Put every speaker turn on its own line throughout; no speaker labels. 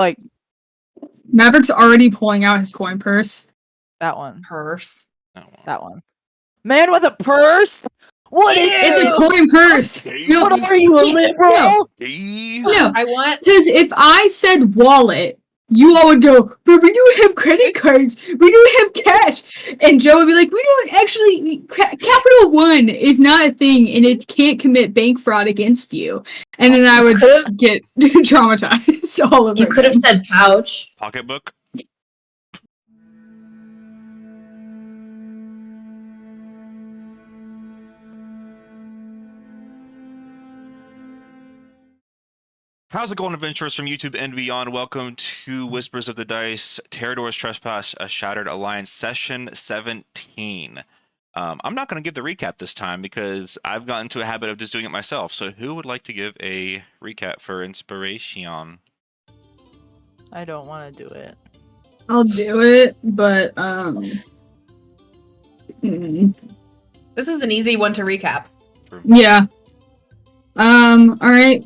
Like
Maverick's already pulling out his coin purse.
that one.
Purse.
That one. Man with a purse? What is
It's a coin purse. No,
What are you, a liberal?
No.
I want.
Because if I said wallet, you all would go, but we don't have credit cards. We don't have cash. And Joe would be like, we don't actually. Capital One is not a thing, and it can't commit bank fraud against you. And then I would get traumatized all over.
You could have said pouch.
Pocketbook. How's it going, adventurers from YouTube and beyond? Welcome to Whispers of the Dice, Terrador's Trespass, a Shattered Alliance, Session 17. I'm not going to give the recap this time because I've gotten into a habit of just doing it myself. So who would like to give a recap for inspiration?
I don't want to do it.
I'll do it, but
This is an easy one to recap.
yeah. Alright.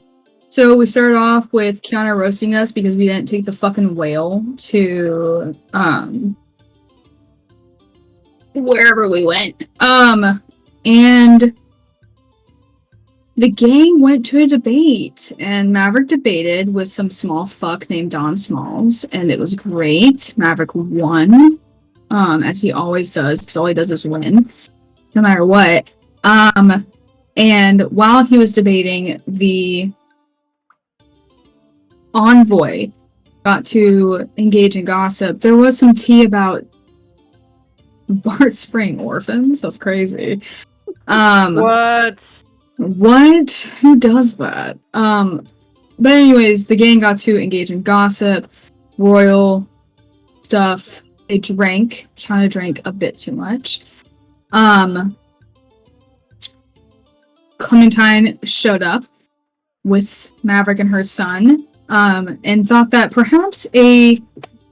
So we started off with Kiana roasting us because we didn't take the fucking whale to wherever we went. And the gang went to a debate, and Maverick debated with some small fuck named Don Smalls, and it was great. Maverick won, as he always does, because all he does is win, no matter what. And while he was debating, the Envoy got to engage in gossip. There was some tea about Bart spraying orphans. That's crazy.
What?
What? Who does that? But anyways, the gang got to engage in gossip, royal stuff. They drank. Kind of drank a bit too much. Clementine showed up with Maverick and her son, and thought that perhaps a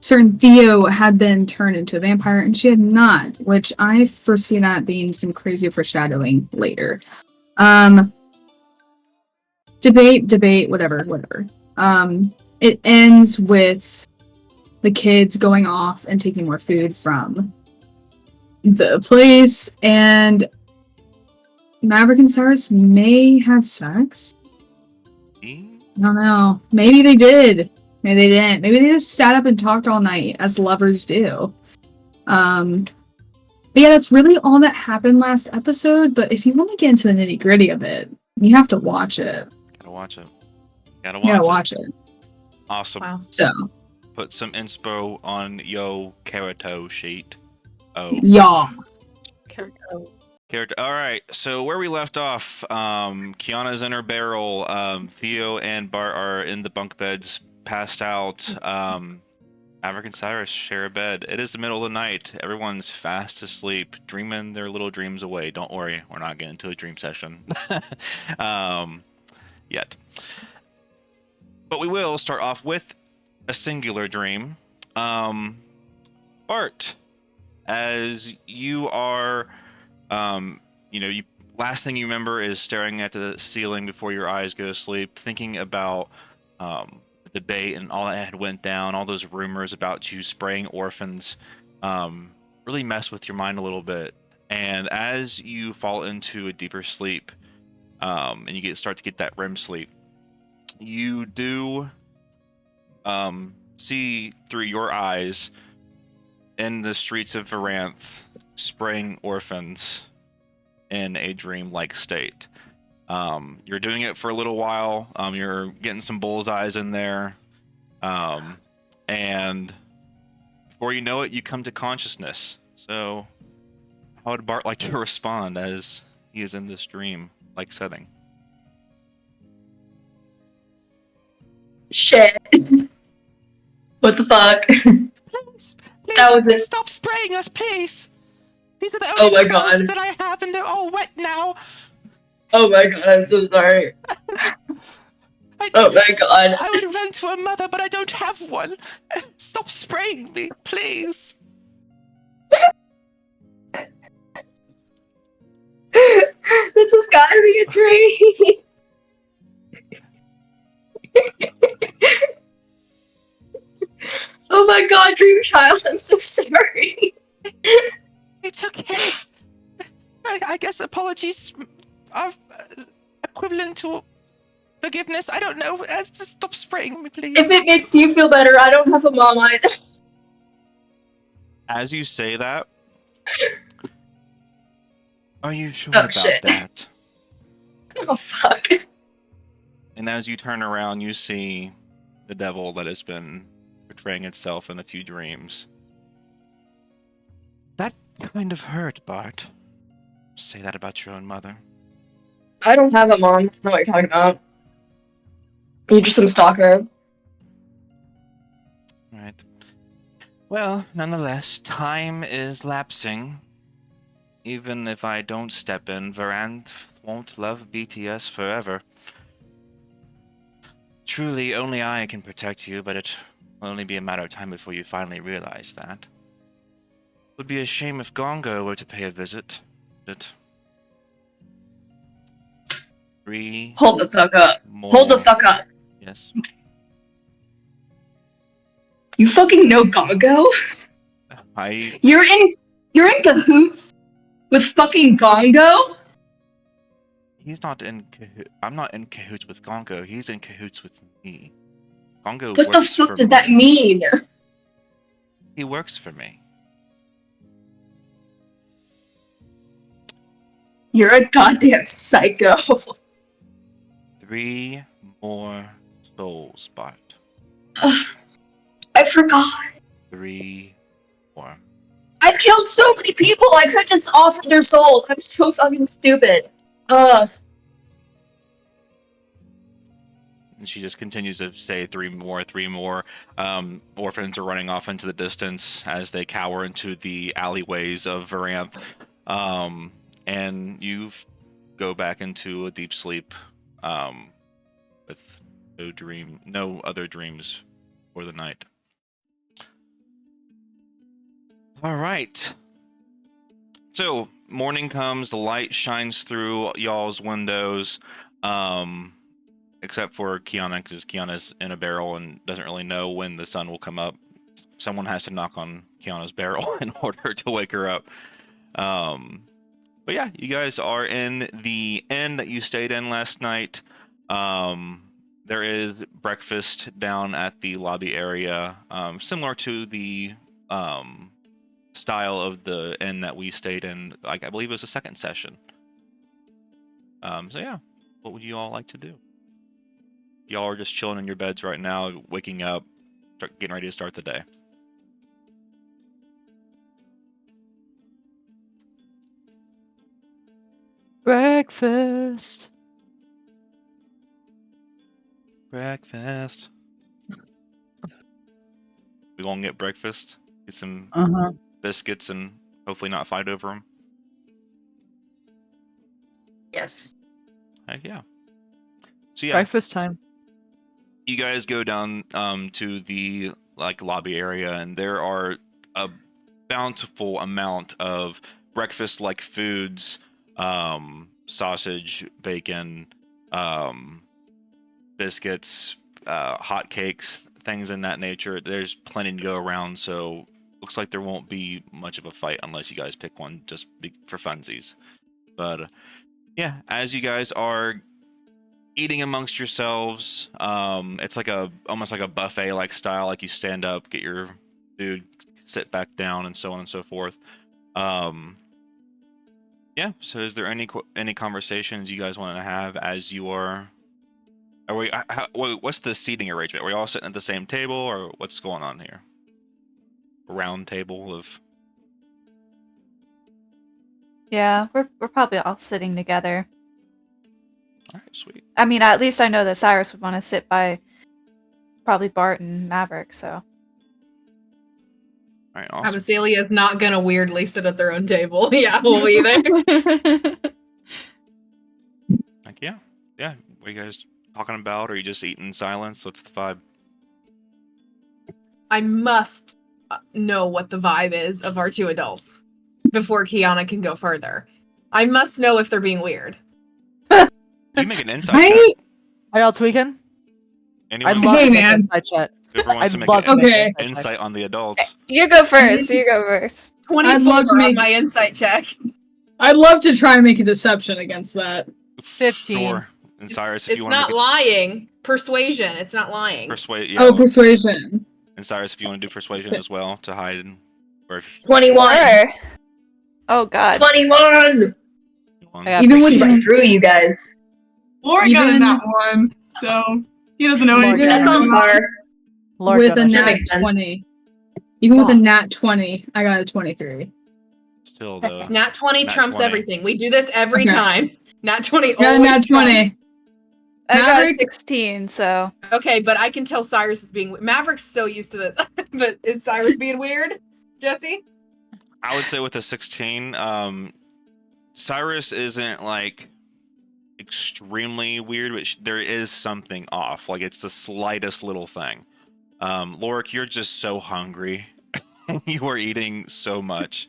certain Theo had been turned into a vampire, and she had not, which I foresee that being some crazy foreshadowing later. Debate, whatever. It ends with the kids going off and taking more food from the place, and Maverick and Cyrus may have sex. I don't know. Maybe they did. Maybe they didn't. Maybe they just sat up and talked all night, as lovers do. But yeah, that's really all that happened last episode, but if you want to get into the nitty-gritty of it, you have to watch it.
Gotta watch it.
Gotta watch it.
Awesome.
Wow.
So.
Put some inspo on yo Karato sheet.
Yeah.
Character. All right. So where we left off, Kiana's in her barrel. Theo and Bart are in the bunk beds, passed out. Maverick and Cyrus share a bed. It is the middle of the night. Everyone's fast asleep, dreaming their little dreams away. Don't worry, we're not getting into a dream session yet. But we will start off with a singular dream. Bart, as you are, last thing you remember is staring at the ceiling before your eyes go to sleep, thinking about the debate and all that had went down, all those rumors about you spraying orphans, really mess with your mind a little bit. And as you fall into a deeper sleep, and you start to get that REM sleep, you do see through your eyes in the streets of Varanth spraying orphans in a dream-like state. You're doing it for a little while. You're getting some bullseyes in there. And before you know it, you come to consciousness. So how would Bart like to respond as he is in this dream-like setting?
Shit. What the fuck?
Please,
That was it.
Stop spraying us, please. These are the
Oh
only
my
clothes
God.
that I have, and they're all wet now.
Oh my god, I'm so sorry. Oh my god.
I would run to a mother, but I don't have one. Stop spraying me, please.
This has gotta be a dream. my god, Dream Child, I'm so sorry.
It's okay. I guess apologies are equivalent to forgiveness. I don't know. Just stop spraying me, please.
If it makes you feel better, I don't have a mom either.
As you say that, are you sure
Oh,
about
shit.
that?
Oh, fuck.
And as you turn around, you see the devil that has been portraying itself in a few dreams. That kind of hurt, Bart. Say that about your own mother.
I don't have a mom. I don't know what you're talking about. You're just some stalker.
Right. Well, nonetheless, time is lapsing. Even if I don't step in, Varanth won't love BTS forever. Truly, only I can protect you, but it will only be a matter of time before you finally realize that. It would be a shame if Gongo were to pay a visit, but...
Hold the fuck up.
More...
Hold the fuck up.
Yes.
You fucking know Gongo? You're in cahoots with fucking Gongo?
He's not in I'm not in cahoots with Gongo. He's in cahoots with me. Gongo
What the
works
fuck
for
does
me.
that mean?
He works for me.
You're a goddamn psycho.
3 more souls, Bart.
I forgot.
3 more.
I've killed so many people, I could just offer their souls. I'm so fucking stupid. Ugh.
And she just continues to say 3 more, 3 more. Orphans are running off into the distance as they cower into the alleyways of Varanth. And you go back into a deep sleep with no other dreams for the night. All right. So morning comes, the light shines through y'all's windows, except for Kiana, because Kiana's in a barrel and doesn't really know when the sun will come up. Someone has to knock on Kiana's barrel in order to wake her up. But yeah, you guys are in the inn that you stayed in last night. There is breakfast down at the lobby area, similar to the style of the inn that we stayed in, like I believe it was the second session. So yeah, what would you all like to do? Y'all are just chilling in your beds right now, waking up, getting ready to start the day.
Breakfast.
Breakfast. We gonna get breakfast, get some biscuits, and hopefully not fight over them.
Yes.
Heck yeah. So yeah,
Breakfast time.
you guys go down to the lobby area, and there are a bountiful amount of breakfast-like foods, sausage, bacon, biscuits, hot cakes, things in that nature. There's plenty to go around, so looks like there won't be much of a fight unless you guys pick one just for funsies. But yeah, as you guys are eating amongst yourselves, it's like almost like a buffet like style, like you stand up, get your food, sit back down, and so on and so forth. Yeah, so is there any conversations you guys want to have as you are what's the seating arrangement? Are we all sitting at the same table, or what's going on here? A round table of...
Yeah, we're probably all sitting together.
All right, sweet.
I mean, at least I know that Cyrus would want to sit by probably Bart and Maverick, so.
All right, awesome.
Abasalia's not gonna weirdly sit at their own table. Yeah, we'll be there.
Like, yeah. What are you guys talking about? Or are you just eating in silence? What's the vibe?
I must know what the vibe is of our two adults before Kiana can go further. I must know if they're being weird.
You make an insight check.
Are y'all tweaking?
Anyone?
I'd love
Hey,
to make an
man.
inside chat.
Whoever wants
I'd
to make
love
an
to make
Okay.
an
insight on the adults.
You go first. You go first.
24
I'd love to make-
on my insight check.
I'd love to try and make a deception against that.
15.
Sure. And Cyrus, if
It's
you want to
not
make
lying. Persuasion. It's not lying.
persuade, yeah.
Oh, persuasion.
And Cyrus, if you want to do persuasion as well to hide, or if
21.
Sure. Oh God.
21.
you want.
Yeah,
Even
for
with
See
sure.
right through you guys.
Laura got
Even-
in that one, so he doesn't know
Lord,
anything.
That's on par.
Lord
with a
Jonas.
nat
makes sense.
20. Even with a
Fuck.
nat 20, I got a 23.
Still though.
Nat 20
Nat
trumps
20.
everything. We do this every
Okay.
time. Nat 20
Got a
always
nat
trumps.
20.
I got
Maverick-
16, so
Okay, but I can tell Cyrus is being Maverick's so used to this. But is Cyrus being weird? Jesse?
I would say with a 16, Cyrus isn't like extremely weird, but there is something off. Like it's the slightest little thing. Lorik, you're just so hungry. You are eating so much.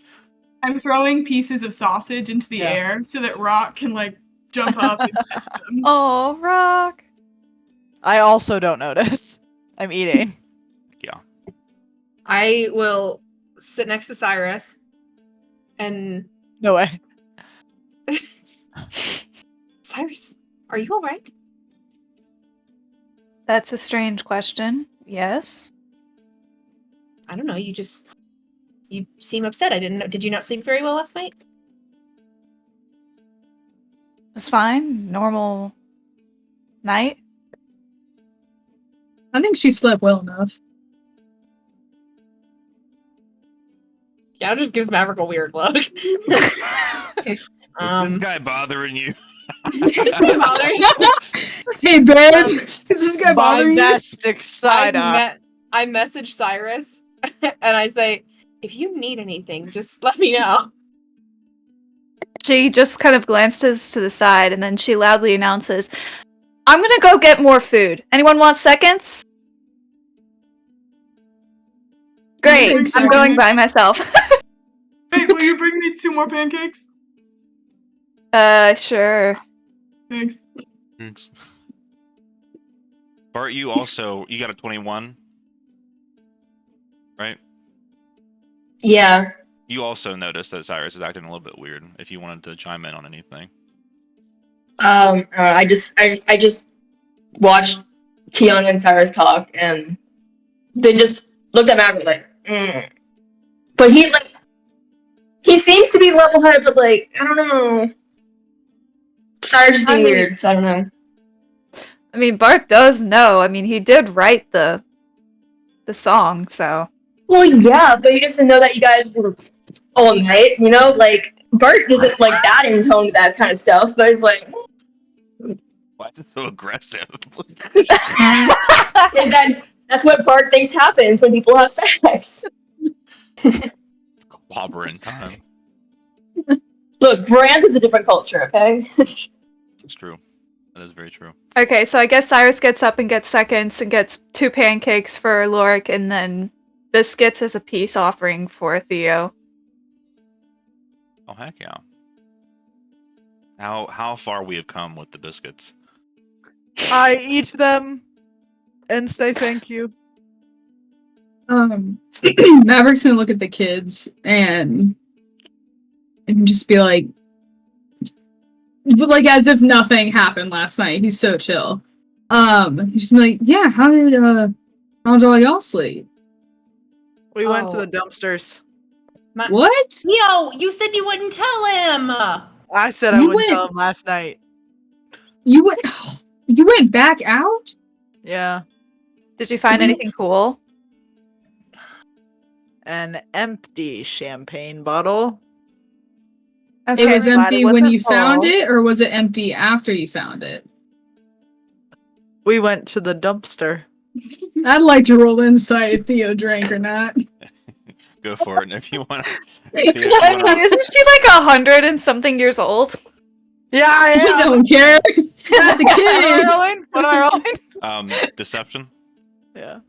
I'm throwing pieces of sausage into the
Yeah.
air so that Rock can like jump up and catch them.
oh rock.
I also don't notice. I'm eating.
I will sit next to Cyrus and
No way.
Cyrus, are you alright?
That's a strange question. Yes.
I don't know, you seem upset. I didn't know. Did you not sleep very well last night?
It's fine. Normal night.
I think she slept well enough.
Yeah, it just gives Maverick a weird look.
Is this guy bothering you?
bothering
Hey, babe! Is this guy bothering you?
Bombastic side eye.
I message Cyrus and I say, if you need anything, just let me know.
She just kind of glances to the side and then she loudly announces, I'm gonna go get more food. Anyone want seconds? Great,
Thanks,
I'm going by myself.
Hey, will you bring me 2 more pancakes?
Sure.
Thanks.
Thanks. Bart, you got a 21, right?
Yeah.
You also noticed that Cyrus is acting a little bit weird. If you wanted to chime in on anything.
I just watched Keon and Cyrus talk, and they just looked at Maverick like, But he seems to be level-headed, but like, I don't know. Cyrus is being weird, so I don't know.
I mean, Bart does know. I mean, he did write the song, so.
Well, yeah, but he doesn't know that you guys were all night, you know? Like, Bart isn't like that in tone to that kind of stuff, but it's like,
Why is it so aggressive?
that's what Bart thinks happens when people have sex.
Clobbering time.
Look, brand is a different culture, okay?
That's true. That is very true.
Okay, so I guess Cyrus gets up and gets seconds and gets 2 pancakes for Lorik and then biscuits as a peace offering for Theo.
Oh heck yeah! How far we have come with the biscuits.
I eat them and say thank you.
Maverick's gonna look at the kids and just be like as if nothing happened last night. He's so chill. He's just be like, yeah, how'd all y'all sleep?
We went to
Oh.
the dumpsters.
What?
Yo, you said you wouldn't tell him.
I said I
You
wouldn't tell
went-
him last night.
You went back out?
Yeah.
Did you find anything cool?
An empty champagne bottle.
Okay,
It was
I'm glad
empty when
wasn't
you found
full.
it, or was it empty after you found it?
We went to the dumpster.
I'd like to roll insight if Theo drank or not.
Go for it. And if you want to,
I mean, isn't she like 100 and something years old?
Yeah, I
He
am.
don't care. That's a
What am
kid.
I rolling? What am I rolling?
deception.
Yeah.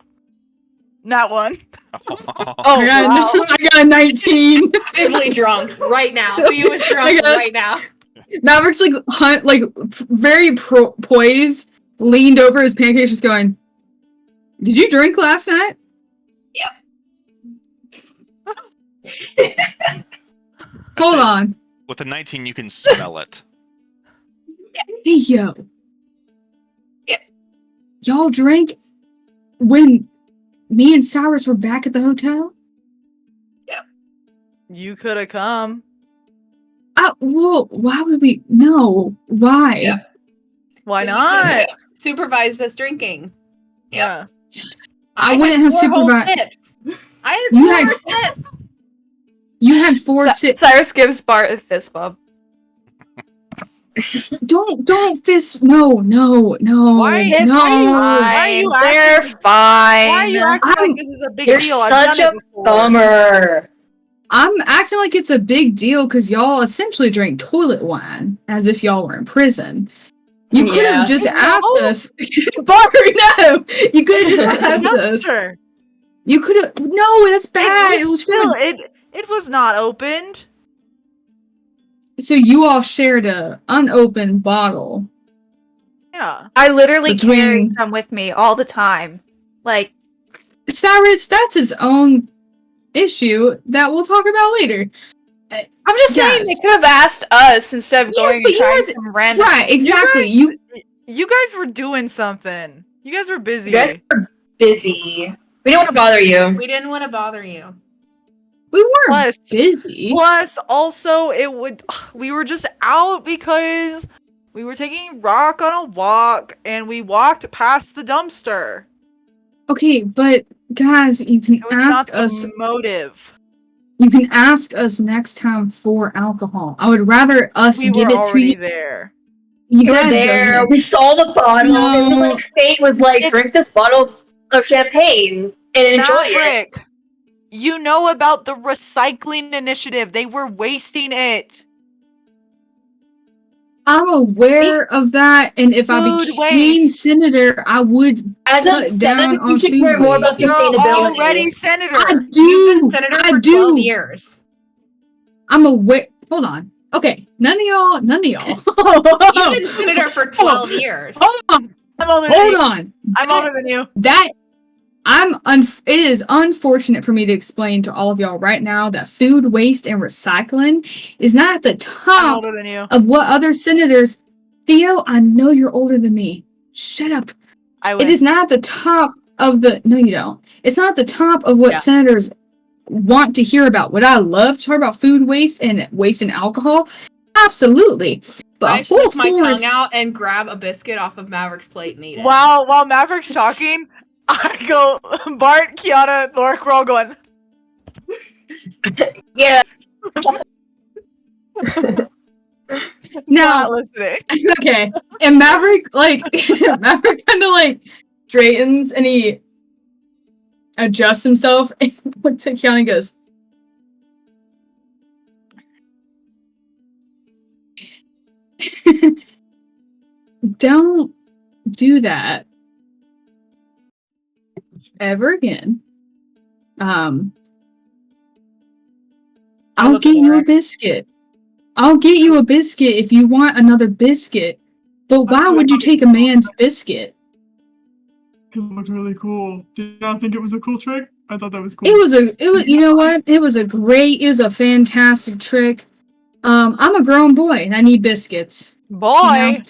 Not one.
Oh,
I got a 19.
Actively drunk right now. Theo is drunk right now.
Maverick's very poised, leaned over his pancakes, just going. Did you drink last night? Hold on.
With a 19, you can smell it.
Hey, yo.
Yeah.
Y'all drank when me and Cyrus were back at the hotel?
You could have come.
Well, why would we? No. Why?
Yeah.
Why
So you
not?
could've supervised us drinking.
Yeah.
I wouldn't have
4 whole
supervised.
sips. I had
You
4
had-
sips.
You had 4 sips.
Cyrus gives Bart a fist bump.
Don't fist. No.
Why-
It's
no.
Why are you
fine. They're
acting-
fine.
Why are you acting
I'm-
like this is a big
You're
deal? I've
such
done
a
it before.
bummer.
I'm acting like it's a big deal because y'all essentially drank toilet wine as if y'all were in prison. You could
Yeah.
have just
No.
asked us. Barry, no! You could have just asked us.
Dumpster.
You could have. No, that's bad. It was
still
fun.
it was not opened.
So you all shared a unopened bottle.
Yeah.
I literally
Between-
carry some with me all the time. Like,
Cyrus, that's his own issue that we'll talk about later.
I'm just saying they
Yes.
could have asked us instead of
Yes,
going
but
and
you
trying
guys-
some random.
Right, exactly.
You guys were doing something. You guys were busy.
You guys are busy. We don't want to bother you.
We didn't want to bother you.
We weren't
Plus-
busy.
Plus, also, we were just out because we were taking Rock on a walk and we walked past the dumpster.
Okay, but guys, you can
It was
ask
not the
us.
motive.
You can ask us next time for alcohol. I would rather us
We
give
were
it to
already
you.
there.
You were
That
there.
doesn't-
We saw the bottle.
No.
It was like fate was like, drink this bottle of champagne and enjoy it.
Maverick, you know about the recycling initiative. They were wasting it.
I'm aware of that, and if I
Food
became
waste.
senator, I would
As a
cut down
senator,
on
you should
food
care more about
waste.
You're
sustainability.
already senator.
I
You've
do.
been senator
I
for
do.
12 years.
I'm aware. Hold on. Okay, none of y'all.
You've been senator for 12 years.
Hold on.
I'm older than
Hold
you.
on.
I'm older than you.
That it is unfortunate for me to explain to all of y'all right now that food waste and recycling is not at the
I'm
top
older than you.
of what other senators. Theo, I know you're older than me. Shut up.
I win.
It is not at the top of the. No, you don't. It's not at the top of what
Yeah.
senators want to hear about. Would I love to talk about food waste and waste and alcohol? Absolutely. But
I
a whole
stick my
forest.
tongue out and grab a biscuit off of Maverick's plate and eat it.
While Maverick's talking, I go, Bart, Kiana, Lork, we're all going.
Yeah.
Now,
Not listening.
okay. And Maverick, Maverick kind of straightens and he adjusts himself and looks at Kiana and goes, don't do that ever again. I'll
look
get you a
bored.
biscuit. I'll get you a biscuit if you want another biscuit. But why would you take a man's biscuit?
Because it looked really cool. Did you not think it was a cool trick? I thought that was cool.
It was you know what? It was a fantastic trick. I'm a grown boy and I need biscuits.
Boy.
You know?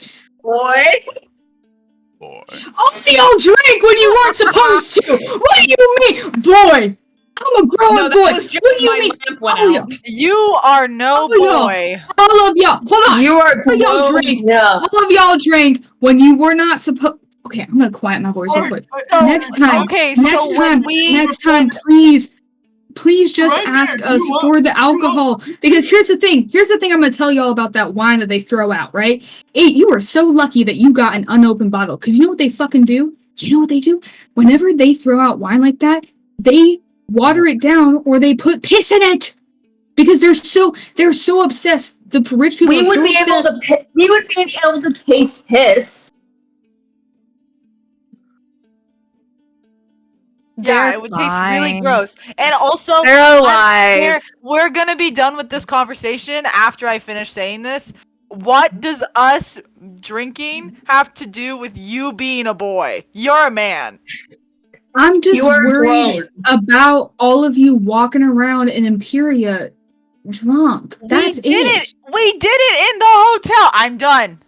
Boy.
Boy.
Oh, y'all drank when you weren't supposed to. What do you mean, boy? I'm a grown
No, that
boy.
was just
What do you
my
mean?
lamp went
Oh,
out.
You are no
Oh, yeah.
boy.
All of y'all, hold on.
You are
All y'all
grown
drink.
enough.
All of y'all drank when you were not supposed. Okay, I'm gonna quiet my voice real quick.
So,
Next time,
okay,
next
so when
time, please just
Right
ask
there,
us
you
for the alcohol. Because here's the thing I'm gonna tell y'all about that wine that they throw out, right? You are so lucky that you got an unopened bottle. Because you know what they fucking do? Do you know what they do? Whenever they throw out wine like that, they water it down or they put piss in it. Because they're so obsessed. The rich people
We
are
would
so
be able
obsessed.
to. We would be able to taste piss.
Yeah,
They're
it would taste really
fine.
gross. And also,
They're alive.
we're gonna be done with this conversation after I finish saying this. What does us drinking have to do with you being a boy? You're a man.
I'm just
You are
worried
grown.
about all of you walking around in Empyrea drunk. That's
we did
it.
We did it in the hotel. I'm done.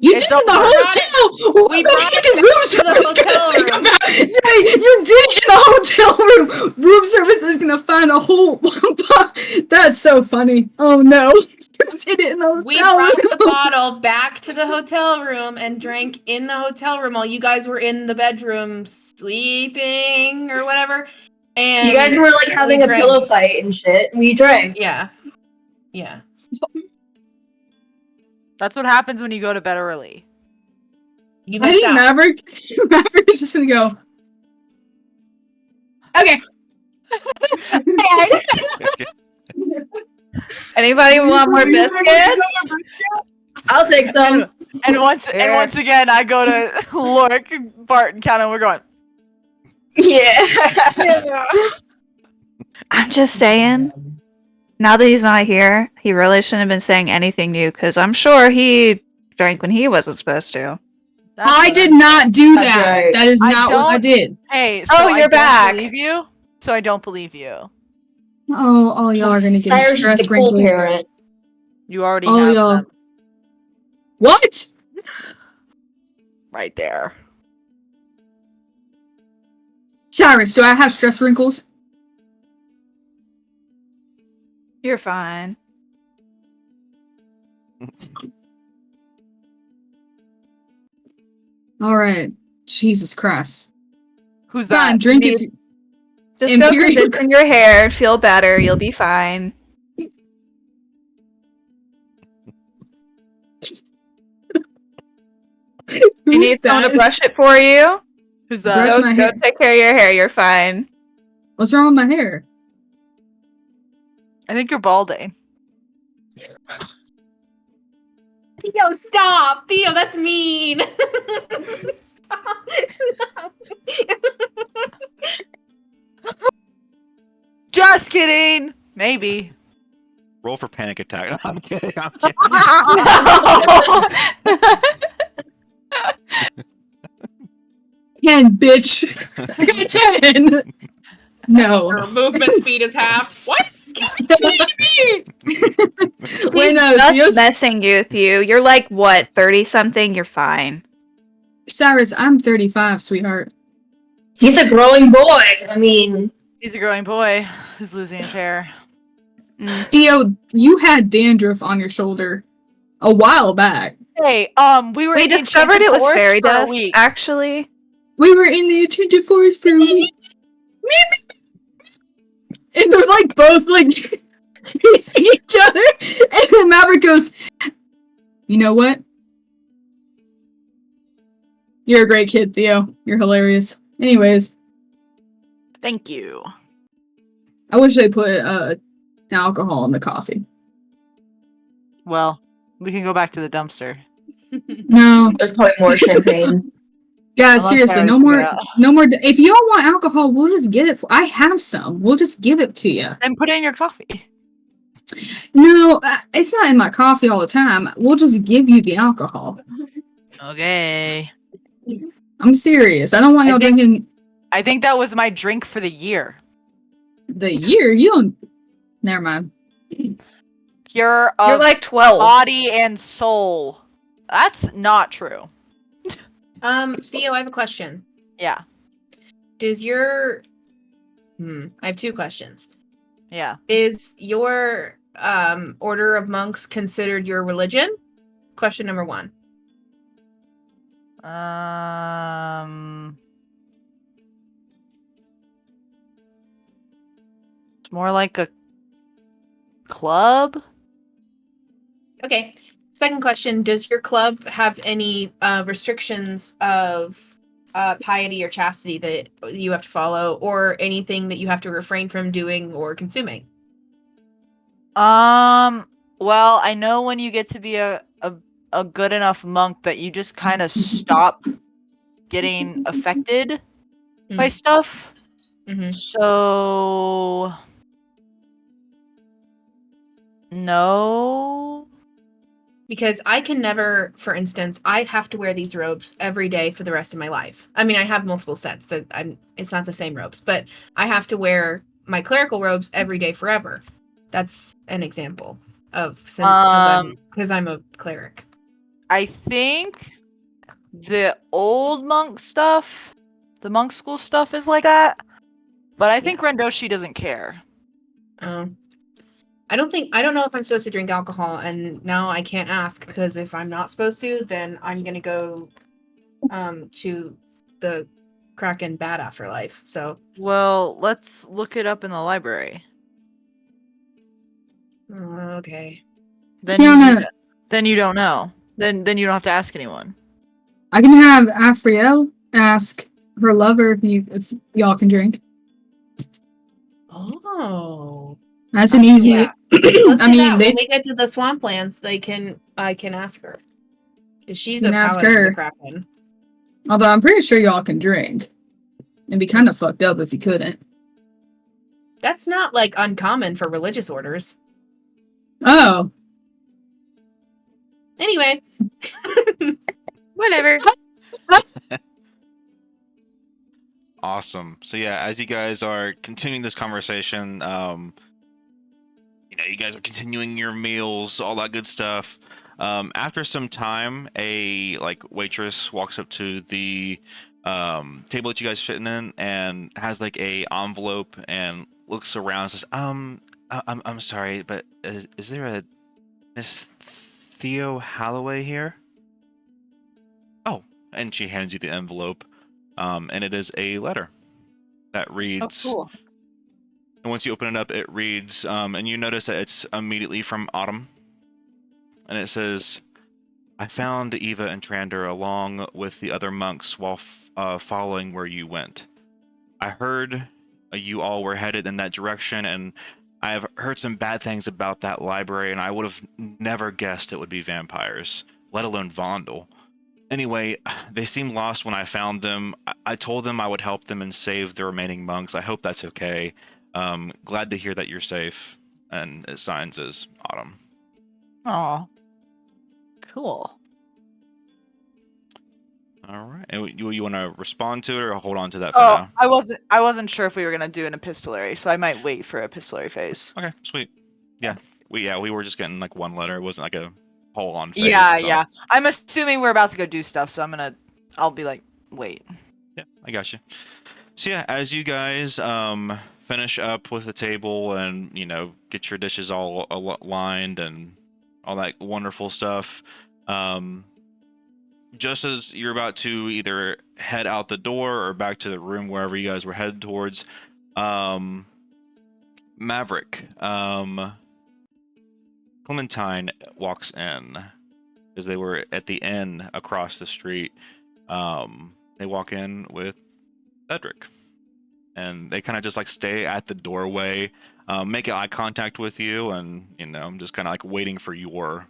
You
It's
did it in the
over.
hotel.
We
What the
brought
heck
it
is room
to the
service gonna
hotel
think
room.
about? Yeah, you did it in the hotel room. Room service is gonna find a whole. That's so funny. Oh no, you did it in the
We
hotel
brought the
room.
bottle back to the hotel room and drank in the hotel room while you guys were in the bedroom sleeping or whatever. And
You guys were like having a
drank.
pillow fight and shit. We drank.
Yeah. Yeah.
That's what happens when you go to bed early.
You
I
missed
think
out.
Maverick is just gonna go. Okay.
Anybody want more biscuits?
I'll take some.
And once again, I go to Lork, Bart, and Count, and we're going.
Yeah.
I'm just saying. Now that he's not here, he really shouldn't have been saying anything new, because I'm sure he drank when he wasn't supposed to.
That's
I
what
did
I'm
not do
That's
that.
right.
That is
I
not what I
don't-
did.
Hey, so
Oh,
I
you're
don't
back.
believe you. So I don't believe you.
Oh, all y'all are gonna get
Cyrus is
stress
the cool
wrinkles.
parent.
You already
All
have
y'all.
them
What?
right there.
Cyrus, do I have stress wrinkles?
You're fine.
All right. Jesus Christ.
Who's
Go on,
that?
drink if you.
Just go
Empyrean.
condition your hair and feel better. You'll be fine. You need someone to brush it for you?
Who's
Brush
that?
Go,
my
go
hair.
take care of your hair. You're fine.
What's wrong with my hair?
I think you're balding.
Theo, stop! Theo, that's mean! Stop.
Just kidding. Maybe.
Roll for panic attack. No, I'm kidding. I'm kidding.
No.
10, bitch. I got 10. No.
Your movement speed is halved. Why is this cat mean to me?
Wait,
He's
no.
just
Theo's-
messing with you. You're like, what, 30-something? You're fine.
Cyrus, I'm 35, sweetheart.
He's a growing boy. I mean,
He's a growing boy who's losing his hair.
Theo, you had dandruff on your shoulder a while back.
Hey, we were
We
in the
discovered
Enchanted
it was
Forest
fairy
for a
dust,
week.
actually.
We were in the Enchanted Forest for a week. And they're like both like facing each other. And then Maverick goes, you know what? You're a great kid, Theo. You're hilarious. Anyways,
Thank you.
I wish they put alcohol in the coffee.
Well, we can go back to the dumpster.
No.
there's probably more champagne.
Guys,
Unless
seriously,
Cyrus
no
can
more,
get out.
no more. If y'all want alcohol, we'll just get it. I have some. We'll just give it to you.
Then put it in your coffee.
No, it's not in my coffee all the time. We'll just give you the alcohol.
Okay.
I'm serious. I don't want
I
y'all
think-
drinking
I think that was my drink for the year.
the year. You don't. Never mind.
Pure
You're
of
like 12.
body and soul. That's not true.
Theo, I have a question.
Yeah.
Does your I have two questions.
Yeah.
Is your order of monks considered your religion? Question number 1.
It's more like a club.
Okay. Second question, does your club have any restrictions of piety or chastity that you have to follow, or anything that you have to refrain from doing or consuming?
Well, I know when you get to be a good enough monk that you just kind of stop getting affected by stuff.
Mm-hmm.
So no.
Because I can never, for instance, I have to wear these robes every day for the rest of my life. I mean, I have multiple sets that it's not the same robes, but I have to wear my clerical robes every day forever. That's an example of because I'm a cleric.
I think the old monk stuff, the monk school stuff is like that, but I think Rendoshi doesn't care.
I don't know if I'm supposed to drink alcohol, and now I can't ask, because if I'm not supposed to, then I'm gonna go to the Kraken bad afterlife. So
Well, let's look it up in the library.
okay.
Then you don't know. Then you don't have to ask anyone.
I can have Afriel ask her lover if y'all can drink.
Oh,
That's an easy.
yeah. Let's
I
do
mean,
that.
they
When we get to the swamplands, I can ask her. Because she's a
can ask
paladin of
her.
the Kraken.
Although I'm pretty sure y'all can drink. It'd be kind of fucked up if you couldn't.
That's not like uncommon for religious orders.
Oh,
Anyway.
Whatever.
Awesome. So yeah, as you guys are continuing this conversation, you guys are continuing your meals, all that good stuff. After some time, a waitress walks up to the table that you guys are sitting in and has like a envelope and looks around and says, I'm sorry, but is there a Miss Theo Holloway here? Oh, and she hands you the envelope. And it is a letter that reads.
Oh, cool.
And once you open it up, it reads, and you notice that it's immediately from Autumn. And it says, I found Eva and Trander along with the other monks while following where you went. I heard you all were headed in that direction, and I have heard some bad things about that library, and I would have never guessed it would be vampires, let alone Vondel. Anyway, they seemed lost when I found them. I told them I would help them and save the remaining monks. I hope that's okay. Glad to hear that you're safe. And it signs as Autumn.
Aw. Cool.
All right. And you want to respond to it or hold on to that for now?
I wasn't sure if we were gonna do an epistolary, so I might wait for epistolary phase.
Okay, sweet. Yeah. We were just getting like one letter. It wasn't like a whole on phase.
Yeah. I'm assuming we're about to go do stuff, so I'll be like, wait.
Yeah, I got you. So yeah, as you guys finish up with the table and get your dishes all lined and all that wonderful stuff, just as you're about to either head out the door or back to the room wherever you guys were headed towards, Maverick, Clementine walks in because they were at the inn across the street. They walk in with Cedric, and they kind of just like stay at the doorway, make eye contact with you, and I'm just kind of like waiting for your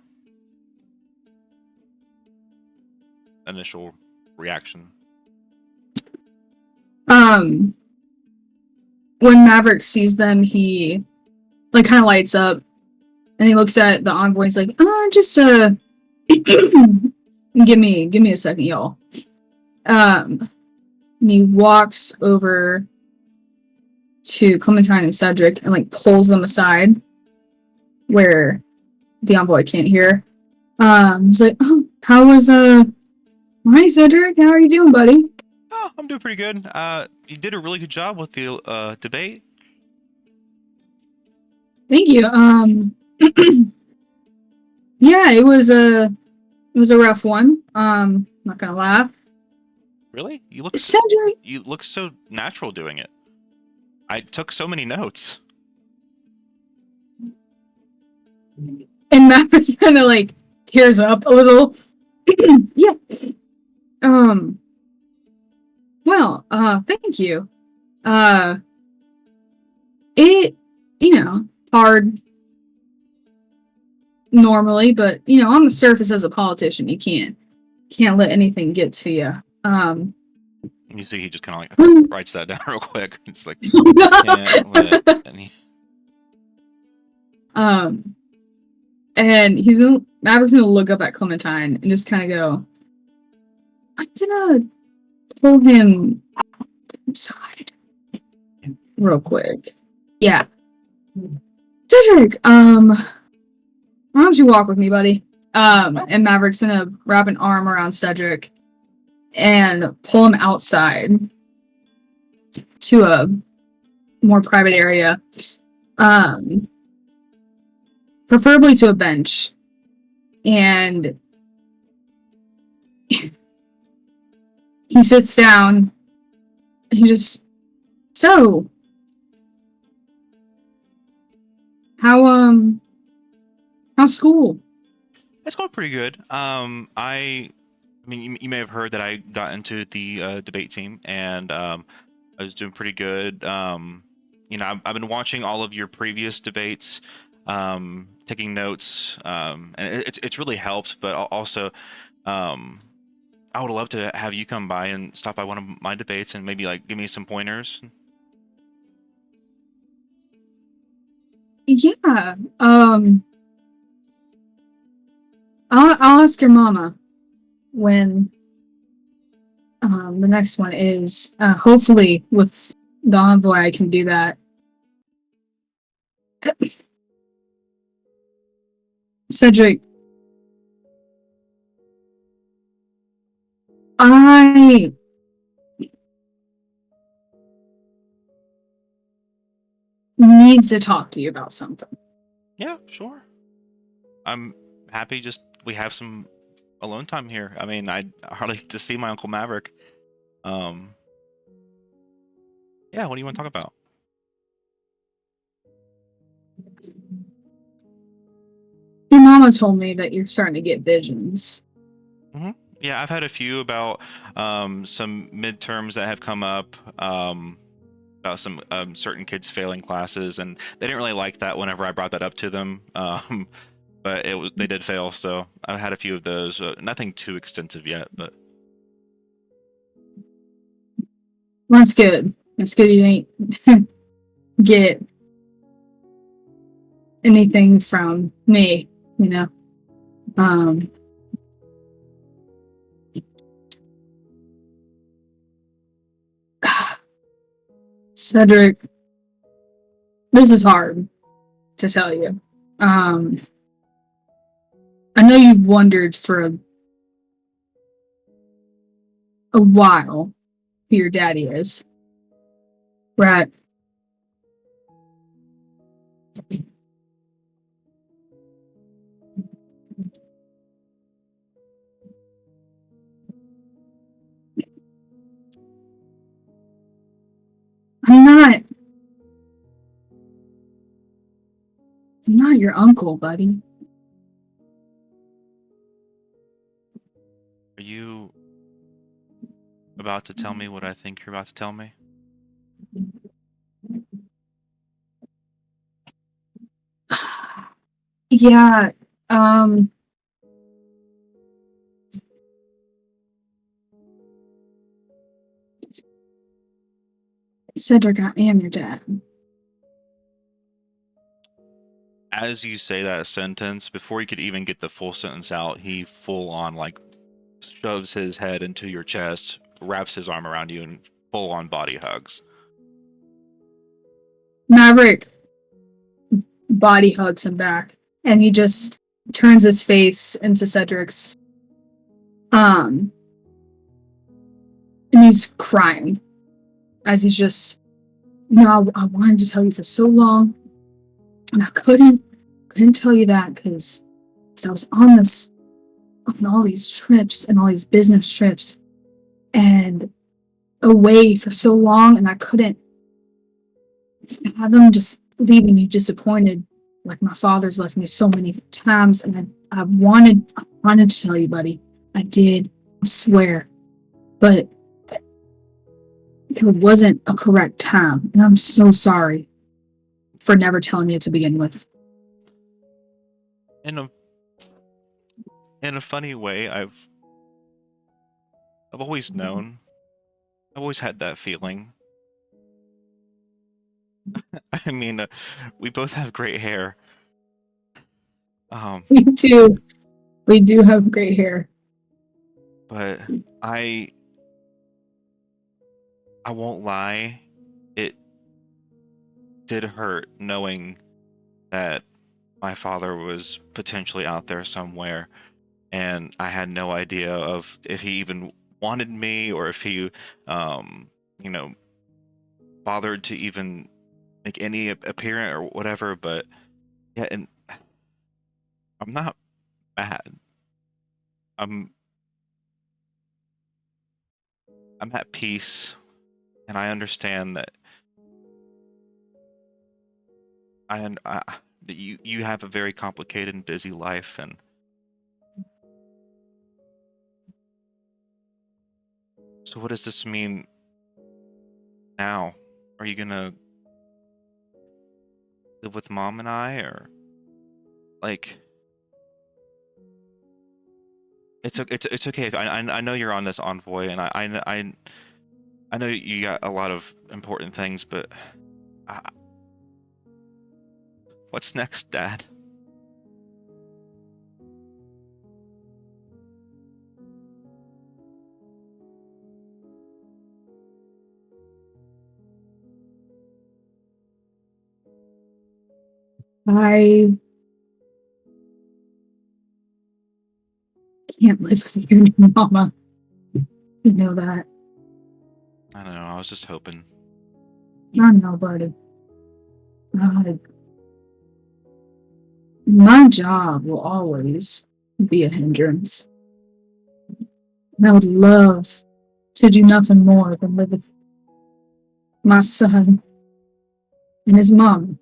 initial reaction.
when Maverick sees them, he like kind of lights up, and he looks at the envoy. He's like, just give me a second, y'all. And he walks over to Clementine and Cedric and like pulls them aside where the envoy can't hear. He's like, how was hi Cedric, how are you doing, buddy?
Oh, I'm doing pretty good. You did a really good job with the debate.
Thank you. Yeah, it was a rough one. Not gonna lie.
Really?
Cedric.
You look so natural doing it. I took so many notes.
And Maverick kind of like tears up a little. Yeah. Well, thank you. It, hard normally, but on the surface as a politician, you can't let anything get to you.
You see, he just kind of like writes that down real quick. It's like, can't let any.
And he's Maverick's gonna look up at Clementine and just kind of go, I'm gonna pull him inside real quick. Yeah. Cedric, why don't you walk with me, buddy? And Maverick's gonna wrap an arm around Cedric and pull him outside to a more private area. Preferably to a bench. And he sits down. He just, so, how's school?
It's going pretty good. I mean, you may have heard that I got into the debate team, and I was doing pretty good. You know, I've been watching all of your previous debates, taking notes, and it's really helped. But also, I would love to have you come by and stop by one of my debates and maybe like give me some pointers.
Yeah. I'll ask your mama when the next one is. Hopefully with the Envoy I can do that. Cedric, I need to talk to you about something.
Yeah, sure. I'm happy. Just we have some alone time here. I mean, I hardly get to see my Uncle Maverick. Yeah, what do you want to talk about?
Your mama told me that you're starting to get visions.
Yeah, I've had a few about some midterms that have come up, about some certain kids failing classes, and they didn't really like that whenever I brought that up to them. But they did fail, so I've had a few of those. Nothing too extensive yet, but
That's good. It's good you didn't get anything from me, you know. Cedric, this is hard to tell you. I know you've wondered for a while who your daddy is. Right. I'm not your uncle, buddy.
are you about to tell me what I think you're about to tell me?
Yeah, Cedric, I am your dad.
As you say that sentence, before you could even get the full sentence out, he full on like shoves his head into your chest, wraps his arm around you, and full on body hugs.
Maverick body hugs him back, and he just turns his face into Cedric's. And he's crying as he's just, I wanted to tell you for so long, and I couldn't tell you that because I was on all these trips and all these business trips and away for so long, and I couldn't fathom just leaving you disappointed like my father's left me so many times. And I wanted to tell you, buddy. I did, I swear. But there wasn't a correct time, and I'm so sorry for never telling you to begin with.
In a funny way, I've always known. I've always had that feeling. I mean, we both have great hair.
Me too. We do have great hair.
But I won't lie, it did hurt knowing that my father was potentially out there somewhere, and I had no idea of if he even wanted me or if he, you know, bothered to even make any appearance or whatever. But yeah, and I'm not mad. I'm at peace, and I understand that that you have a very complicated and busy life, and so what does this mean now? Are you gonna live with Mom and I, or like? It's okay. I know you're on this Envoy, and I know you got a lot of important things, but what's next, Dad?
I can't live with you, Mama. You know that.
I don't know. I was just hoping.
I know, buddy. My job will always be a hindrance. And I would love to do nothing more than live with my son and his mom.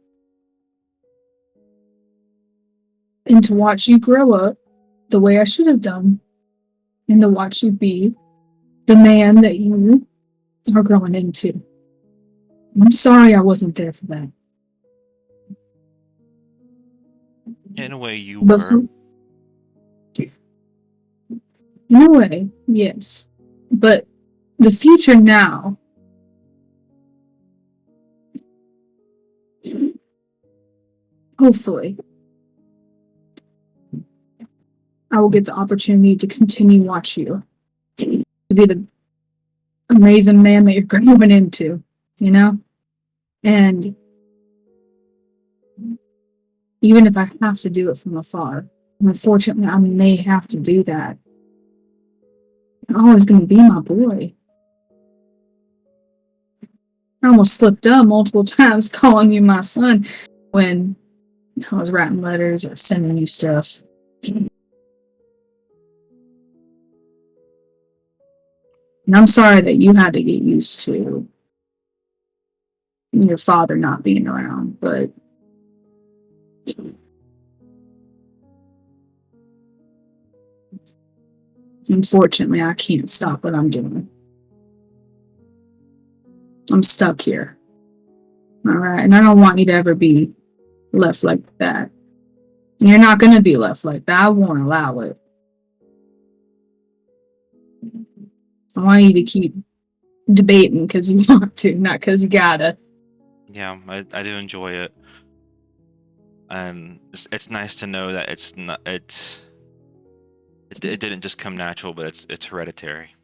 And to watch you grow up the way I should have done. And to watch you be the man that you are growing into. I'm sorry I wasn't there for that.
In a way, you
But
were.
in a way, yes. But the future now, hopefully, I will get the opportunity to continue watch you, to be the amazing man that you're growing into, you know? And even if I have to do it from afar, and unfortunately I may have to do that, you're always going to be my boy. I almost slipped up multiple times calling you my son when I was writing letters or sending you stuff. And I'm sorry that you had to get used to your father not being around, but unfortunately, I can't stop what I'm doing. I'm stuck here. All right. And I don't want you to ever be left like that. You're not going to be left like that. I won't allow it. I want you to keep debating because you want to, not because you gotta.
Yeah, I do enjoy it, and it's nice to know that it didn't just come natural, but it's hereditary.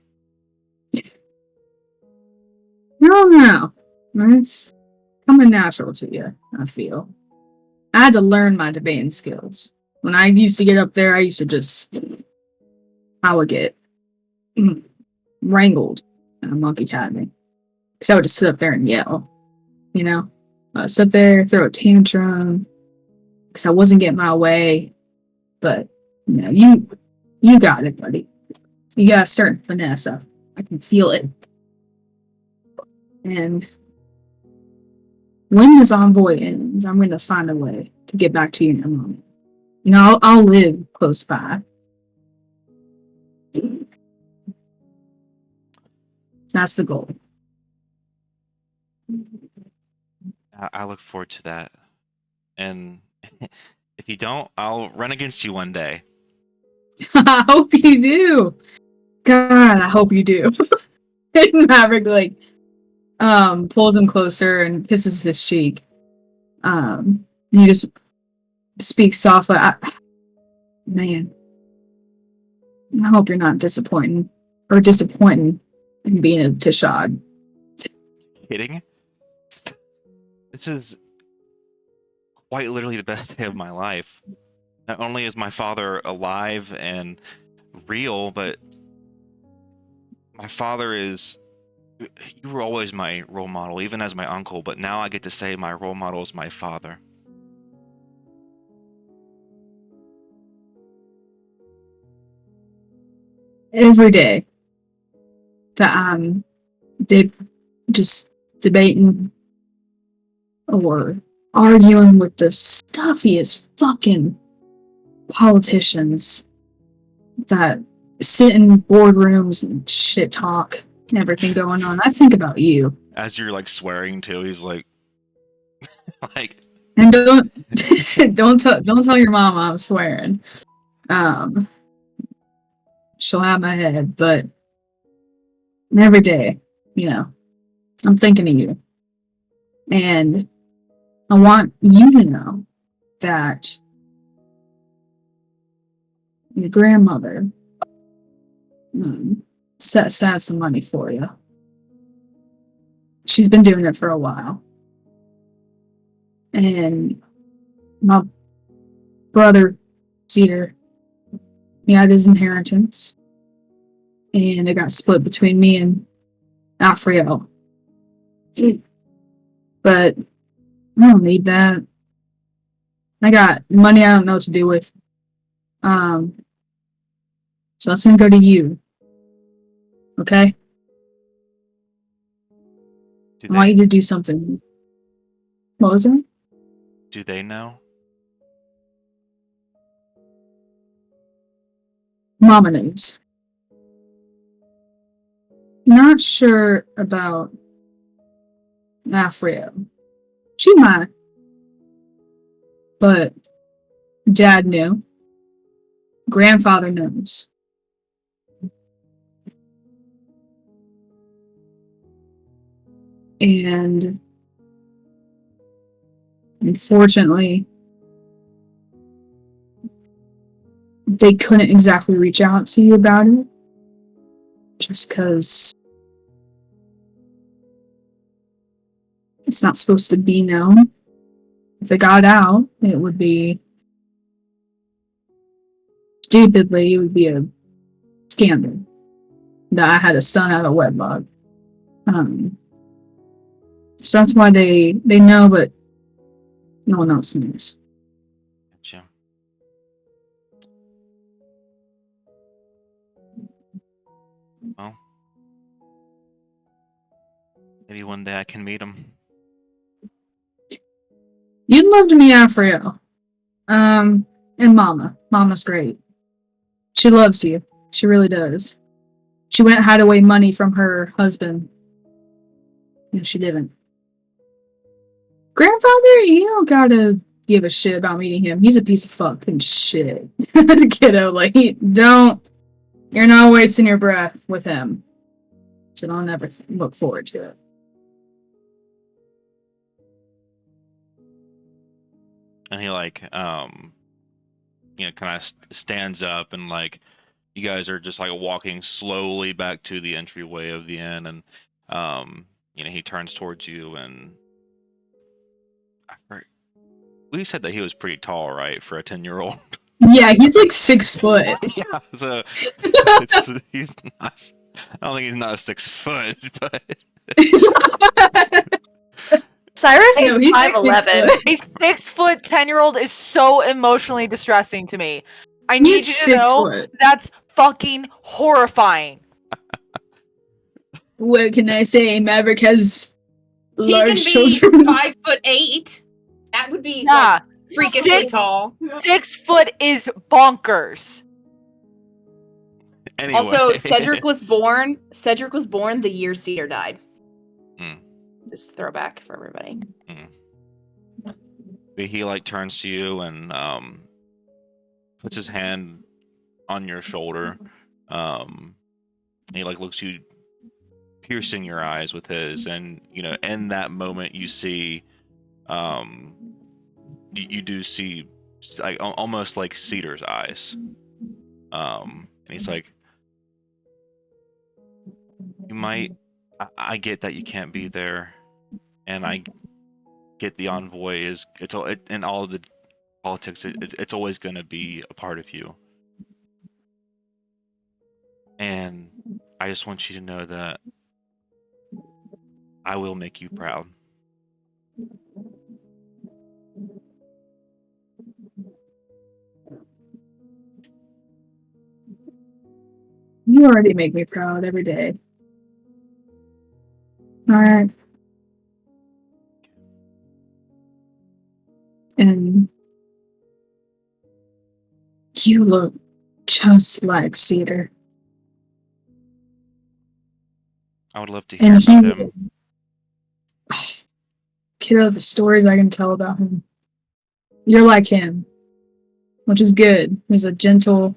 No. It's coming natural to you, I feel. I had to learn my debating skills. When I used to get up there, I would get wrangled in a monkey academy. Because I would just sit up there and yell, you know? Sit there, throw a tantrum, because I wasn't getting my way. But, you got it, buddy. You got a certain finesse. I can feel it. And when this Envoy ends, I'm going to find a way to get back to you in a moment. I'll live close by. That's the goal.
I look forward to that, and if you don't, I'll run against you one day.
I hope you do. God, I hope you do. And Maverick pulls him closer and kisses his cheek. He just speaks softly. Man, I hope you're not disappointing in being a Tishad.
Kidding? This is quite literally the best day of my life. Not only is my father alive and real, but my father is... You were always my role model, even as my uncle, but now I get to say my role model is my father.
Every day that I'm just debating or arguing with the stuffiest fucking politicians that sit in boardrooms and shit talk and everything going on, I think about you.
As you're like swearing too, he's like, like,
And don't tell your mama I'm swearing. She'll have my head, but every day, I'm thinking of you. And I want you to know that your grandmother set aside some money for you. She's been doing it for a while. And my brother, Cedar, he had his inheritance. And it got split between me and Alfredo. But I don't need that. I got money I don't know what to do with. So that's gonna go to you. Okay? I want you to do something. What was it?
Do they know?
Mama knows. Not sure about Alfredo. She might. But Dad knew. Grandfather knows. And unfortunately, they couldn't exactly reach out to you about it. Just because it's not supposed to be known. If it got out, it would be stupidly, it would be a scandal that I had a son out of wedlock. So that's why they know, but no one else knows.
Gotcha. Well, maybe one day I can meet him.
You'd love to meet Alfredo. And Mama. Mama's great. She loves you. She really does. She went and hid away money from her husband. No, she didn't. Grandfather, you don't gotta give a shit about meeting him. He's a piece of fucking shit. Kiddo, like, you're not wasting your breath with him. So don't ever look forward to it.
And he like, kind of stands up and like, you guys are just like walking slowly back to the entryway of the inn, and he turns towards you, and we said that he was pretty tall, right, for a 10-year-old?
Yeah, he's like 6 foot.
Yeah, so he's not. I don't think he's not 6 foot, but
Cyrus
No,
is
he's
5'11".
6
A 6 foot 10-year-old is so emotionally distressing to me. I
He's
need you to
6
know
foot.
that's fucking horrifying.
What can I say? Maverick has
He
large
can be
children.
5'8". That would be
Yeah.
like freakishly
6
tall.
6 foot is bonkers.
anyway.
Also, Cedric was born the year Cedar died.
Mm.
Just throwback for everybody.
He like turns to you and puts his hand on your shoulder. And he like looks you, piercing your eyes with his, and in that moment you see, you do see like almost like Cedar's eyes. And he's like, you might. I get that you can't be there, and I get the envoy is in all of the politics. It's always going to be a part of you, and I just want you to know that I will make you proud.
You already make me proud every day. Alright. And you look just like Cedar.
I would love to hear
And
about him.
Kiddo, the stories I can tell about him. You're like him, which is good. He's a gentle,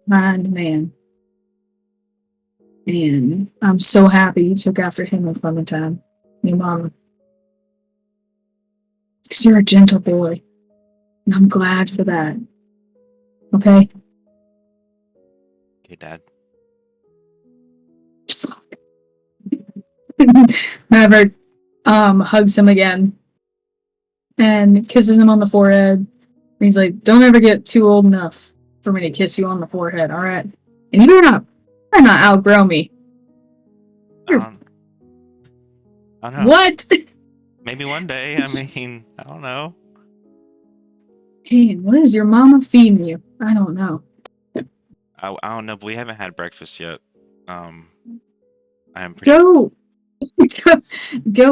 kind man. And I'm so happy you took after him with Clementine, your mama. Because you're a gentle boy. And I'm glad for that. Okay?
Okay, Dad.
Maverick hugs him again and kisses him on the forehead. And he's like, don't ever get too old enough for me to kiss you on the forehead, alright? And you better not outgrow me.
I don't know.
What?
Maybe one day. I mean, I don't know.
Hey, what is your mama feeding you? I don't know.
I don't know, but we haven't had breakfast yet. I am pretty.
Go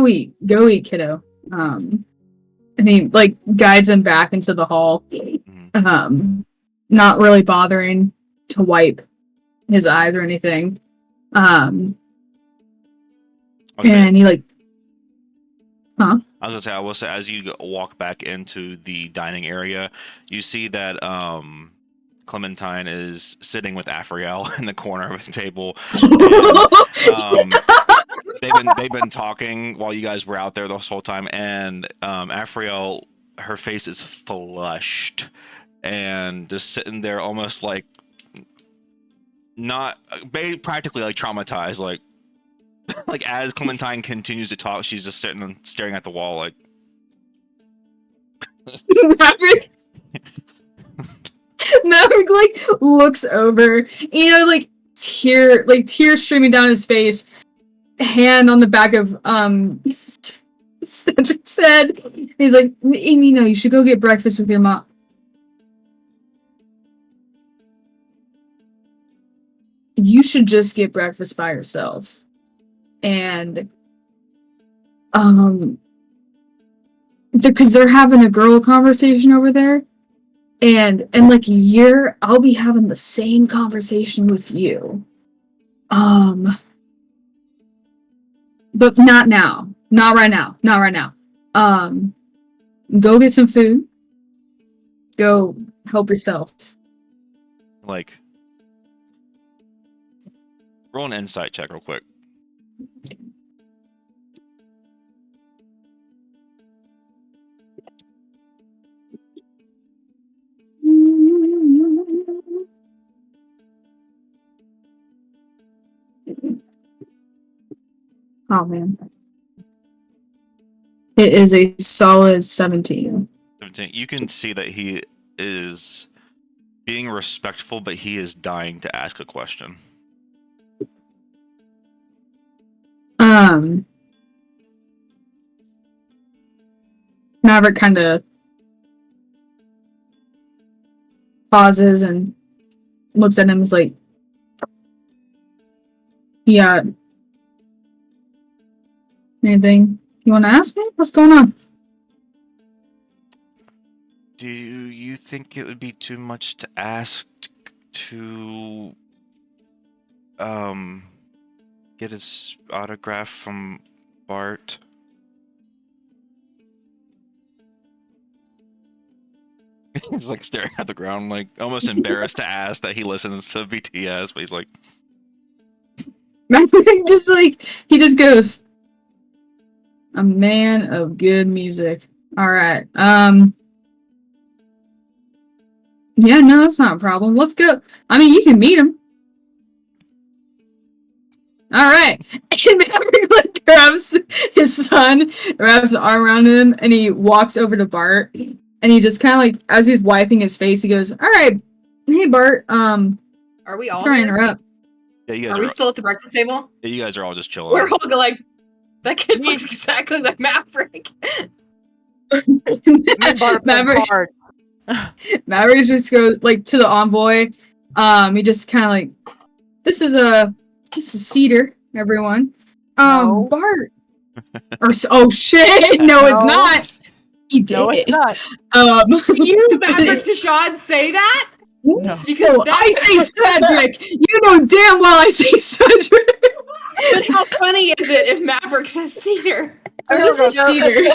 eat, kiddo. And he like guides him back into the hall. Not really bothering to wipe his eyes or anything. And he like, huh?
I was gonna say, I will say, as you walk back into the dining area, you see that Clementine is sitting with Afriel in the corner of a table. And, they've been talking while you guys were out there this whole time, and Afriel, her face is flushed and just sitting there, almost like not practically like traumatized, like. Like as Clementine continues to talk, she's just sitting and staring at the wall, like.
Maverick like looks over, like tears streaming down his face, hand on the back of Cedric's head. He's like, Amy, you should go get breakfast with your mom. You should just get breakfast by yourself. And because they're having a girl conversation over there, and in like a year I'll be having the same conversation with you, but not now, not right now. Go get some food, go help yourself.
Like, roll an insight check real quick.
Oh man. It is a solid 17.
17. You can see that he is being respectful, but he is dying to ask a question.
Maverick kind of pauses and looks at him and is like, yeah. Anything you want to ask me? What's going on?
Do you think it would be too much to ask to get his autograph from Bart? He's like staring at the ground, like almost embarrassed to ask that he listens to BTS, but he's like,
he just goes, a man of good music. All right. Yeah, no, that's not a problem. Let's go. I mean, you can meet him. Alright. And Maverick like, grabs his son, wraps the arm around him, and he walks over to Bart. And he just kind of like, as he's wiping his face, he goes, Alright, hey Bart,
Are we all
sorry to
here?
interrupt.
Yeah, you guys
Are we still at the breakfast table?
Yeah, you guys are all just chilling.
We're all like, that kid looks exactly like Maverick.
Maverick, Maverick just goes like to the envoy. He just kind of like, this is Cedar, everyone.
No.
Bart. Oh shit! No, it's
No.
not. He did.
No, it's not.
You, Maverick Deshawn, say that?
No.
So I say Cedric. You know damn well I say Cedric.
But how funny is it if Maverick says Cedar?
This is Cedar.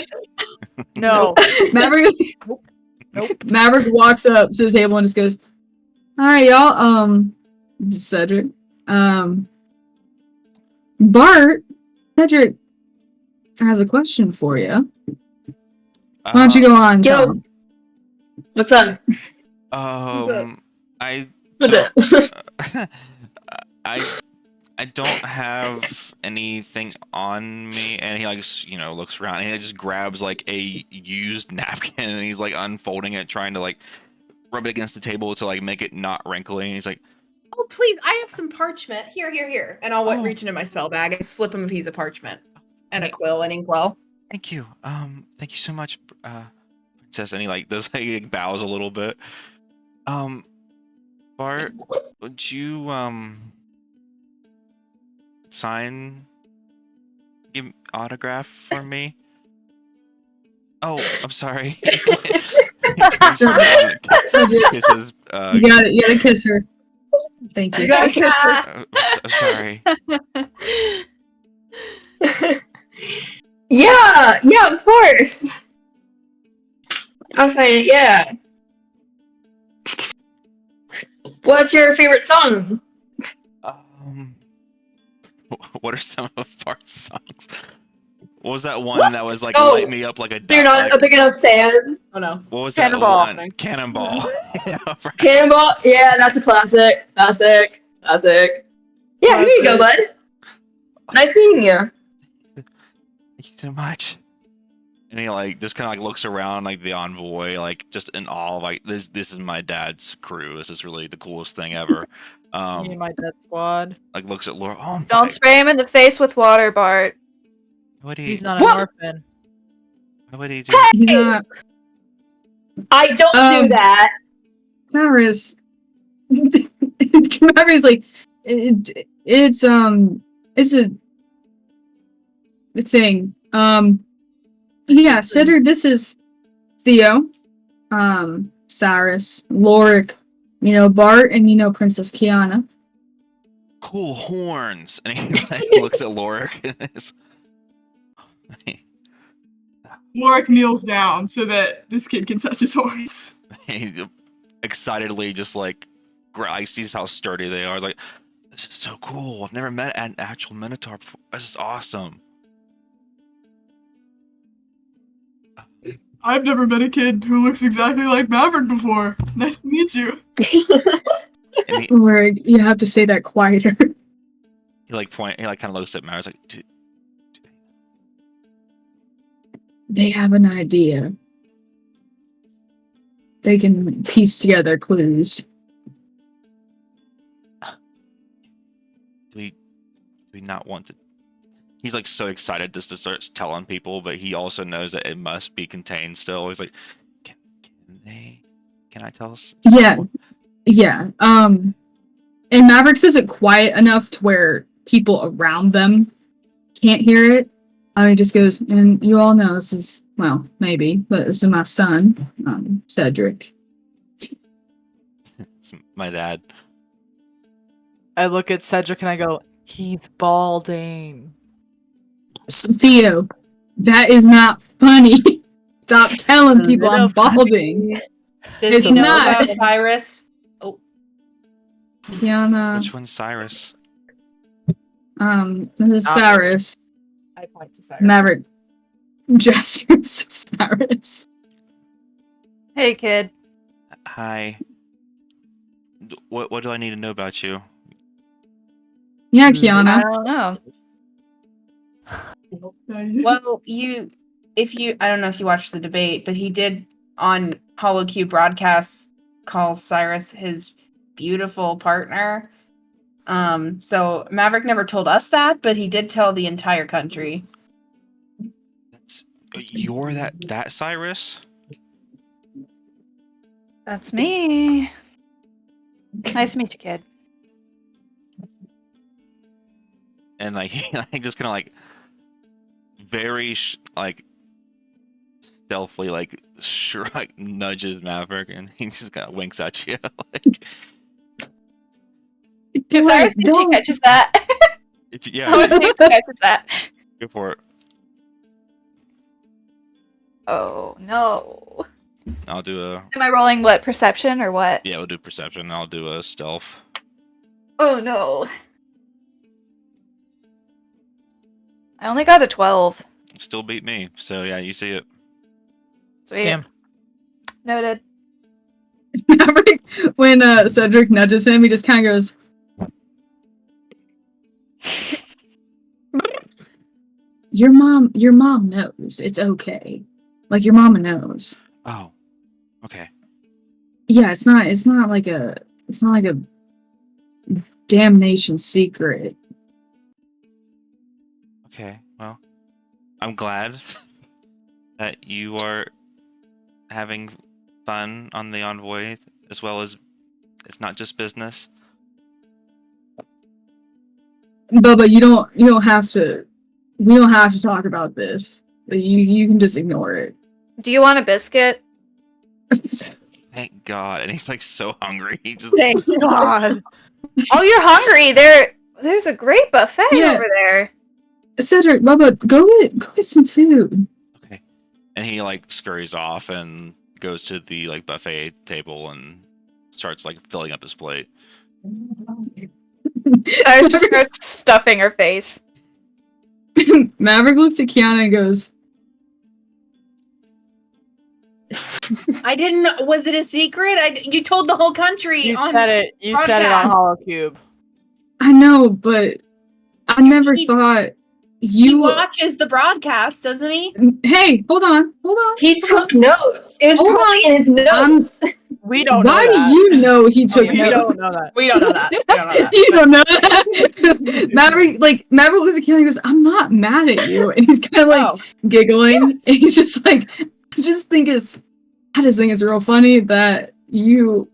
No.
Maverick.
Nope.
Maverick walks up to the table and just goes, "All right, y'all. This is Cedric. Bart, Cedric has a question for you. Why don't you go on?
Yo.
Tom?
What's up?
I
What's up?
I don't have anything on me, and he like looks around and he just grabs like a used napkin and he's like unfolding it, trying to like rub it against the table to like make it not wrinkly. And he's like,
Oh, please, I have some parchment. Here. And I'll reach into my spell bag and slip him a piece of parchment. And a quill, an inkwell.
"Thank you, thank you so much, princess." And he like does like bows a little bit. Bart, would you give autograph for me? Oh, I'm sorry. Kisses,
You gotta kiss her. Thank you.
I'm sorry.
Yeah, of course. I was saying, yeah. What's your favorite song?
What are some of Bart's songs? What was that one that was like
Oh,
light me up like a
You're not a big enough fan.
Oh no.
What was
Cannonball.
that one? Cannonball. Yeah, right.
Cannonball? Yeah, that's a classic. Classic. Yeah, here you go, bud. Nice meeting you.
Thank you so much. And he like just kind of like looks around like the envoy, like just in awe, like this is my dad's crew. This is really the coolest thing ever.
Me and my dead squad.
Like looks at Laura. Oh,
Don't spray him in the face with water, Bart.
what do you?
He's not an orphan.
What do you do?
He's not.
I don't do that.
Cyrus. Cyrus like it's a thing. Yeah, Cedric, this is Theo, Cyrus, Lorik, Bart, and Princess Kiana.
Cool horns. And he like, looks at Lorik and is
Lorik kneels down so that this kid can touch his horse.
he excitedly just like sees how sturdy they are. He's like, this is so cool. I've never met an actual minotaur before. This is awesome.
I've never met a kid who looks exactly like Maverick before. Nice to meet you.
And he
Where you have to say that quieter.
like kind of looks at Maverick. Like, dude,
They have an idea. They can piece together clues.
do we not want to? He's like so excited just to start telling people, but he also knows that it must be contained still. He's like, can I tell us?
Yeah. And Maverick says it quiet enough to where people around them can't hear it. He just goes, and you all know this is, well, maybe, but this is my son, Cedric.
It's my dad.
I look at Cedric and I go, he's balding.
Theo, that is not funny. Stop telling people I'm balding.
Does
It's
he know
not.
about Cyrus? Oh,
Kiana,
Which one's Cyrus?
this is Cyrus.
I point to Cyrus.
Maverick gestures to Cyrus.
Hey, kid.
Hi. What do I need to know about you?
Yeah,
I
Kiana.
don't know.
Well, I don't know if you watched the debate, but he did on HoloQ broadcasts call Cyrus his beautiful partner. So Maverick never told us that, but he did tell the entire country.
You're that Cyrus?
That's me. Nice to meet you, kid.
And like he just kind of like very stealthily like nudges Maverick, and he just kind of winks at you. Like,
Because I was thinking she catches that.
yeah,
I was thinking she catches that.
go for it.
Oh no.
I'll do a
Am I rolling what, perception or what?
yeah. We'll do perception. I'll do a stealth.
Oh no. I only got a 12.
Still beat me. So yeah, you see it.
Sweet.
Damn.
Noted.
Maverick, when Cedric nudges him, he just kind of goes, your mom knows it's okay. Like, your mama knows.
Oh, okay.
Yeah, it's not like a damnation secret.
Okay. Well, I'm glad that you are having fun on the Envoy, as well as it's not just business.
Bubba, you don't have to. We don't have to talk about this. You can just ignore it.
Do you want a biscuit?
Thank God. And he's like so hungry. He just
Thank God.
Oh, you're hungry. There's a great buffet over there.
Cedric, Bubba, go get some food.
okay. And he like scurries off and goes to the like buffet table and starts like filling up his plate.
I just starts stuffing her face.
Maverick looks at Kiana and goes,
I didn't. Was it a secret? You told the whole country.
You
on
said it. You said it on
broadcast.
HoloCube.
I know, but I never thought
He
you.
watches the broadcast, doesn't he?
Hey, hold on.
He took notes. It was
Hold
probably in his notes.
We don't know
Why
that.
do you know he took
We
notes?
don't know that.
We don't know that. We don't know that.
You don't know that. Maverick looks at Kiana and goes, "I'm not mad at you," and he's kind of like giggling, and he's just like, I just think it's real funny that you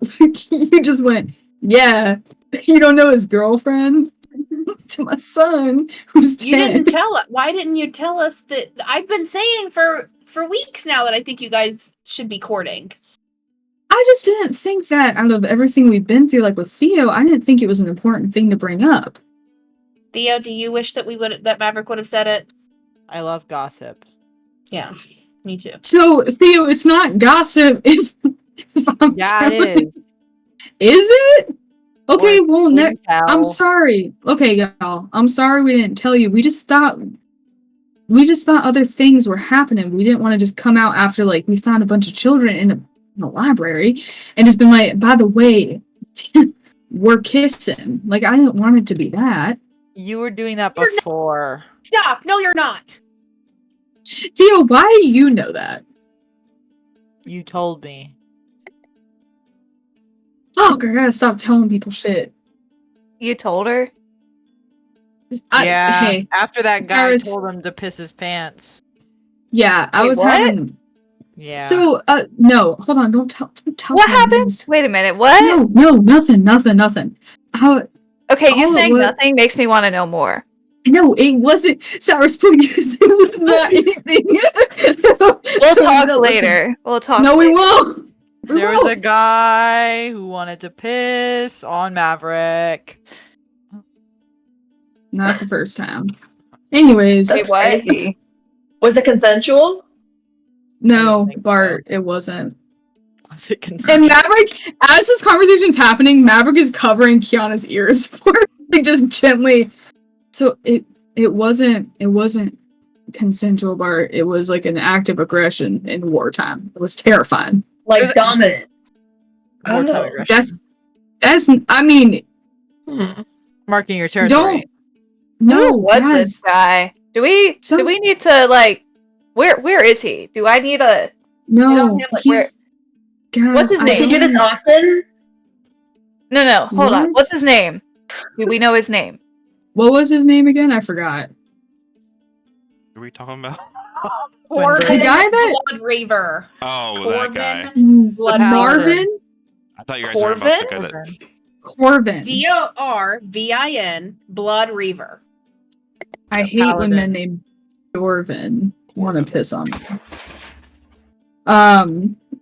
just went, yeah, you don't know his girlfriend to my son who's 10.
You didn't tell us. Why didn't you tell us that? I've been saying for weeks now that I think you guys should be courting.
I just didn't think that out of everything we've been through, like with Theo, I didn't think it was an important thing to bring up.
Theo, do you wish that that Maverick would have said it?
I love gossip.
Yeah, me too.
So, Theo, it's not gossip. It's
Yeah, it is.
Is it? Okay,
Or
well,
intel.
I'm sorry. Okay, y'all. I'm sorry we didn't tell you. We just thought other things were happening. We didn't want to just come out after, like, we found a bunch of children in the library and just been like, by the way, we're kissing. Like, I didn't want it to be that.
You were doing that
You're not-
before.
Stop! No, you're not.
Theo, why do you know that?
You told me.
Fuck, I gotta stop telling people shit.
You told her?
Yeah.
Hey,
After that guy
Cyrus-
told him to piss his pants.
yeah, I
Wait,
was
what?
having...
Yeah.
So, no, hold on, don't tell
What
me
happened?
names.
Wait a minute, what?
No, nothing. How...
Okay, you
all it
saying
was-
nothing makes me want to know more.
No, it wasn't. Cyrus, please. It was not anything.
We'll talk
No, listen.
later. We'll talk
No, we
later.
won't. We
there was a
won't.
guy who wanted to piss on Maverick.
Not the first time. Anyways,
Wait, what?
Crazy. Was it consensual?
no,
think so.
Bart, it wasn't.
Was it
And
consensual?
Maverick, as this conversation's happening, Maverick is covering Kiana's ears for like just gently. So it wasn't consensual, Bart. It was like an act of aggression in wartime. It was terrifying.
Like dominance.
Wartime
Oh.
aggression.
I mean,
Marking your territory.
no,
Who was
guys.
this guy? Do we need to like where is he? Do I need a
No,
him, like,
he's. Guys,
What's his
I
name?
Do you do this
don't-
often?
No, hold on.
What?
What's his name? Do we know his name?
What was his name again? I forgot.
Who are we talking about?
Corbin
The guy that-
Bloodraver.
Oh, that guy.
Blood
Marvin?
I thought you guys were talking about the guy that.
Corbin.
Dorvin Bloodreaver.
I hate when
Paladin.
men named Dorvin want to piss on me.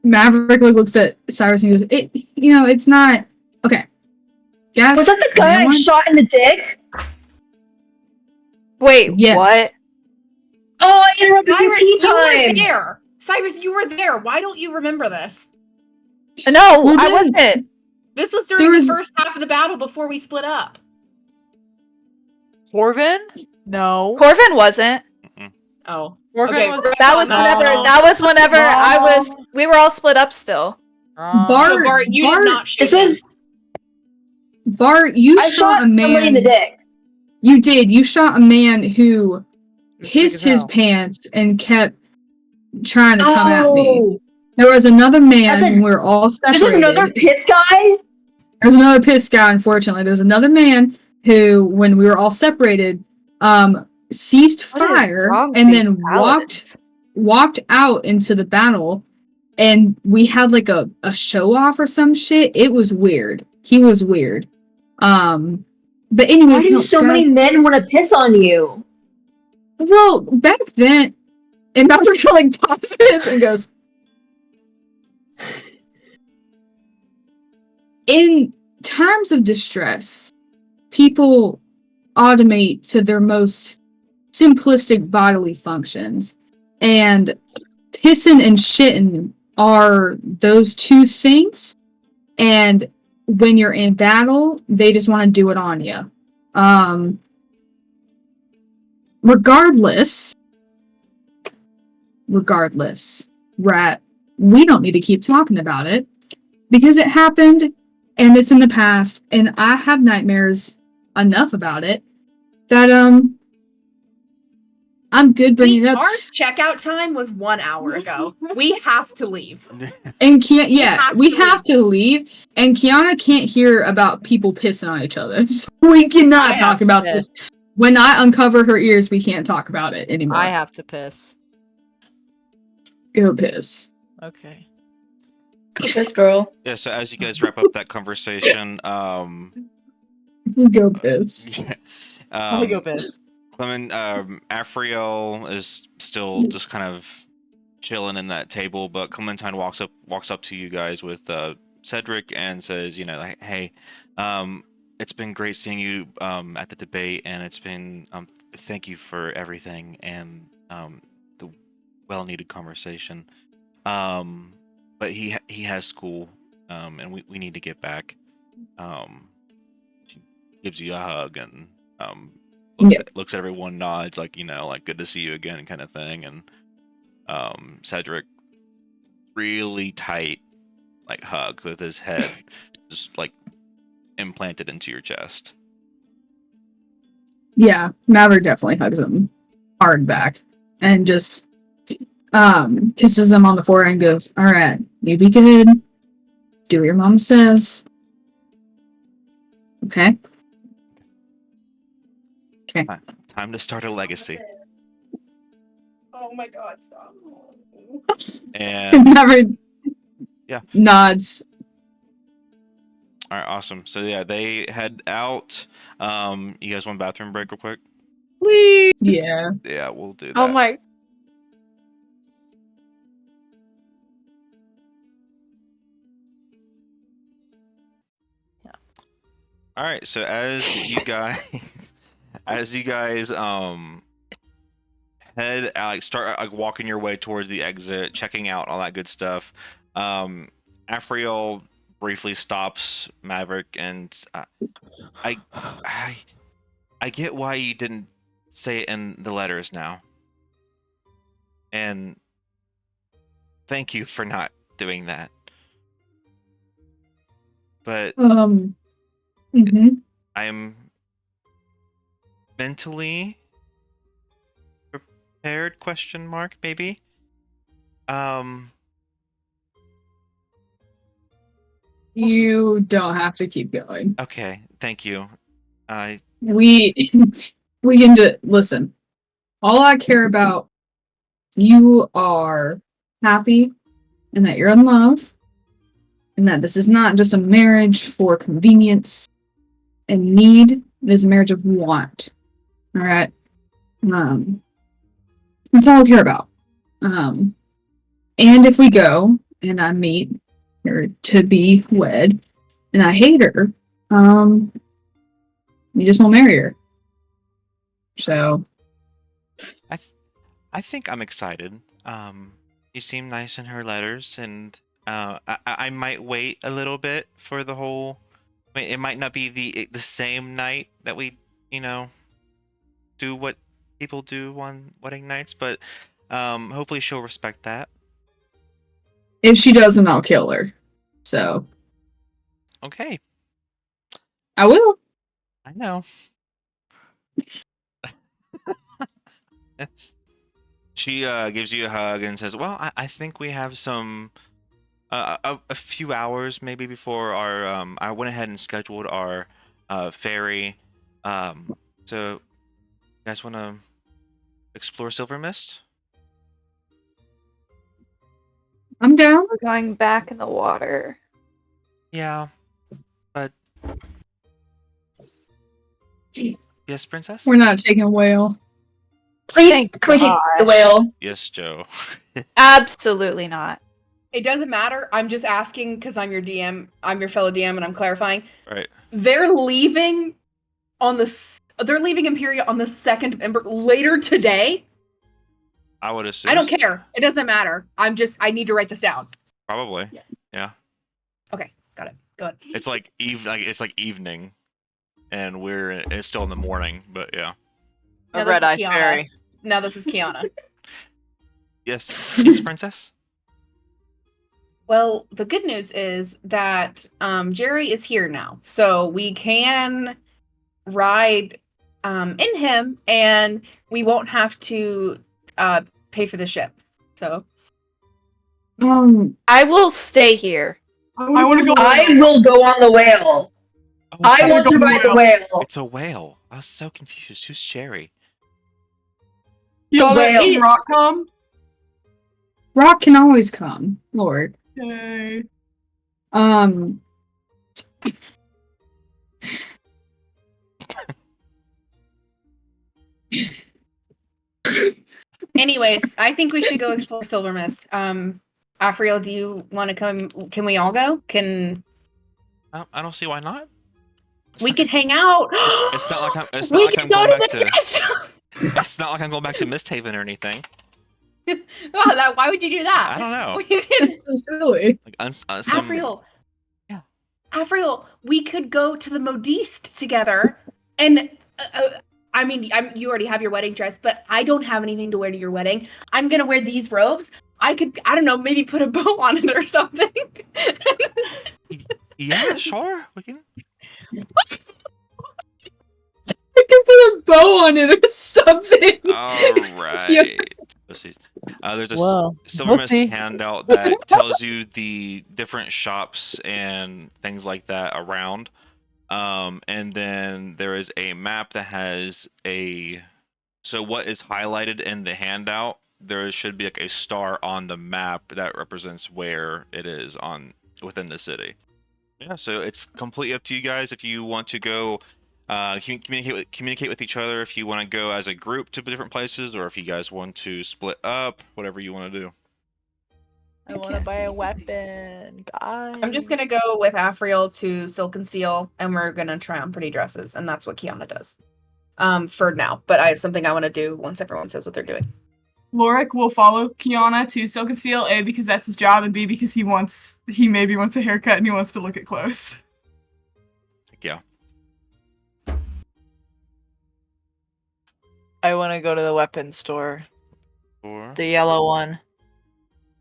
Maverick looks at Cyrus and goes, it's not okay. Gas.
Was that the guy I shot in the dick?
Wait,
Yes.
what?
Oh, I interrupted
Cyrus,
pee
you were
time.
there. Cyrus, you were there. Why don't you remember this?
No,
Well,
I
then-
wasn't.
This was during
There was-
the first half of the battle before we split up.
Corvin? No.
Corvin wasn't.
Oh.
Corvin
Okay,
was.
That was
No.
whenever I was
No.
we were all split up still.
Bart-
So Bart, you
Bart-
did not shoot
This
him.
was.
Bart, you
I
shot
shot
a
somebody
man.
in the dick.
You did. You shot a man who
Sick
pissed
as
his
hell.
pants and kept trying to come at me.
Oh,
There was another man
That's a-
when we were all
there's
separated.
another piss guy.
There was another piss guy, unfortunately. There was another man who, when we were all separated, ceased
What is
fire
wrong
and
with
then
these paladins?
walked out into the battle, and we had like a show off or some shit. It was weird. He was weird. But
Why
anyways,
do
no,
so
guys,
many men want to piss on you?
well, back then, and Maverick like pauses and goes, in times of distress, people automate to their most simplistic bodily functions, and pissing and shitting are those two things. And when you're in battle, they just want to do it on you. Regardless, Rat, we don't need to keep talking about it because it happened and it's in the past, and I have nightmares enough about it that I'm good bringing it up.
Our checkout time was 1 hour ago. We have to leave.
And
have
we
to
have to leave, and Kiana can't hear about people pissing on each other. So we cannot
I
talk
have
about
to
this. When I uncover her ears, we can't talk about it anymore.
I have to piss.
Go piss.
Okay.
This girl.
Yeah. So as you guys wrap up that conversation,
Go piss.
I'll go piss.
Clement, Afriel is still just kind of chilling in that table, but Clementine walks up to you guys with Cedric and says, like, hey, it's been great seeing you at the debate, and it's been thank you for everything and the well-needed conversation. But he has school, and we need to get back. She gives you a hug and looks at everyone, nods like like good to see you again kind of thing, and Cedric really tight like hug with his head just like implanted into your chest.
Yeah, Maverick definitely hugs him hard back and just kisses him on the forehead and goes, "All right, you be good. Do what your mom says. Okay." Okay.
Time to start a legacy.
Oh my god, stop.
And
Maverick
Yeah.
nods.
all right, awesome. So yeah, they head out. You guys want a bathroom break real quick?
Please.
Yeah.
Yeah, we'll do that.
Oh my
All right, so as you guys head out, start like walking your way towards the exit, checking out all that good stuff. Afriel briefly stops Maverick, and I get why you didn't say it in the letters now, and thank you for not doing that. but
mhm.
I'm mentally prepared, question mark, maybe.
You don't have to keep going.
Okay, thank you.
We we can listen. All I care about, you are happy and that you're in love and that this is not just a marriage for convenience and need. It is a marriage of want. All right. That's all I care about. And if we go and I meet her to be wed and I hate her, you just won't marry her. So
I think I'm excited. You seem nice in her letters, and I might wait a little bit for the whole. I mean, it might not be the same night that we, do what people do on wedding nights, but hopefully she'll respect that.
if she doesn't, I'll kill her. So
Okay,
I will.
I know. She gives you a hug and says, "Well, I think we have some a few hours maybe before our I went ahead and scheduled our ferry. So you guys want to explore Silver Mist?"
I'm down.
We're going back in the water.
Yeah, but yes, princess.
We're not taking a whale.
Please,
Thank
can we take the
gosh.
whale?
Yes, Joe.
Absolutely not.
It doesn't matter. I'm just asking because I'm your DM. I'm your fellow DM, and I'm clarifying.
Right.
They're leaving on They're leaving Empyrean on the 2nd of Ember later today.
I would assume.
I don't care. It doesn't matter. I need to write this down.
Probably.
Yes.
Yeah.
Okay, got it. Go ahead.
It's like evening, and it's still in the morning. But yeah.
Now
A
this is
red-eye
Kiana.
fairy.
Now this is Kiana.
Yes, princess.
Well, the good news is that Jerry is here now, so we can ride in him, and we won't have to pay for the ship. So
I will stay here.
I want to go.
I will go on the whale.
Oh,
I
a-
want to ride the whale.
It's a whale. I was so confused. Who's Cherry?
Kiana,
whale.
can Rock come?
Rock can always come, Lord.
Yay.
anyways, I think we should go explore Silver Mist. Afriel, do you want to come? Can we all go?
I don't see why not.
We can hang out?
It's not like I'm. It's
We
not like
can
I'm
go
going
to
back
the
to.
guest.
It's not like I'm going back to Misthaven or anything.
Why would you do that?
I don't know.
We could,
It's so silly.
Like
Afriel.
Yeah.
Afriel, we could go to the Modiste together, and I mean, you already have your wedding dress, but I don't have anything to wear to your wedding. I'm gonna wear these robes. I don't know, maybe put a bow on it or something.
Yeah, sure. We can.
I can put a bow on it or something.
All right. Let's see. There's a
Well,
Silver
we'll
Mist
see.
handout that tells you the different shops and things like that around. And then there is a map that has so what is highlighted in the handout, there should be like a star on the map that represents where it is within the city. Yeah, so it's completely up to you guys if you want to go communicate with each other, if you want to go as a group to different places, or if you guys want to split up, whatever you want to do.
I want to buy a weapon, guys.
I'm just gonna go with Afriel to Silk and Steel, and we're gonna try on pretty dresses, and that's what Kiana does. For now, but I have something I want to do once everyone says what they're doing.
Lorik will follow Kiana to Silk and Steel, A, because that's his job, and B, because he maybe wants a haircut and he wants to look at clothes.
Yeah.
I want to go to the weapon store.
Or
The yellow one.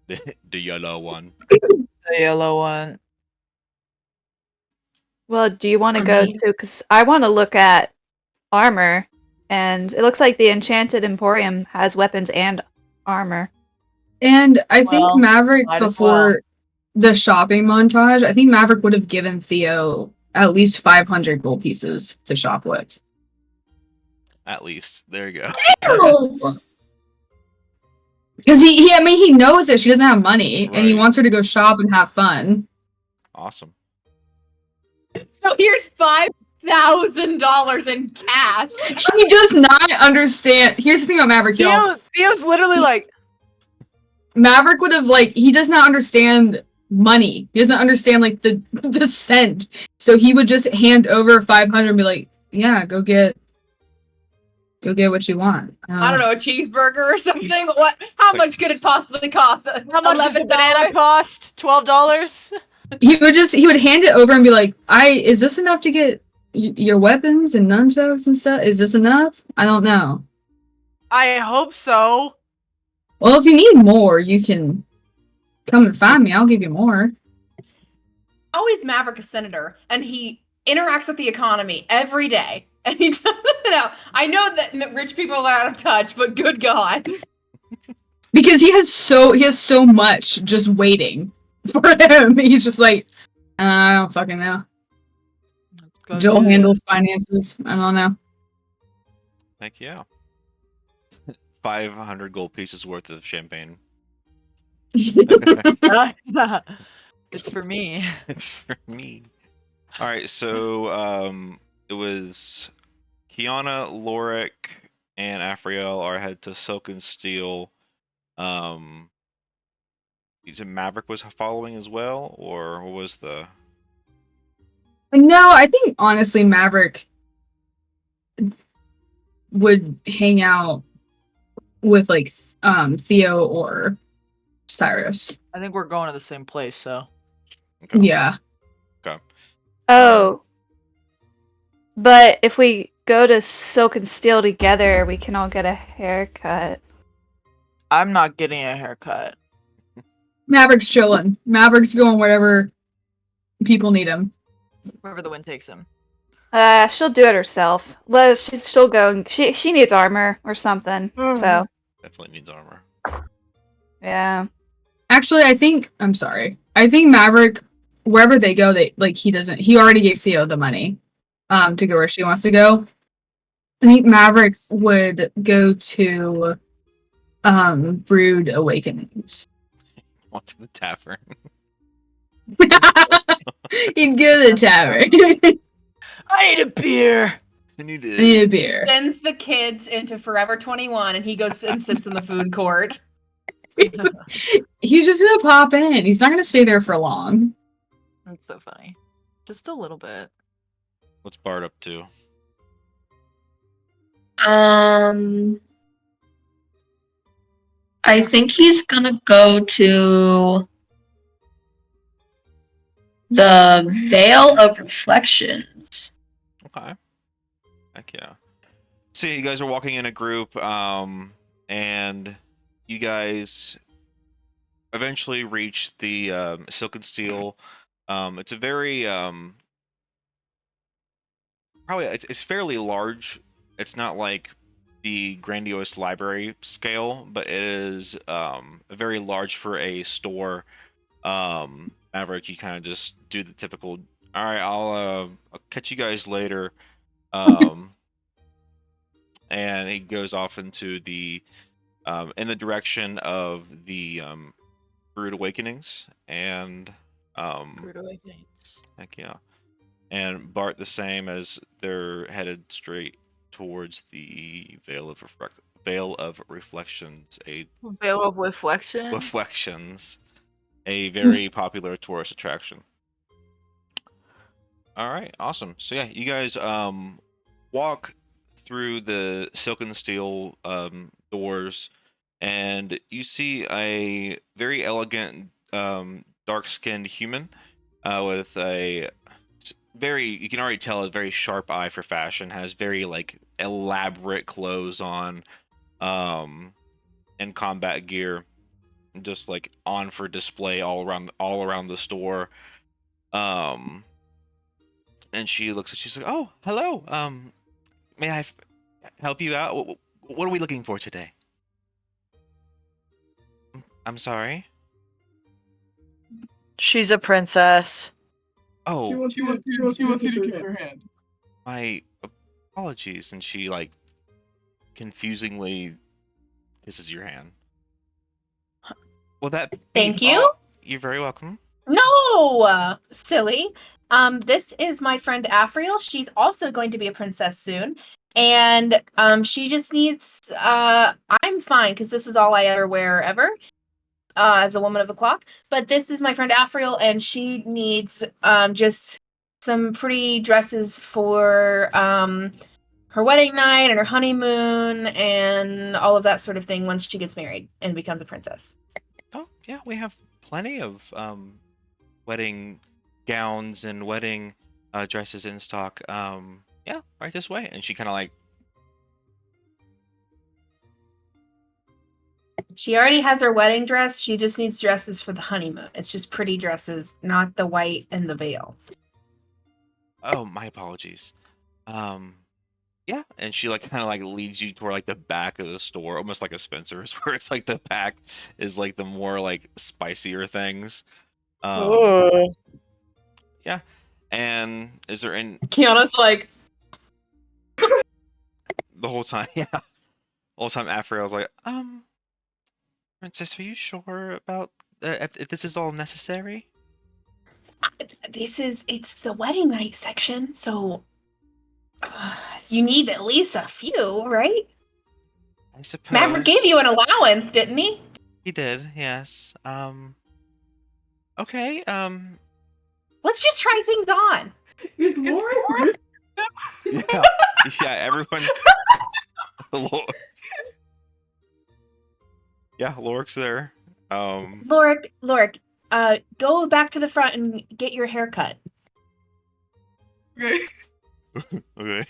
the yellow one.
The yellow one.
Well, do you want to
For
go
me.
to? Because I want to look at armor, and it looks like the Enchanted Emporium has weapons and armor.
And I think
Well,
Maverick,
might as well.
before the shopping montage, I think Maverick would have given Theo at least 500 gold pieces to shop with.
At least. There you go.
Because he knows that she doesn't have money, and he
Right.
wants her to go shop and have fun.
Awesome.
So here's $5,000 in cash.
He does not understand. Here's the thing about Maverick, y'all.
Theo's literally like,
Maverick would have he does not understand money. He doesn't understand the cent. So he would just hand over 500 and be like, "Yeah, go get what you want."
I don't know, a cheeseburger or something. What? How much could it possibly cost?
how much does a banana
$11?
cost? $12?
He would hand it over and be like, is this enough to get your weapons and nunchucks and stuff? Is this enough? I don't know.
I hope so.
Well, if you need more, you can come and find me. I'll give you more.
How is Maverick a senator and he interacts with the economy every day? And he doesn't know. I know that rich people are out of touch, but good God.
Because he has so much just waiting for him. He's just like, I don't fucking know.
Go
Joel
get it.
handles finances. I don't know.
Heck yeah. 500 gold pieces worth of champagne.
It's for me.
It's for me. All right, so it was Kiana, Lorik, and Afriel are headed to Silk and Steel. You said Maverick was following as well, or what was the?
No, I think honestly Maverick would hang out with Theo or Cyrus.
I think we're going to the same place, so.
Okay.
Yeah.
Okay.
Oh. But if we go to Silk and Steel together, we can all get a haircut.
I'm not getting a haircut.
Maverick's chilling. Maverick's going wherever people need him.
Wherever the wind takes him.
She'll do it herself. Well, she'll go. And she needs armor or something. So
Definitely needs armor.
yeah.
Actually, I think Maverick, wherever they go, he already gave Theo the money to go where she wants to go. I think Maverick would go to Brood Awakenings.
On to the tavern.
He'd go to the tavern.
I need a beer!
I need
I need a beer.
Sends the kids into Forever 21 and he goes and sits in the food court.
He's just gonna pop in. He's not gonna stay there for long.
That's so funny. Just a little bit.
What's Bart up to?
I think he's gonna go to the Veil of Reflections.
Okay. Heck yeah. So you guys are walking in a group, and you guys eventually reach the Silk and Steel. It's a very probably it's fairly large. It's not like the grandiose library scale, but it is very large for a store. Maverick, you kind of just do the typical. All right, I'll catch you guys later. And he goes off into the in the direction of the Brood Awakenings and
Rude Awakenings.
heck yeah, and Bart the same, as they're headed straight towards the Veil of Reflections, a
Veil of Reflection?
Reflections, a very popular tourist attraction. All right, awesome. So yeah, you guys walk through the Silk and Steel doors, and you see a very elegant dark-skinned human with a you can already tell, a very sharp eye for fashion, has very elaborate clothes on, and combat gear, just on for display all around the store. And she looks at. She's like, "Oh, hello. May I help you out? What are we looking for today?" I'm sorry.
She's a princess.
Oh,
She wants you to kiss her hand.
my apologies. And she like confusingly kisses your hand. Well, that.
Thank you.
You're very welcome.
No, silly. This is my friend Afriel. She's also going to be a princess soon. And she just needs I'm fine because this is all I ever wear ever as a woman of the clock. But this is my friend Afriel, and she needs just some pretty dresses for her wedding night and her honeymoon and all of that sort of thing once she gets married and becomes a princess.
Oh, yeah, we have plenty of wedding gowns and wedding dresses in stock. Yeah, right this way. And she kind of like,
She already has her wedding dress. She just needs dresses for the honeymoon. It's just pretty dresses, not the white and the veil.
oh, my apologies. Yeah, and she like kind of like leads you toward like the back of the store, almost like a Spencer's, where it's like the back is like the more like spicier things. Yeah, and is there in
Kiana's like,
the whole time? Yeah, the whole time after I was like, Princess, are you sure about if this is all necessary?
it's the wedding night section, so you need at least a few, right?
I suppose.
Maverick gave you an allowance, didn't he?
He did, yes. Okay,
Let's just try things on.
Is Lauren?
yeah, yeah, everyone. Yeah, Lorik's there.
Lorik, go back to the front and get your hair cut.
Okay.
Okay.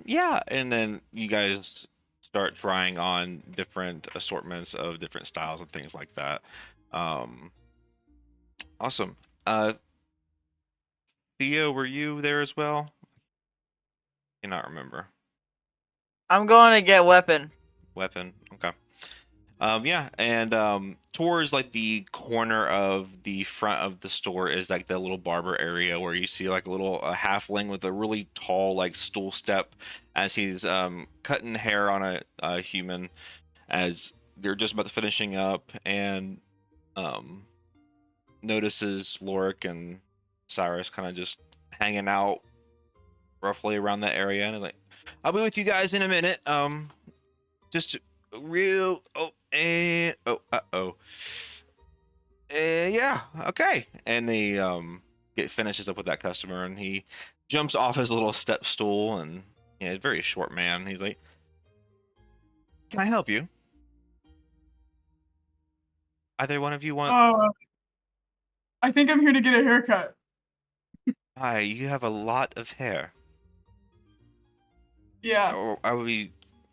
Yeah, and then you guys start trying on different assortments of different styles and things like that. Awesome. Theo, were you there as well? I cannot remember.
I'm going to get weapon.
Weapon. Okay. Yeah, and towards like the corner of the front of the store is like the little barber area where you see like a little halfling with a really tall like stool step as he's cutting hair on a human as they're just about to finishing up, and notices Lorik and Cyrus kind of just hanging out roughly around that area, and like, I'll be with you guys in a minute. Just real. Yeah, okay. And he finishes up with that customer, and he jumps off his little step stool, and yeah, a very short man. He's like, "Can I help you? Either one of you want?"
I think I'm here to get a haircut.
Hi, you have a lot of hair.
Yeah.
Or are we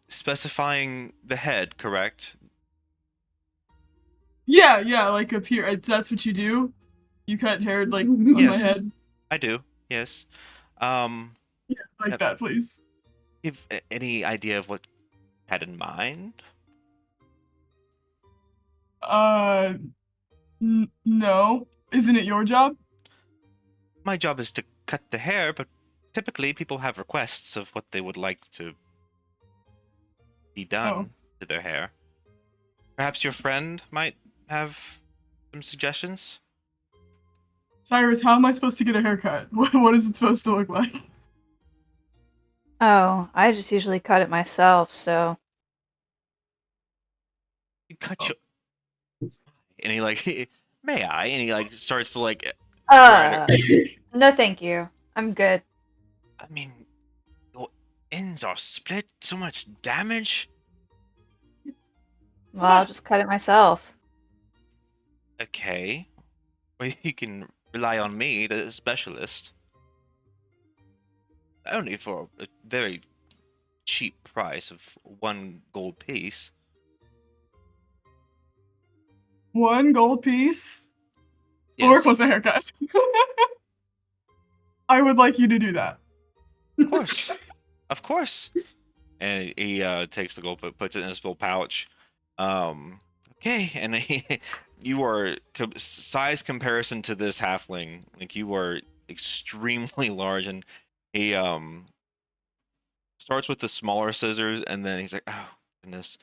specifying the head, correct?
Yeah, like up here. That's what you do? You cut hair, like, on my
Yes.
head?
I do, yes.
Yeah, like that, please.
Have any idea of what you had in mind?
No. Isn't it your job?
My job is to cut the hair, but typically people have requests of what they would like to be done to their hair. Perhaps your friend might have some suggestions?
Cyrus, how am I supposed to get a haircut? What is it supposed to look like?
Oh, I just usually cut it myself, so.
You cut your... And he like, may I? And he like starts to like...
No thank you. I'm good.
I mean, your ends are split, so much damage.
Well, I'll just cut it myself.
Okay. Well, you can rely on me, the specialist. Only for a very cheap price of 1 gold piece.
1 gold piece?
Yes.
Lorik wants a haircut. I would like you to do that.
Of course. Of course. And he takes the gold, puts it in his little pouch. Okay, and you are size comparison to this halfling, like you are extremely large, and he starts with the smaller scissors, and then he's like, oh goodness,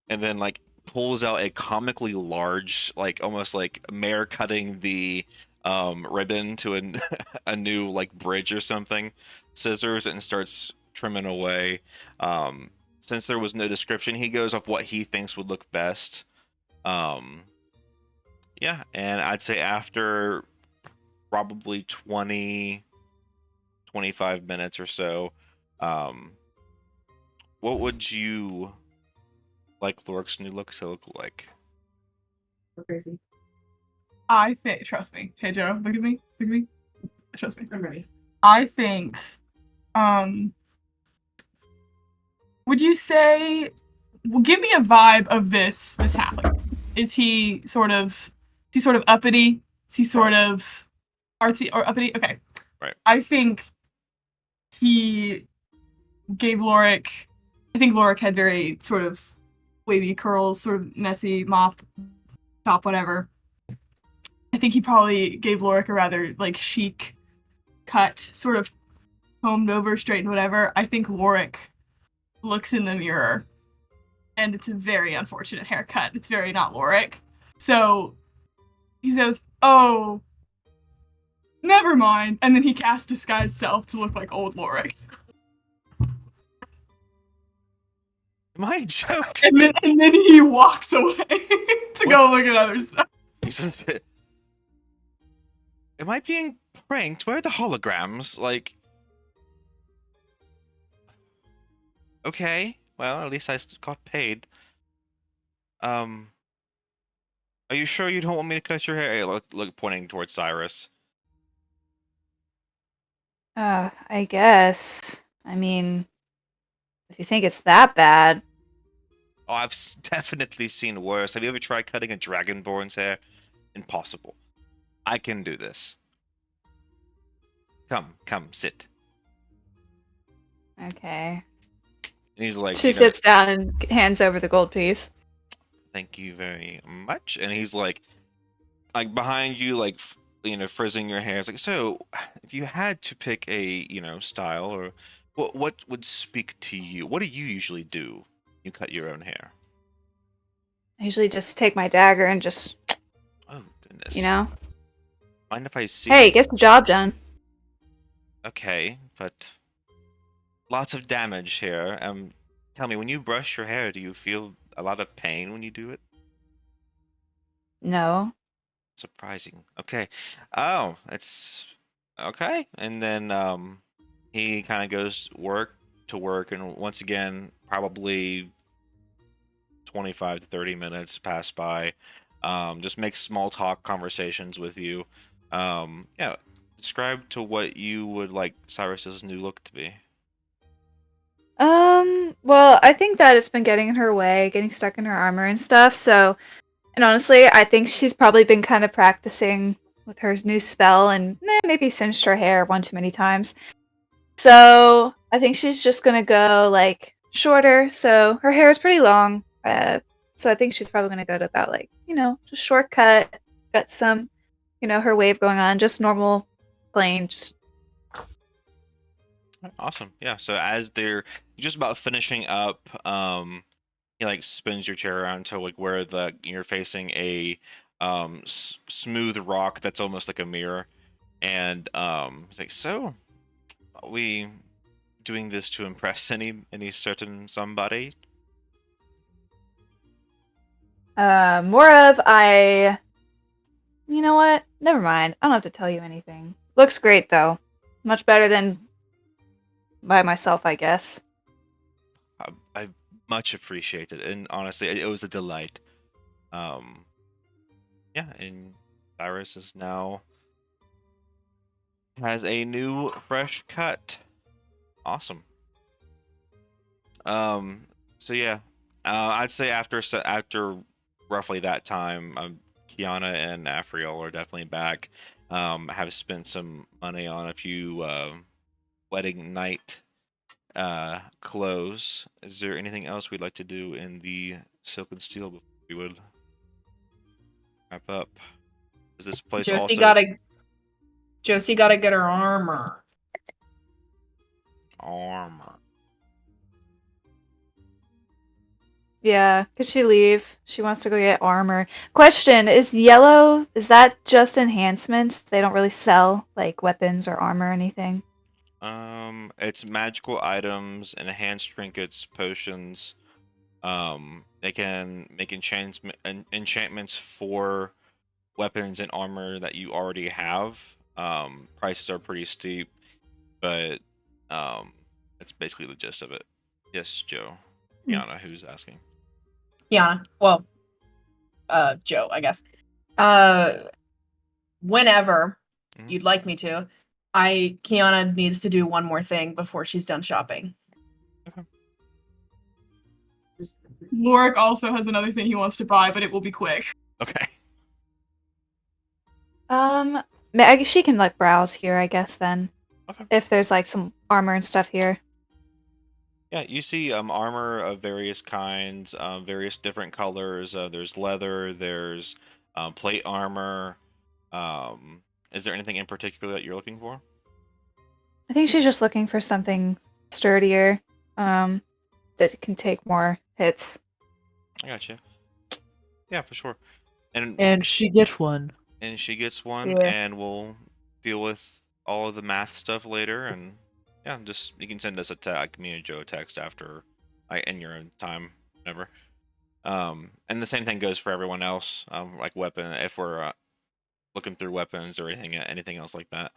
and then like pulls out a comically large, like almost like mare cutting the ribbon to a new like bridge or something, scissors, and starts trimming away. Since there was no description, he goes off what he thinks would look best. Yeah, and I'd say after probably 25 minutes or so, what would you like Lorik's new look to look like?
Crazy.
I think, trust me. Hey Joe, look at me. Look at me. Trust me.
I'm ready.
I think, would you say, well, give me a vibe of this halfling. Is he sort of uppity? Is he sort of artsy or uppity? Okay.
Right.
I think he gave Lorik, I think Lorik had very sort of wavy curls, sort of messy mop, top, whatever. I think he probably gave Lorik a rather like chic cut, sort of combed over, straightened, whatever. I think Lorik looks in the mirror, and it's a very unfortunate haircut. It's very not Lorik. So he says, "Oh, never mind," and then he casts disguise self to look like old Lorik.
Am I joking?
And then he walks away to go look at other stuff.
Am I being pranked? Where are the holograms? Like, okay, well, at least I got paid. Are you sure you don't want me to cut your hair? Hey, look, pointing towards Cyrus.
I guess. I mean, if you think it's that bad.
Oh, I've definitely seen worse. Have you ever tried cutting a dragonborn's hair? Impossible. I can do this. Come, sit.
Okay.
And he's like,
She sits down and hands over the gold piece.
Thank you very much. And he's like behind you, like, frizzing your hair. It's like, so if you had to pick a, style, or what would speak to you? What do you usually do? You cut your own hair?
I usually just take my dagger and just,
Oh, goodness. Mind if I see?
Hey, get the job done.
Okay, but lots of damage here. Tell me, when you brush your hair, do you feel a lot of pain when you do it?
No.
Surprising. Okay. Oh, it's okay. And then he kind of goes to work, and once again, probably 25 to 30 minutes pass by. Just make small talk conversations with you. Yeah. Describe to what you would like Cyrus's new look to be.
Well, I think that it's been getting in her way, getting stuck in her armor and stuff, so... And honestly, I think she's probably been kind of practicing with her new spell and maybe singed her hair one too many times. So, I think she's just gonna go, like, shorter, so her hair is pretty long. So I think she's probably gonna go to about, like, just shortcut, got some, her wave going on, just normal, plain, just...
Awesome. Yeah, so as they're just about finishing up, he like spins your chair around to like where you're facing a smooth rock that's almost like a mirror, and he's like, so are we doing this to impress any certain somebody?
More of you know what? Never mind. I don't have to tell you anything. Looks great though. Much better than by myself, I guess.
I much appreciated, and honestly, it was a delight. Yeah, and Cyrus is now has a new fresh cut. Awesome. So yeah, I'd say after roughly that time, Kiana and Afriel are definitely back. Have spent some money on a few wedding night clothes. Is there anything else we'd like to do in the Silk and Steel before we would wrap up? Is this place
Josie
also
gotta get her armor.
armor?
Yeah, could she leave? She wants to go get armor. Question, is yellow, is that just enhancements? They don't really sell, like, weapons or armor or anything?
It's magical items, enhanced trinkets, potions. They can make enchantments for weapons and armor that you already have. Prices are pretty steep, but that's basically the gist of it. Yes, Joe. Yana, who's asking?
Kiana. Well, Joe, I guess. Whenever
Mhm.
you'd like me to, Kiana needs to do one more thing before she's done shopping.
Lorik also has another thing he wants to buy, but it will be quick.
Okay.
I guess she can, like, browse here, I guess, then.
Okay.
If there's, like, some armor and stuff here.
Yeah, you see armor of various kinds, various different colors. There's leather, there's plate armor. Is there anything in particular that you're looking for?
I think she's just looking for something sturdier, that can take more hits.
I got you. Yeah, for sure. And
And she gets one.
she gets one,
Yeah.
and we'll deal with all of the math stuff later. And yeah, just you can send us me and Joe a text after, in your own time, whatever. And the same thing goes for everyone else. Like weapon, if we're looking through weapons or anything else like that.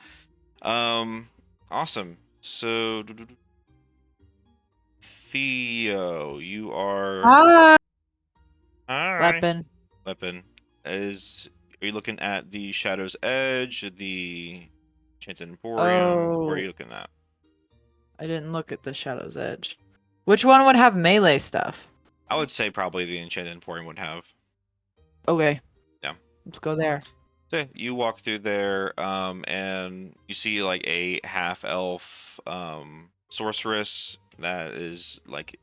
Awesome. So, Theo, you are Alright. Weapon are you looking at the Shadow's Edge, the Enchanted Emporium? Where are you looking at?
I didn't look at the Shadow's Edge. Which one would have melee stuff?
I would say probably the Enchanted Emporium would have.
Okay.
Yeah.
Let's go there.
So you walk through there, and you see like a half-elf sorceress that is like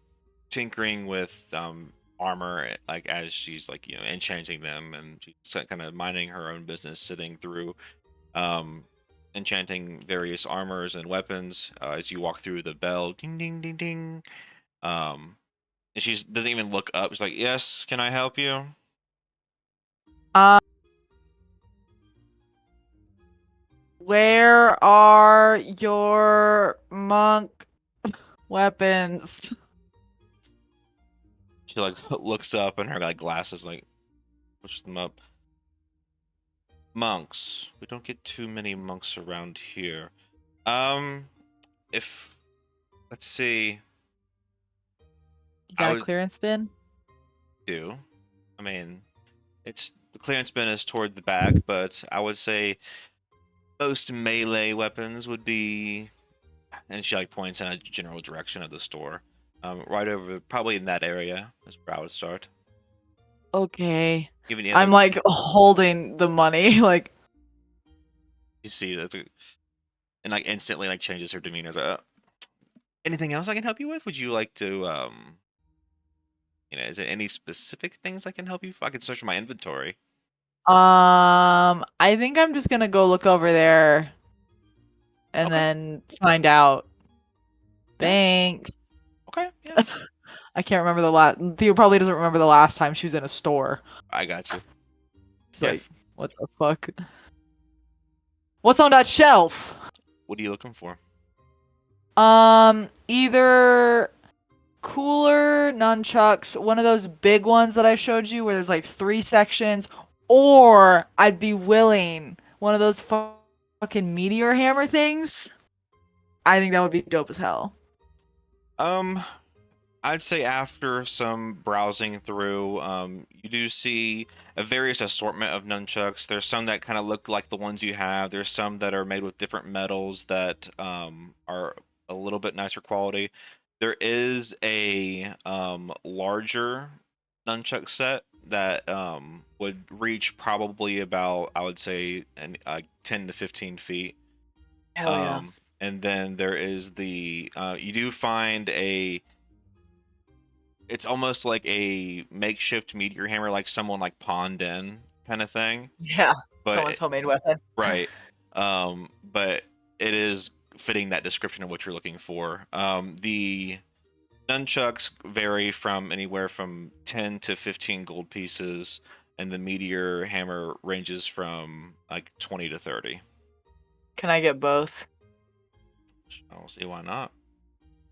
tinkering with armor, like as she's like enchanting them, and she's kind of minding her own business, sitting through enchanting various armors and weapons. As you walk through the bell, ding ding ding ding. And she doesn't even look up. She's like, "Yes, can I help you?"
Where are your monk weapons?
She like looks up, and her like glasses like pushes them up. Monks. We don't get too many monks around here. If let's see.
You got a clearance bin?
Do. I mean, the clearance bin is toward the back, but I would say most melee weapons would be, and she like points in a general direction of the store, right over, probably in that area is where I would start.
Okay.
Even the
I'm like holding the money, like
you see that, and like instantly like changes her demeanor. Like, anything else I can help you with? Would you like to is there any specific things I can help you? I can search my inventory.
I think I'm just gonna go look over there and then find out. Thanks.
Okay, yeah.
I can't remember the last. Theo probably doesn't remember the last time she was in a store.
I got you.
She's like, what the fuck? What's on that shelf?
What are you looking for?
Either cooler nunchucks, one of those big ones that I showed you where there's like 3 sections, or I'd be willing one of those fucking meteor hammer things. I think that would be dope as hell.
I'd say after some browsing through, you do see a various assortment of nunchucks. There's some that kind of look like the ones you have. There's some that are made with different metals that are a little bit nicer quality. There is a larger nunchuck set that would reach probably about, I would say, 10 to 15 feet.
Hell yeah.
And then there is the you do find it's almost like a makeshift meteor hammer, like someone like pawned in kind of thing.
Yeah.
But
Someone's homemade weapon.
right, but it is fitting that description of what you're looking for. The nunchucks vary from anywhere from 10 to 15 gold pieces, and the meteor hammer ranges from like 20 to 30.
Can I get both?
I don't see why not.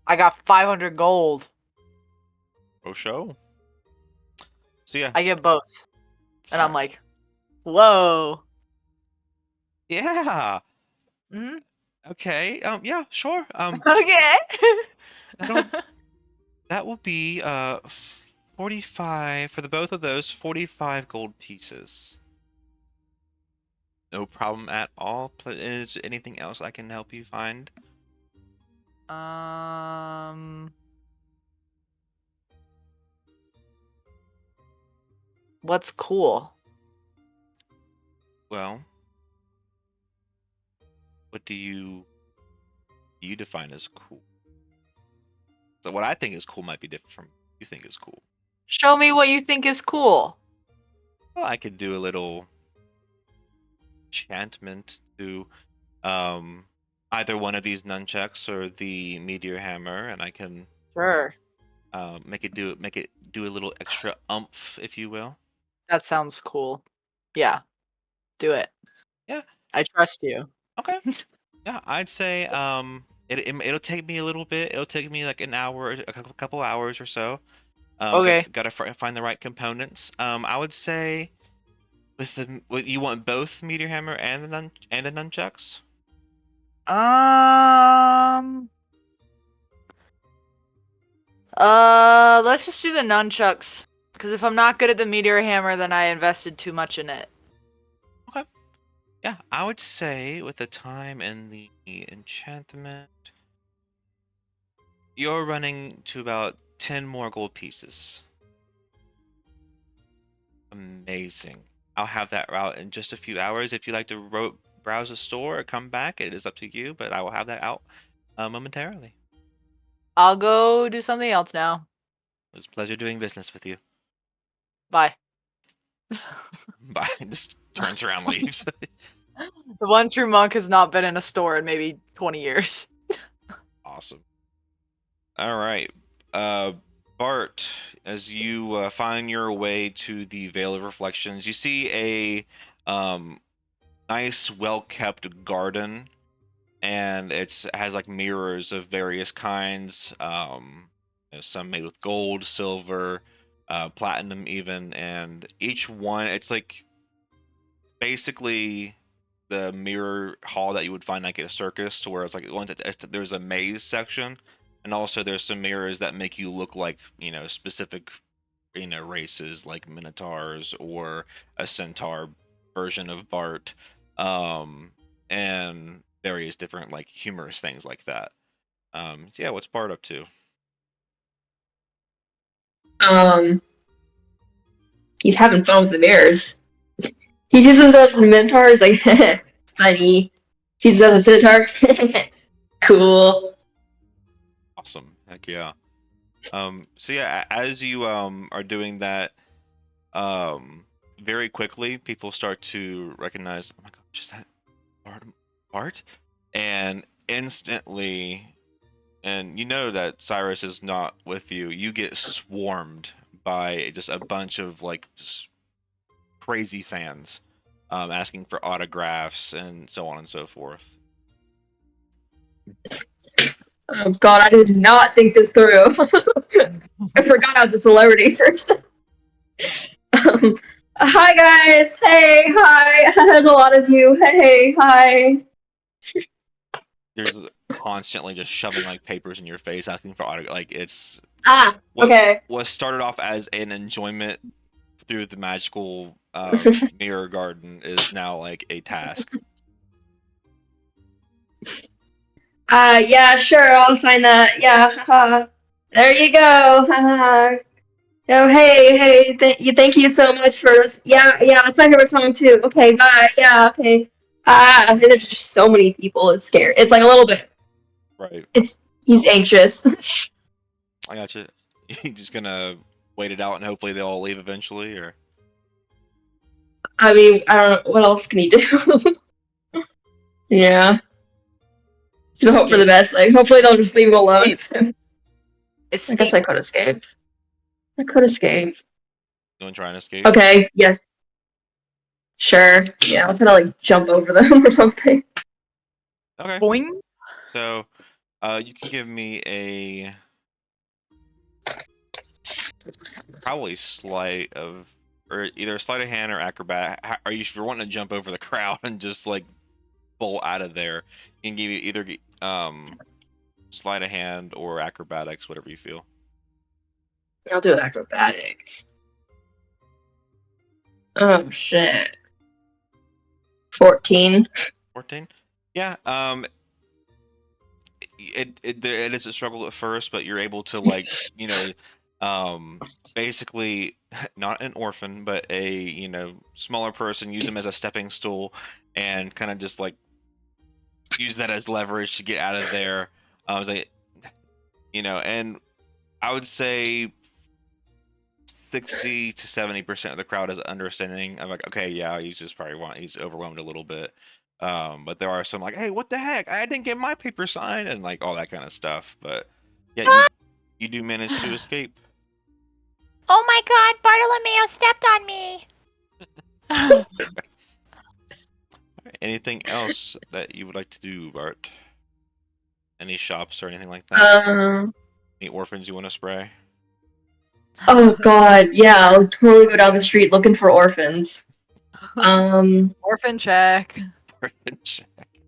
I got 500 gold.
Oh, show. So yeah,
I get both. And I'm like, whoa.
yeah.
Hmm.
Okay. Yeah. Sure.
Okay.
That'll that will be 45 for the both of those. 45 gold pieces. No problem at all. Is there anything else I can help you find?
What's cool?
Well, what do you define as cool? So what I think is cool might be different from what you think is cool.
Show me what you think is cool.
Well, I could do a little enchantment to either one of these nunchucks or the meteor hammer, and I can
Sure.
make it do a little extra umph, if you will.
That sounds cool. Yeah. Do it.
Yeah.
I trust you.
Okay. Yeah, I'd say it'll take me a little bit. It'll take me like an hour, a couple hours or so.
Okay.
Gotta find the right components. I would say you want both meteor hammer and the nunchucks.
Let's just do the nunchucks. Because if I'm not good at the meteor hammer, then I invested too much in it.
Okay. Yeah, I would say with the time and the enchantment, you're running to about 10 more gold pieces. Amazing. I'll have that route in just a few hours. If you like to browse a store or come back, it is up to you, but I will have that out momentarily.
I'll go do something else now.
It was a pleasure doing business with you.
Bye.
Bye. Just turns around, leaves.
The one true monk has not been in a store in maybe 20 years.
Awesome. All right. Bart, as you find your way to the Veil of Reflections, you see a nice, well-kept garden, and it has like mirrors of various kinds. Some made with gold, silver, platinum, even, and each one it's like basically the mirror hall that you would find like at a circus, to where it's like there's a maze section, and also there's some mirrors that make you look like specific races like minotaurs or a centaur version of Bart, and various different like humorous things like that. So yeah, what's Bart up to?
He's having fun with the mirrors. He sees himself as a minotaur. He's like, funny. He's a centaur. Cool.
Awesome. Heck yeah. So yeah, as you are doing that, very quickly people start to recognize, oh my gosh, is that Bart? And instantly, and you know that Cyrus is not with you. You get swarmed by just a bunch of like just crazy fans, asking for autographs and so on and so forth.
Oh god, I did not think this through. I forgot I was a celebrity first. Hi guys! Hey, hi! There's a lot of you. Hey, hi!
There's constantly just shoving like papers in your face, asking for autographs. Like it's
Okay.
what started off as an enjoyment through the magical mirror garden is now like a task.
Yeah, sure, I'll sign that. Yeah, there you go. Oh, hey, thank you so much for this. Yeah, that's my favorite song too. Okay, bye. Yeah, okay. And there's just so many people. It's scary. It's like a little bit.
Right.
He's anxious.
I got you. You just gonna wait it out and hopefully they'll all leave eventually, or
I mean, I don't know what else can he do. Yeah, just hope for the
Escape.
best. Like, hopefully they'll just leave him alone.
Escape.
I guess I
Escape.
could escape. I could escape.
you want to try and escape?
Okay, yes, sure. Yeah, I'll try to like jump over them or something.
Okay.
Boing.
So, you can give me a probably sleight of, or either sleight of hand or acrobat. Are you if you're wanting to jump over the crowd and just like bolt out of there? You can give you either sleight of hand or acrobatics, whatever you feel.
I'll do acrobatics. Oh shit. 14.
14. Yeah. It is a struggle at first, but you're able to like basically not an orphan, but a smaller person, use them as a stepping stool, and kind of just like use that as leverage to get out of there. I was like, and I would say 60 to 70% of the crowd is understanding. I'm like, okay, yeah, he's overwhelmed a little bit. But there are some like, hey, what the heck? I didn't get my paper signed, and like all that kind of stuff. But yeah, you do manage to escape.
Oh my god, Bartolomeo stepped on me.
Anything else that you would like to do, Bart? Any shops or anything like that? Any orphans you want to spray?
Oh god, yeah, I'll totally go down the street looking for orphans.
Orphan check.
Orphan check.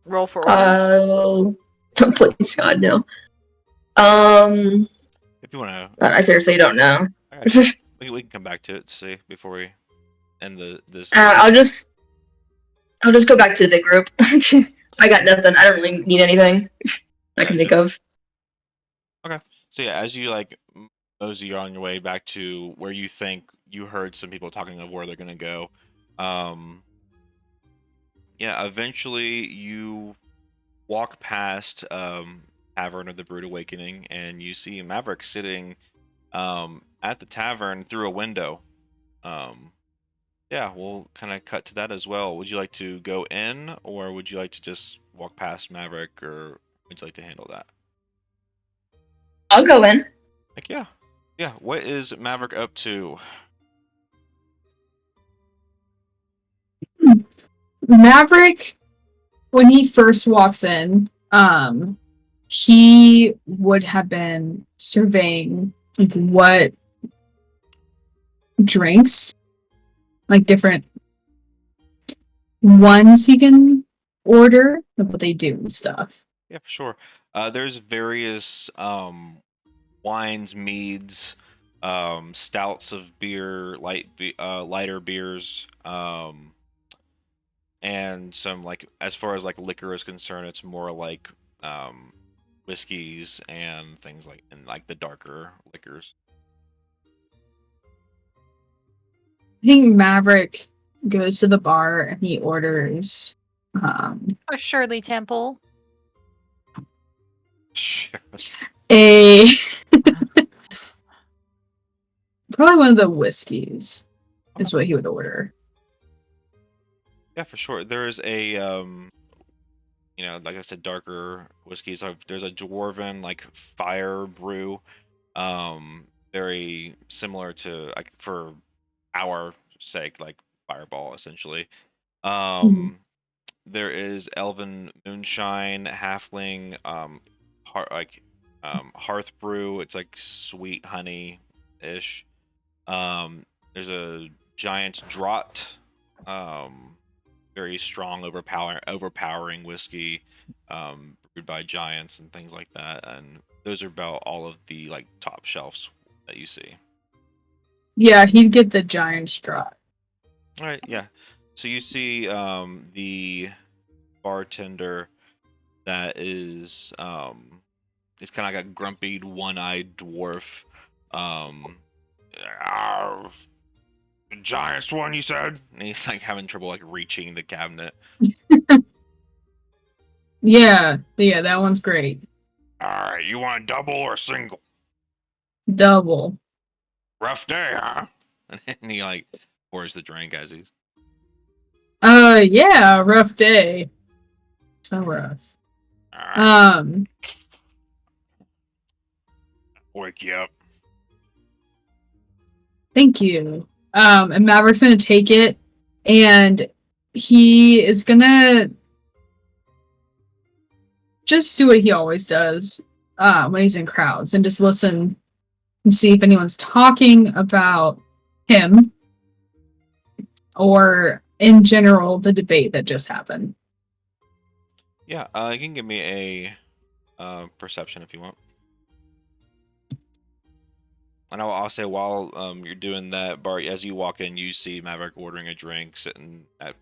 Roll for orphans.
Please God, no.
If you want to,
I seriously don't know.
we can come back to it to see before we end this.
I'll just go back to the group. I got nothing. I don't really need anything I can think of.
Okay. So yeah, as you like mosey on your way back to where you think you heard some people talking of where they're gonna go, yeah, eventually you walk past Tavern of the Brood Awakening, and you see Maverick sitting at the tavern through a window. Yeah, we'll kind of cut to that as well. Would you like to go in, or would you like to just walk past Maverick, or would you like to handle that?
I'll go in.
Like, yeah. What is Maverick up to?
Maverick, when he first walks in, he would have been surveying like what drinks, like different ones he can order, like what they do and stuff.
Yeah, for sure. There's various wines, meads, stouts of beer, lighter beers, and some like as far as like liquor is concerned, it's more like whiskeys and things like the darker liquors.
I think Maverick goes to the bar and he orders
A Shirley Temple.
a probably one of the whiskeys is what he would order.
Yeah, for sure. There's a like I said, darker whiskeys. There's a dwarven like fire brew, very similar to like for our sake, like Fireball essentially. There is elven moonshine, halfling, hearth brew. It's like sweet honey ish. There's a giant draught. Very strong, overpowering whiskey, brewed by giants and things like that. And those are about all of the like top shelves that you see.
Yeah, he'd get the giant straw.
All right, yeah. So you see the bartender that is He's kind of like a grumpy, one-eyed dwarf. Giant one, you said? And he's like having trouble like reaching the cabinet.
Yeah, that one's great.
Alright, you want a double or single?
Double.
Rough day, huh? And then he like pours the drink as he's.
Yeah, rough day. So rough.
Alright, wake you up.
Thank you. And Maverick's gonna take it, and he is gonna just do what he always does when he's in crowds, and just listen and see if anyone's talking about him or, in general, the debate that just happened.
Yeah, you can give me a perception if you want. And I'll say while you're doing that, Bart, as you walk in, you see Maverick ordering a drink, sitting at,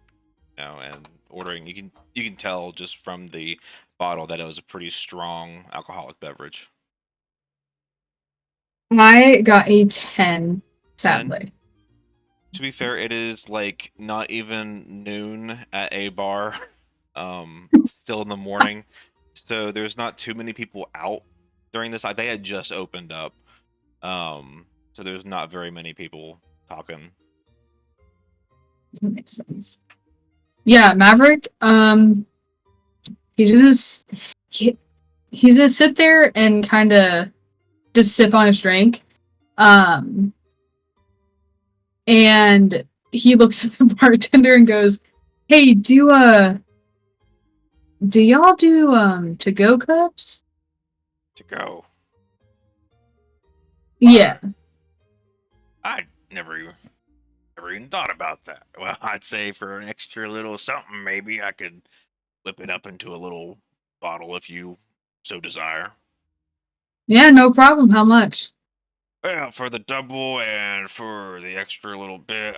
and ordering. You can tell just from the bottle that it was a pretty strong alcoholic beverage.
I got a 10, sadly.
10? To be fair, it is like not even noon at a bar. Still in the morning, so there's not too many people out during this. They had just opened up. So there's not very many people talking.
That makes sense. Yeah, Maverick, he's gonna sit there and kind of just sip on his drink. And he looks at the bartender and goes, "Hey, do y'all do to-go cups?"
To go.
Yeah.
I never even thought about that. Well, I'd say for an extra little something, maybe I could whip it up into a little bottle if you so desire.
Yeah, no problem. How much?
Well, for the double and for the extra little bit,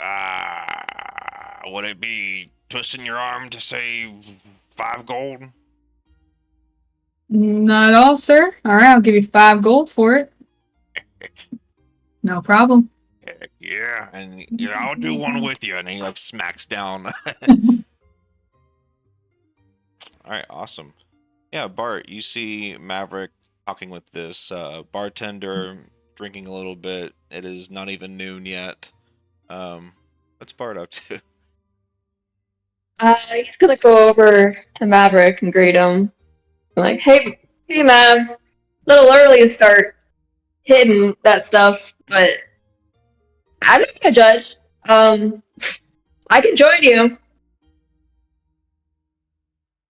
would it be twisting your arm to save 5 gold?
Not at all, sir. All right, I'll give you 5 gold for it. No problem.
Heck yeah, and I'll do one with you. And he like smacks down. All right, awesome. Yeah, Bart, you see Maverick talking with this bartender, drinking a little bit. It is not even noon yet. What's Bart up to?
He's gonna go over to Maverick and greet him. Like, hey, Mav. A little early to start hitting that stuff, but I'm not gonna judge. I can join you.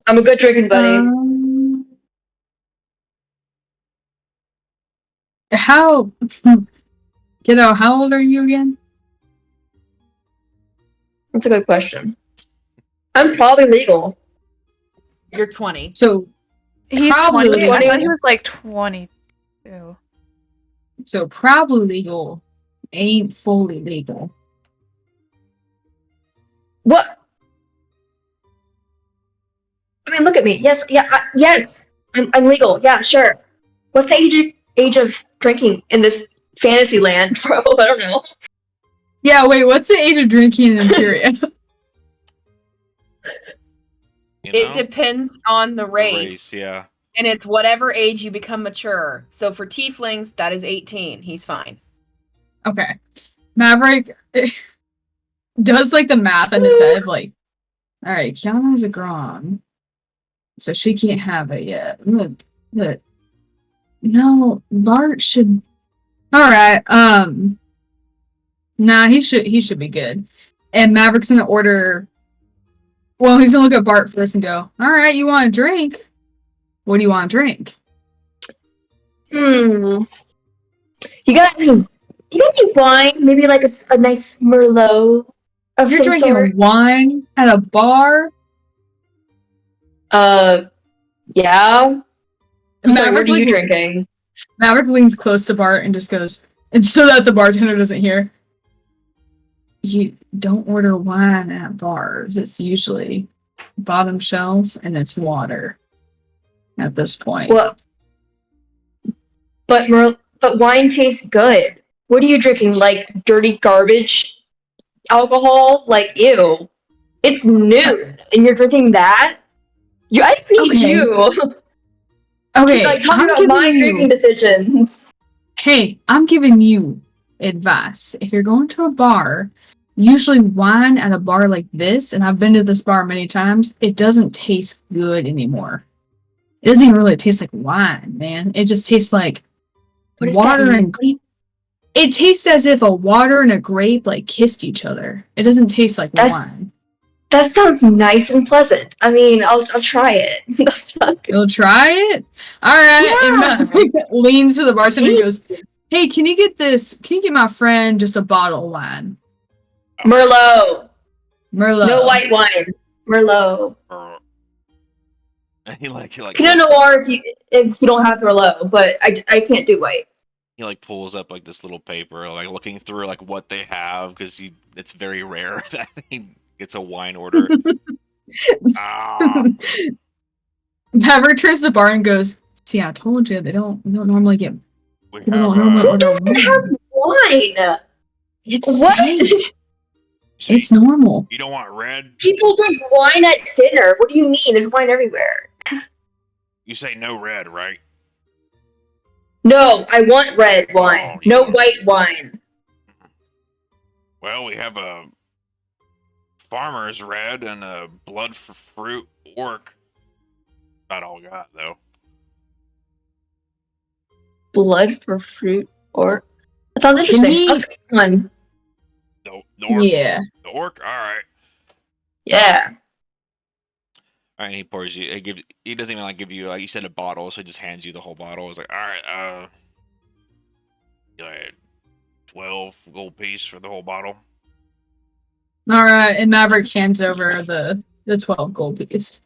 I'm a good drinking buddy.
How, kiddo, how old are you again?
That's a good question. I'm probably legal.
You're 20.
So,
He's
Probably
20. I thought he
legal.
was like 22.
probably legal ain't fully legal.
What? I mean, look at me. Yes, yeah, yes. I'm legal. Yeah, sure. What's the age of drinking in this fantasy land, bro? I don't know.
Yeah, wait, what's the age of drinking in Empyrean?
You
It
know?
depends on the
The
race,
yeah.
and it's whatever age you become mature. So for tieflings, that is 18. He's fine.
Okay. Maverick does like the math in his head of like, all right, Kiana has a Grom, so she can't have it yet. But no, Bart should. All right, nah, he should be good. And Maverick's gonna order. Well, he's gonna look at Bart first and go, all right, you want a drink? What do you want to drink?
You got any wine? Maybe like a nice Merlot of
You're
some
drinking
sort?
wine at a bar?
Yeah. I'm sorry, what are you
like,
drinking?
Maverick leans close to Bart and just goes, and so that the bartender doesn't hear, you don't order wine at bars. It's usually bottom shelf and it's water at this point.
Well, but wine tastes good. What are you drinking? Like dirty garbage alcohol? Like ew. It's new, and you're drinking that. I need
Okay.
you.
Okay,
Like talking
I'm
about
giving
my
you.
drinking decisions.
Hey, I'm giving you advice. If you're going to a bar, usually wine at a bar like this, and I've been to this bar many times, it doesn't taste good anymore. It doesn't even really taste like wine, man. It just tastes like
What does
water
that
and
mean?
it tastes as if a water and a grape like kissed each other. It doesn't taste like wine.
That sounds nice and pleasant. I mean, I'll try it. That's not good.
You'll try it? Alright.
Yeah.
And Maverick leans to the bartender and goes, hey, can you get my friend just a bottle of wine?
Merlot.
Merlot.
No white wine. Merlot.
And he
Pinot Noir if you don't have Merlot, but I can't do white.
he like pulls up like this little paper, like looking through like what they have because it's very rare that he gets a wine order.
Maverick turns to the bar and goes, see, I told you they don't normally get
We
people don't
have
normally
Who
order
doesn't have
wine.
wine?
It's
What?
hey,
so
it's normal.
you don't want red?
People drink wine at dinner. What do you mean? There's wine everywhere.
You say no red, right?
No, I want red wine.
Oh,
No
yeah.
white wine.
Well, we have a farmer's red and a blood for fruit orc. Not all we got though.
Blood for fruit or that sounds interesting. Okay, one.
The orc.
Yeah.
The orc. All right.
Yeah.
All right. He pours you. He doesn't even like give you like you said a bottle, so he just hands you the whole bottle. It's like, all right. You had 12 gold piece for the whole bottle.
Alright, and Maverick hands over the 12 gold piece.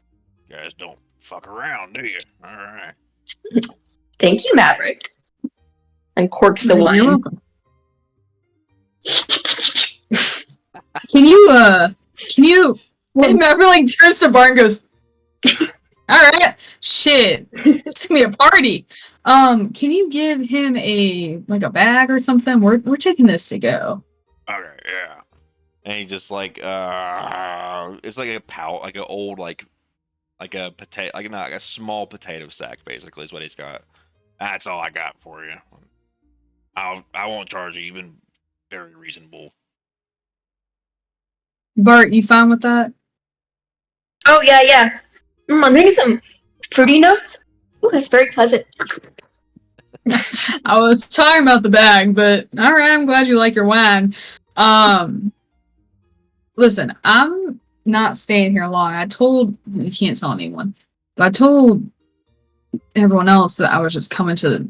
You guys don't fuck around, do you? All right.
Thank you, Maverick. And corks the
You're
wine.
welcome. Can you and Maverick like turns to Bart and goes, alright, shit. It's gonna be a party. Can you give him a bag or something? We're taking this to go.
Okay, yeah. And he just like it's like a like an old like a potato, like not like a small potato sack basically is what he's got. That's all I got for you. I won't charge you, even very reasonable.
Bart, you fine with that?
Oh yeah. I'm getting some fruity notes. Ooh, that's very pleasant.
I was talking about the bag, but alright, I'm glad you like your wine. Listen, I'm not staying here long. You can't tell anyone, but I told everyone else that I was just coming to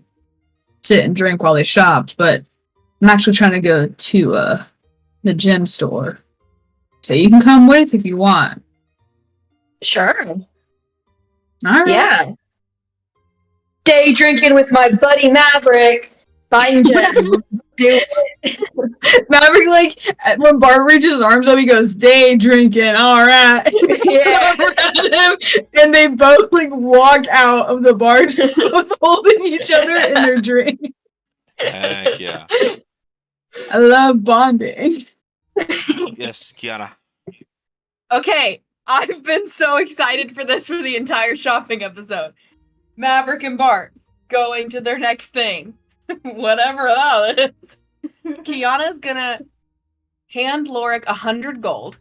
sit and drink while they shopped, but I'm actually trying to go to the gem store. So you can come with if you want.
Sure.
Alright.
Yeah. Day drinking with my buddy Maverick. Buying gems. Do it.
Maverick, like, when Bart reaches his arms up, he goes, day drinking, alright.
Yeah.
And they both, like, walk out of the bar just both holding each other in their drink.
Heck yeah.
I love bonding.
Yes, Kiana.
Okay, I've been so excited for this for the entire shopping episode. Maverick and Bart going to their next thing. Whatever that is. Kiana's gonna hand Lorik 100 gold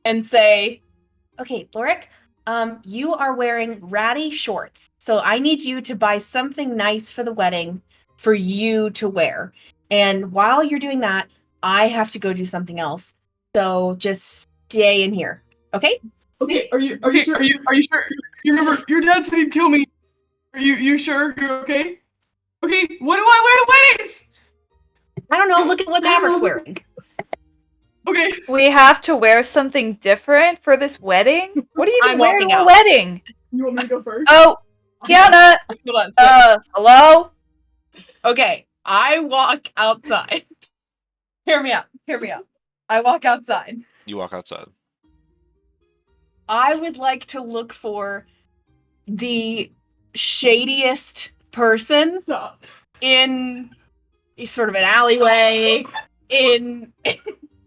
and say, okay, Lorik, you are wearing ratty shorts, so I need you to buy something nice for the wedding for you to wear. And while you're doing that, I have to go do something else. So just stay in here, okay?
Okay, are you sure? Are you sure? You remember your dad said he'd kill me. Are you sure you're okay? Okay, what do I wear to weddings?
I don't know, look at what Maverick's wearing.
Okay.
We have to wear something different for this wedding? What are you
I'm
wearing
walking
to a
out.
wedding?
You want me to go first?
Oh, Kiana!
Hold on.
Hello?
Okay, I walk outside. Hear me out. I walk outside.
You walk outside.
I would like to look for the shadiest person
Stop.
in sort of an alleyway, in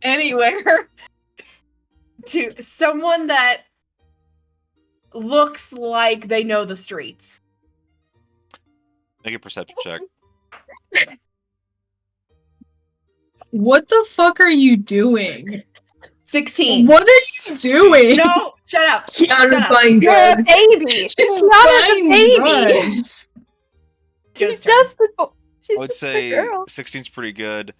anywhere, to someone that looks like they know the streets.
Make a perception check.
What the fuck are you doing?
16.
What are you doing?
No, shut up.
Keanu's
Shut up.
buying
You're a
drugs.
baby.
She's
Kiana's a
buying
baby.
drugs.
She's
Joe's turn.
just a, she's
I would
just
say
a girl.
16's pretty good.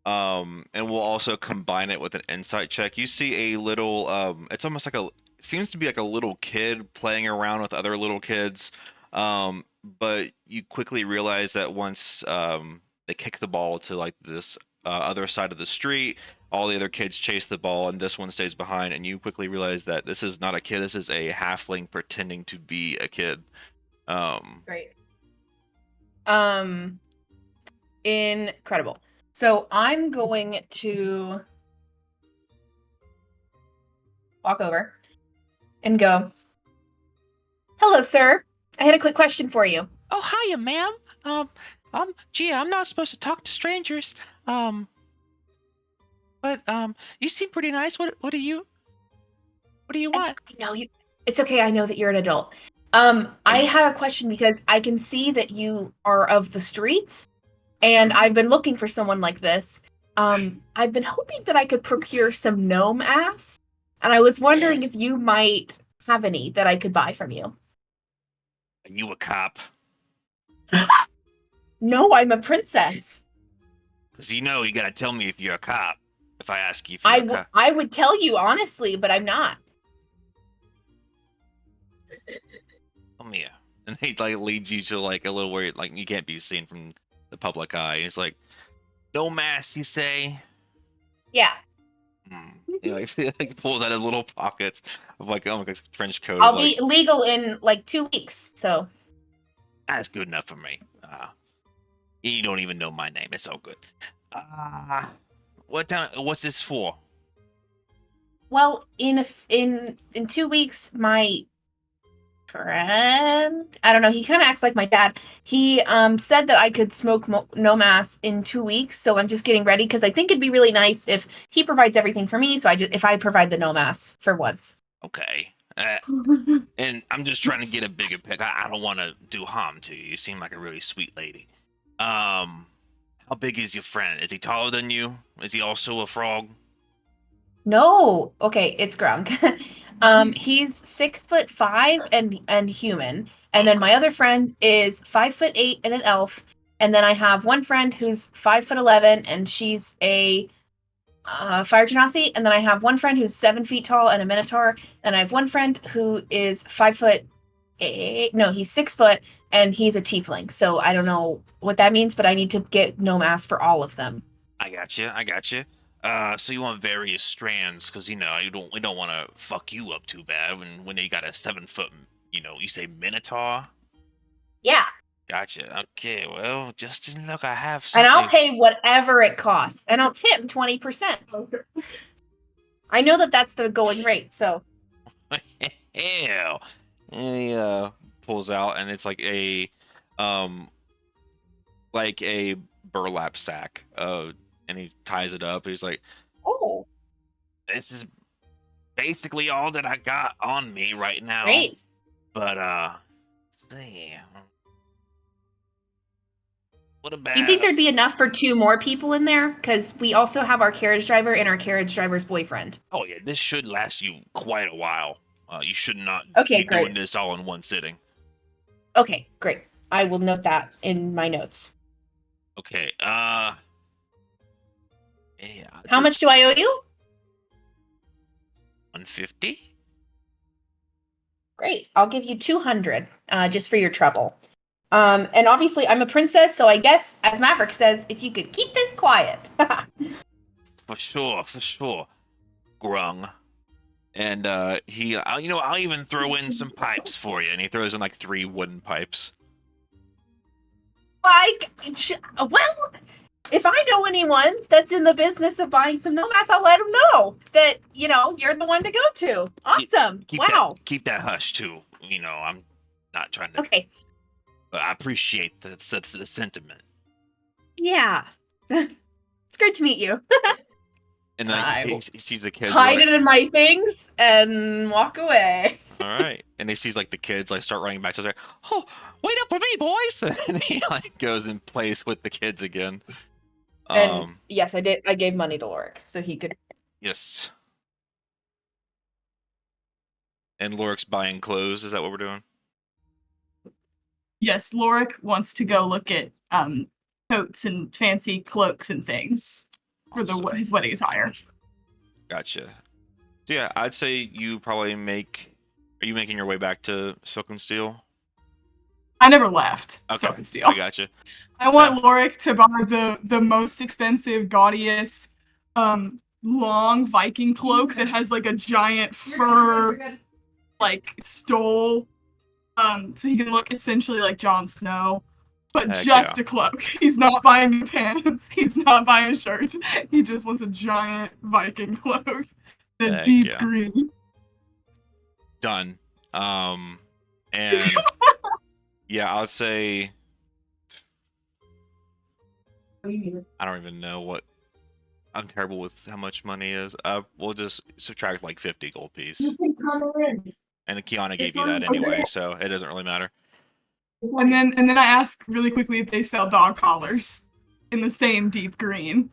And we'll also combine it with an insight check. You see a little, it's almost like it seems to be like a little kid playing around with other little kids. But you quickly realize that once they kick the ball to like this other side of the street, all the other kids chase the ball and this one stays behind, and you quickly realize that this is not a kid, this is a halfling pretending to be a kid.
Great. Incredible. So I'm going to walk over and go, "Hello, sir. I had a quick question for you."
Oh, hiya, ma'am. Gee, I'm not supposed to talk to strangers. But you seem pretty nice. What do you want?
I know you. It's okay. I know that you're an adult. I have a question because I can see that you are of the streets, and I've been looking for someone like this. I've been hoping that I could procure some gnome ass, and I was wondering if you might have any that I could buy from you.
Are you a cop?
No, I'm a princess.
Because you gotta tell me if you're a cop. If I ask you if you're a cop.
I would tell you honestly, but I'm not.
Come here. And he like leads you to like a little where like you can't be seen from the public eye. He's like, "No mask, you say?"
Yeah.
He like, he pulls out his little pockets of like a trench coat.
I'll be legal in like 2 weeks, so.
That's good enough for me. You don't even know my name. It's all good. What's this for?
Well, in 2 weeks, my friend, I don't know, he kind of acts like my dad. He said that I could smoke no mass in 2 weeks, so I'm just getting ready because I think it'd be really nice if he provides everything for me. So if I provide the no mass for once.
Okay. And I'm just trying to get a bigger pick. I don't want to do harm to you. You seem like a really sweet lady. How big is your friend? Is he taller than you? Is he also a frog?
No, okay, it's Grunk. He's 6'5" and human, and then my other friend is 5'8" and an elf, and then I have one friend who's 5'11" and she's a fire genasi, and then I have one friend who's 7 feet tall and a minotaur, and I have one friend who is 5'8". No, he's 6 foot and he's a tiefling. So I don't know what that means, but I need to get no mass for all of them.
I got you. So you want various strands, because we don't want to fuck you up too bad when you got a 7 foot, you say minotaur.
Yeah.
Gotcha. Okay, well, just look, I have something.
And I'll pay whatever it costs, and I'll tip 20%.
Okay.
I know that that's the going rate, so.
Hell. And he pulls out, and it's like a burlap sack. And he ties it up. He's like,
Oh,
"This is basically all that I got on me right now."
great.
But let's see. What about?
Do you think there'd be enough for 2 more people in there? Because we also have our carriage driver and our carriage driver's boyfriend.
Oh yeah, this should last you quite a while. You should not
Okay,
be
great.
doing this all in one sitting.
Okay, great. I will note that in my notes.
Okay. Yeah,
How much do I owe you?
150.
Great. I'll give you 200 just for your trouble. And obviously I'm a princess, so I guess, as Maverick says, if you could keep this quiet.
For sure. Grung. And I'll even throw in some pipes for you. And he throws in like 3 wooden pipes.
Well, if I know anyone that's in the business of buying some nomads, I'll let them know that, you're the one to go to. Awesome. Wow.
Keep that hush too. I'm not trying to.
Okay.
I appreciate that's the sentiment.
Yeah. It's great to meet you.
And then
I
he
will
sees the kids.
Hide
Like,
it in my things and walk away.
all right. And he sees like the kids like start running back. So he's like, "Oh, wait up for me, boys!" And he like goes and plays with the kids again.
And yes, I did. I gave money to Lorik so he could.
Yes. And Lorik's buying clothes. Is that what we're doing?
Yes, Lorik wants to go look at coats and fancy cloaks and things for
Awesome.
his wedding attire.
Gotcha. So yeah, I'd say you probably make. Are you making your way back to Silk and Steel?
I never left
Okay,
Silk and Steel.
I gotcha.
I want Lorik to buy the most expensive, gaudiest, long Viking cloak that has like a giant fur like stole. So he can look essentially like Jon Snow. But
Heck
just
yeah.
a cloak. He's not buying new pants. He's not buying a shirt. He just wants a giant Viking cloak. A
Heck
deep
yeah.
green.
Done. And yeah, I'll say I don't even know what. I'm terrible with how much money is. We'll just subtract like 50 gold piece. And Kiana gave you that anyway, so it doesn't really matter.
And then I ask really quickly if they sell dog collars in the same deep green.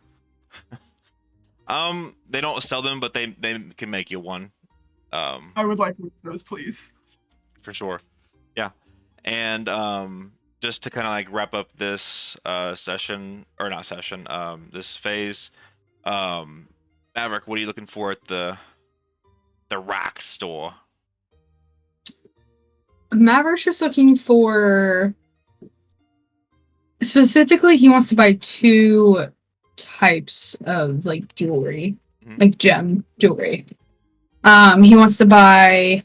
They don't sell them, but they can make you one.
I would like those, please.
For sure. Yeah. And just to kind of like wrap up this session, or not session, this phase, Maverick, what are you looking for at the rock store?
Maverick's just looking for. Specifically, he wants to buy 2 types of like jewelry, like gem jewelry. He wants to buy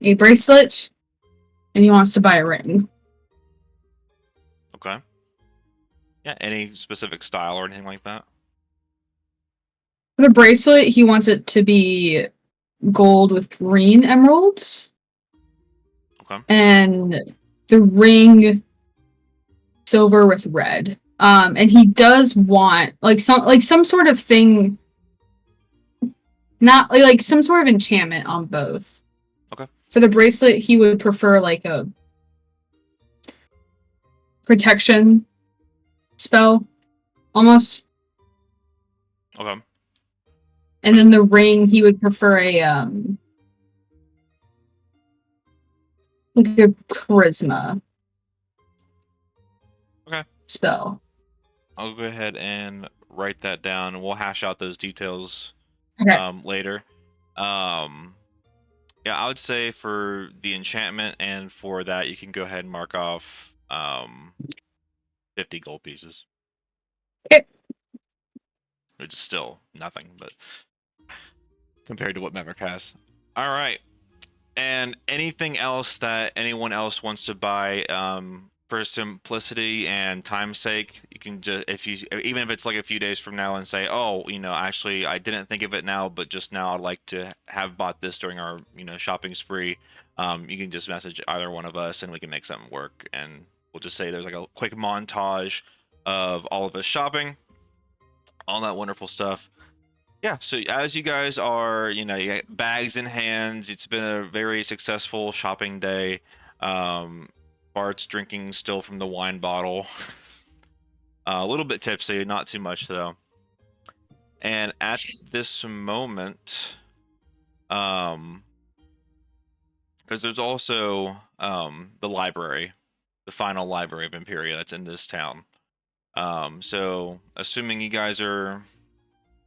a bracelet, and he wants to buy a ring.
Okay. Yeah. Any specific style or anything like that?
For the bracelet, he wants it to be gold with green emeralds.
Okay.
And the ring silver with red. And he does want some sort of thing, not like some sort of enchantment on both.
Okay.
For the bracelet, he would prefer like a protection spell, almost.
Okay.
And then the ring, he would prefer a like a charisma.
Okay.
Spell.
I'll go ahead and write that down. We'll hash out those details later. Yeah, I would say for the enchantment and for that, you can go ahead and mark off 50 gold pieces.
Okay.
Which is still nothing, but compared to what Maverick has. All right. And anything else that anyone else wants to buy, for simplicity and time's sake, you can just, even if it's like a few days from now and say, oh, actually I didn't think of it now, but just now I'd like to have bought this during our, shopping spree. You can just message either one of us and we can make something work. And we'll just say there's like a quick montage of all of us shopping, all that wonderful stuff. Yeah, so as you guys are, you got bags in hands. It's been a very successful shopping day. Bart's drinking still from the wine bottle. A little bit tipsy, not too much though. And at this moment, because there's also the library, the final library of Empyrean that's in this town. So assuming you guys are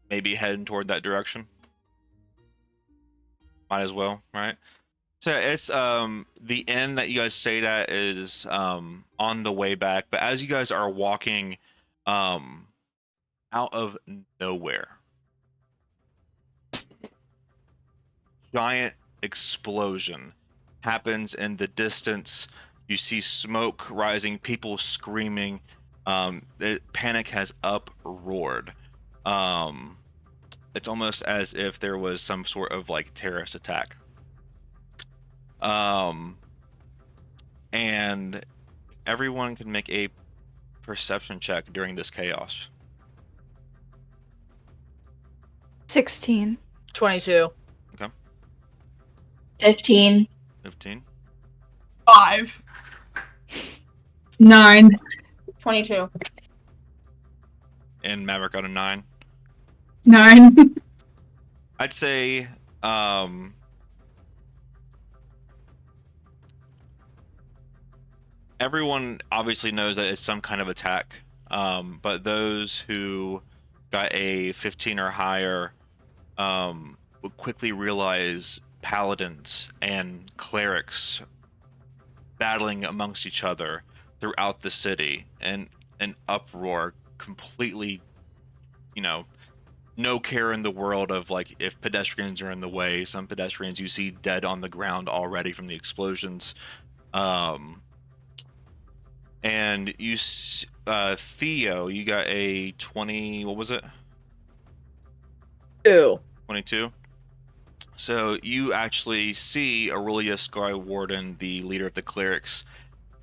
maybe heading toward that direction, might as well, right? So it's the inn that you guys stayed at is on the way back, but as you guys are walking out of nowhere, giant explosion happens in the distance. You see smoke rising, people screaming. Panic has uproared. It's almost as if there was some sort of like terrorist attack. And everyone can make a perception check during this chaos.
16.
22.
15.
15.
5.
9.
22.
And Maverick got a 9.
9.
I'd say everyone obviously knows that it's some kind of attack, but those who got a 15 or higher would quickly realize paladins and clerics battling amongst each other throughout the city, and an uproar, completely, no care in the world of like if pedestrians are in the way. Some pedestrians you see dead on the ground already from the explosions. And you, Theo, you got a 20. What was it?
2.
22. So you actually see Aurelia Skywarden, the leader of the clerics,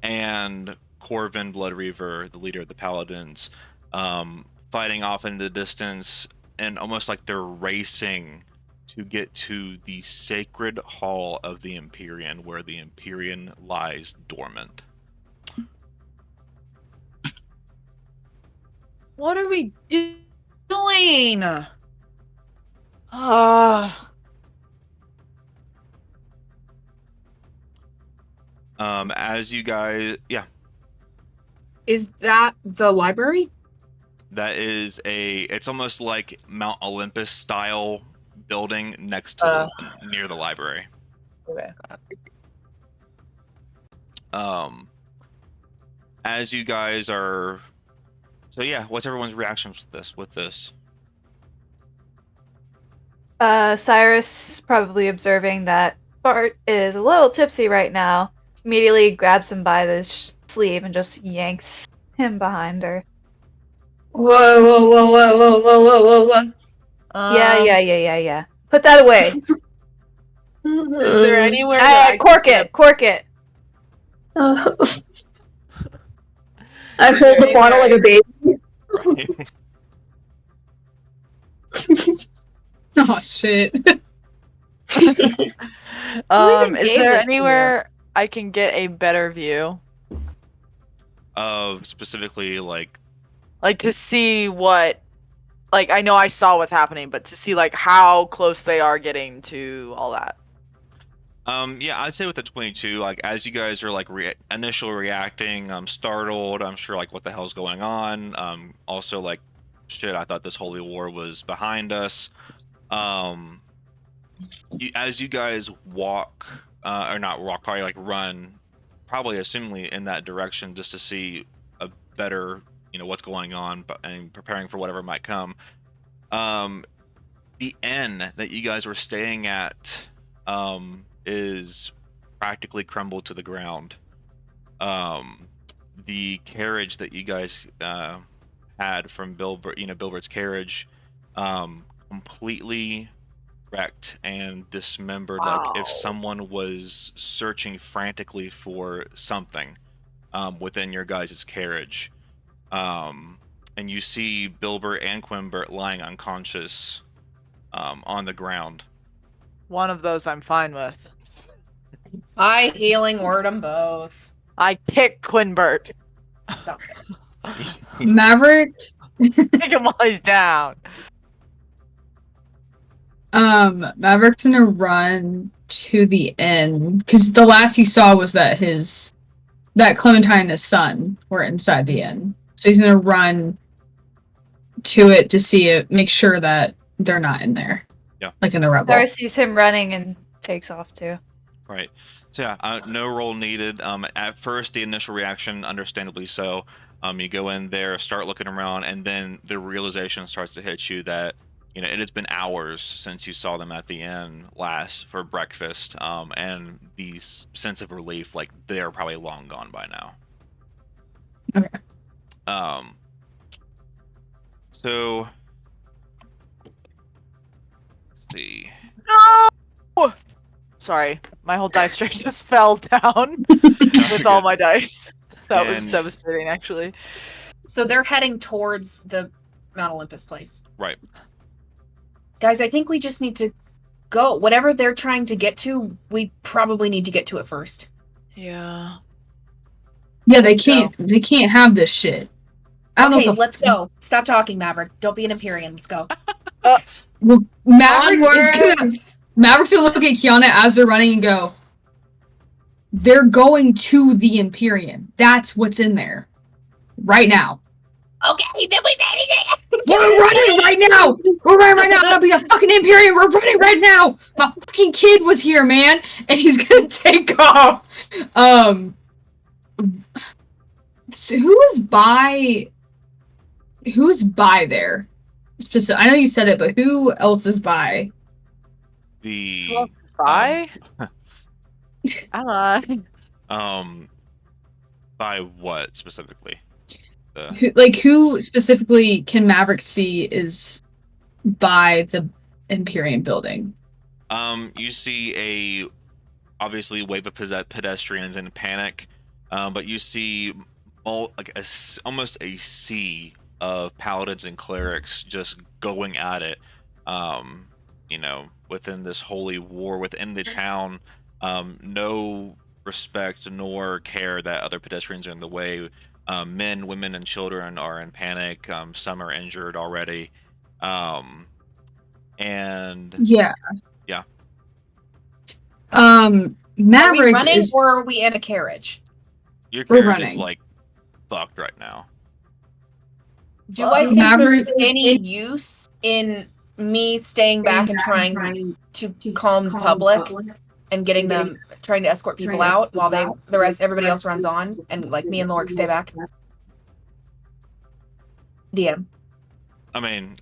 and Corvin Bloodreaver, the leader of the paladins, fighting off in the distance, and almost like they're racing to get to the sacred hall of the Empyrean, where the Empyrean lies dormant.
What are we doing?
As you guys, yeah,
Is that the library?
that is it's almost like Mount Olympus style building next to near the library.
Okay.
As you guys are, so yeah, what's everyone's reactions with this?
Cyrus, probably observing that Bart is a little tipsy right now, immediately grabs him by the sleeve and just yanks him behind her.
Whoa, whoa, whoa, whoa, whoa, whoa, whoa, whoa, whoa.
Yeah. Put that away.
Is there anywhere that I
Cork
can
it, cork it.
I
Is
hold
there
the bottle like a baby.
Oh shit.
even
is
gave
there
this to you?
anywhere I can get a better view?
Of specifically like
To see what, I know I saw what's happening, but to see how close they are getting to all that.
yeah, I'd say with the 22, like as you guys are initial reacting, I'm startled, I'm sure what the hell's going on. Also shit, I thought this holy war was behind us. As you guys walk, or not walk, probably run, probably assumingly in that direction just to see a better, what's going on, and preparing for whatever might come. The inn that you guys were staying at, is practically crumbled to the ground. The carriage that you guys had from Bilbert's carriage, completely wrecked and dismembered. Like if someone was searching frantically for something within your guys' carriage. And you see Bilbert and Quimbert lying unconscious on the ground.
One of those I'm fine with.
I healing word them both.
I kick Quinbert.
Stop it.
Maverick.
Kick him while he's down.
Maverick's gonna run to the inn because the last he saw was that Clementine and his son were inside the inn. So he's gonna run to it to see it, make sure that they're not in there.
Yeah.
Like in the rebel.
Cyrus sees him running and takes off too.
Right. So yeah, no roll needed. At first, the initial reaction, understandably so, you go in there, start looking around, and then the realization starts to hit you that it has been hours since you saw them at the inn last for breakfast, and the sense of relief, they're probably long gone by now.
Okay.
So let's see.
No! Sorry, my whole dice tray just fell down with all my dice. That was
And-
devastating, actually.
So they're heading towards the Mount Olympus place.
Right.
Guys, I think we just need to go. Whatever they're trying to get to, we probably need to get to it first.
Yeah.
Yeah, they
Let's go.
can't have this shit. I don't know
Okay,
what the
let's go. Stop talking, Maverick. Don't be an Empyrean. Let's go.
Well, Maverick's
Onwards!
gonna look at Kiana as they're running and go, they're going to the Empyrean. That's what's in there. Right now.
Okay, then we made it.
We're running right now! We're running right now! I'll be a fucking Empyrean! We're running right now! My fucking kid was here, man! And he's gonna take off! So who's by there? I know you said it, but who else is by?
The
Who else is by? I don't know.
By what specifically?
Who specifically can Maverick see is by the Empyrean building?
You see obviously wave of pedestrians in panic, but you see almost a sea of paladins and clerics just going at it. Within this holy war within the town, no respect nor care that other pedestrians are in the way. Men, women, and children are in panic. Some are injured already. And
Yeah.
Yeah.
Are we
Maverick
running
is
or are we in a carriage?
your
We're
carriage is
running.
like fucked right now.
Do I think
Maverick-
there's any use in me staying back and trying to calm the public and getting them trying to escort people out while everybody else runs on and like me and Lorik stay back? DM.
I mean,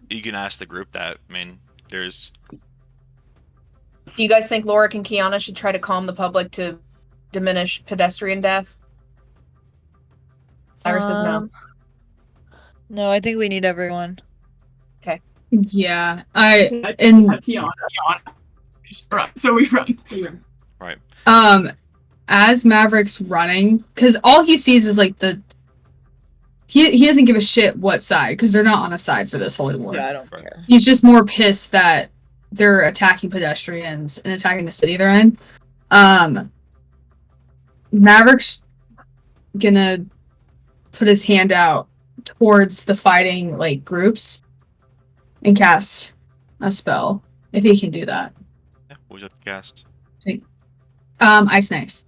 you can ask the group that. I mean, there's
Do you guys think Lorik and Kiana should try to calm the public to diminish pedestrian death? Cyrus says no.
No, I think we need everyone.
yeah.
Kiana. Just run. So we run.
right.
As Maverick's running, because all he sees is like he doesn't give a shit what side, because they're not on a side for this holy war.
Yeah, I don't
Right.
care.
He's just more pissed that they're attacking pedestrians and attacking the city they're in. Maverick's gonna put his hand out towards the fighting like groups and cast a spell if he can do that.
Yeah, what was that the cast?
Ice knife.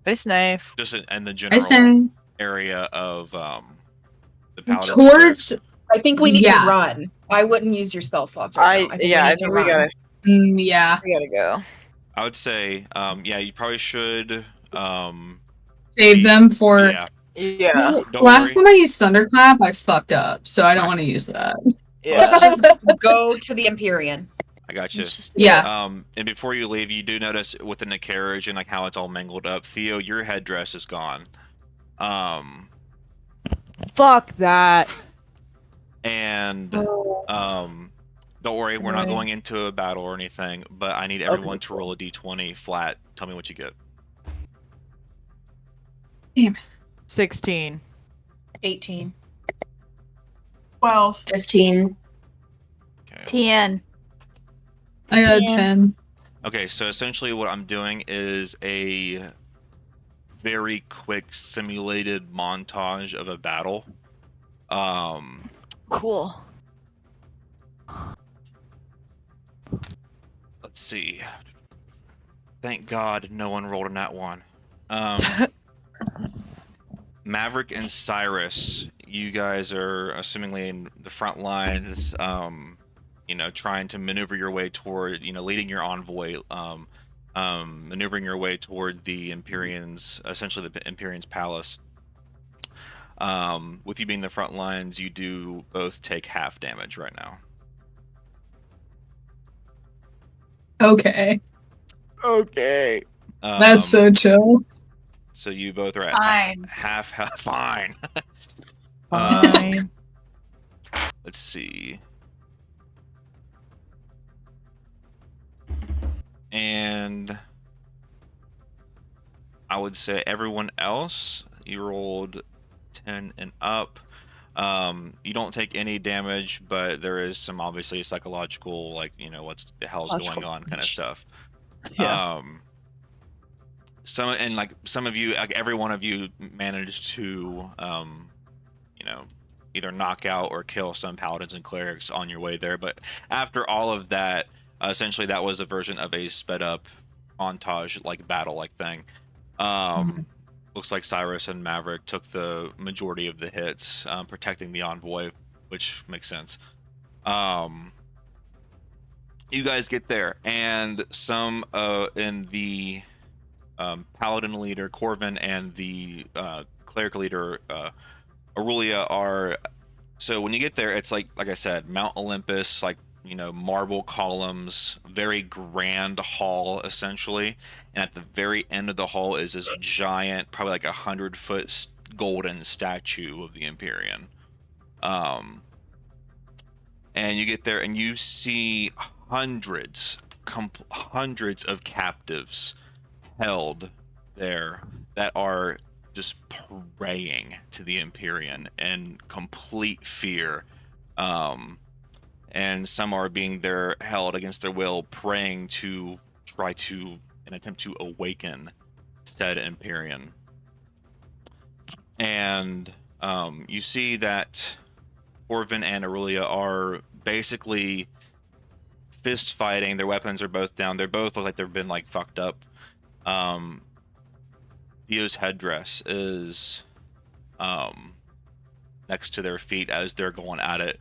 Ice knife.
Just in the
Ice
general
knife
area of the paladins.
towards.
I think we need
Yeah.
to run. I wouldn't use your spell slots right now. I think
I
we need to
think we
run.
gotta
Yeah,
go.
I would say, you probably should.
save them for.
Yeah.
Yeah.
Well,
Don't
last
worry.
time I used Thunderclap, I fucked up, so I don't want to use that.
Let's
Yeah.
just go to the Empyrean.
I got you.
Yeah.
And before you leave, you do notice within the carriage and like how it's all mangled up. Theo, your headdress is gone.
Fuck that.
And don't worry, we're not
Right.
going into a battle or anything, but I need everyone to roll a d20 flat. Tell me what you get.
16.
18.
12.
15.
Okay.
10.
I got a
Damn.
10.
Okay, so essentially what I'm doing is a very quick simulated montage of a battle.
Cool.
Let's see. Thank God no one rolled in that one. Maverick and Cyrus, you guys are assumingly in the front lines, trying to maneuver your way toward, leading your envoy, maneuvering your way toward the Empyreans, essentially the Empyreans' palace. With you being the front lines, you do both take half damage right now.
Okay.
Okay.
That's so chill.
So you both are at
Fine.
half. Fine.
Fine.
Let's see. And I I would say everyone else, you rolled 10 and up. You don't take any damage, but there is some obviously psychological, like, what's the hell's going
Logical
on kind of
damage.
stuff.
Yeah.
Some of you, like every one of you, managed to, either knock out or kill some paladins and clerics on your way there. But after all of that, essentially that was a version of a sped up montage, like battle, like thing. Looks like Cyrus and Maverick took the majority of the hits, protecting the envoy, which makes sense. You guys get there, and some in the paladin leader Corvin and the cleric leader Aurelia are. So when you get there, it's like I said, Mount Olympus, like marble columns, very grand hall essentially, and at the very end of the hall is this giant, probably like 100-foot golden statue of the Empyrean. And you get there and you see hundreds of captives held there that are just praying to the Empyrean in complete fear. And some are being held against their will, praying to try to an attempt to awaken said Empyrean. And you see that Corvin and Aurelia are basically fist fighting. Their weapons are both down. They both look like they've been like fucked up. Theo's headdress is next to their feet as they're going at it.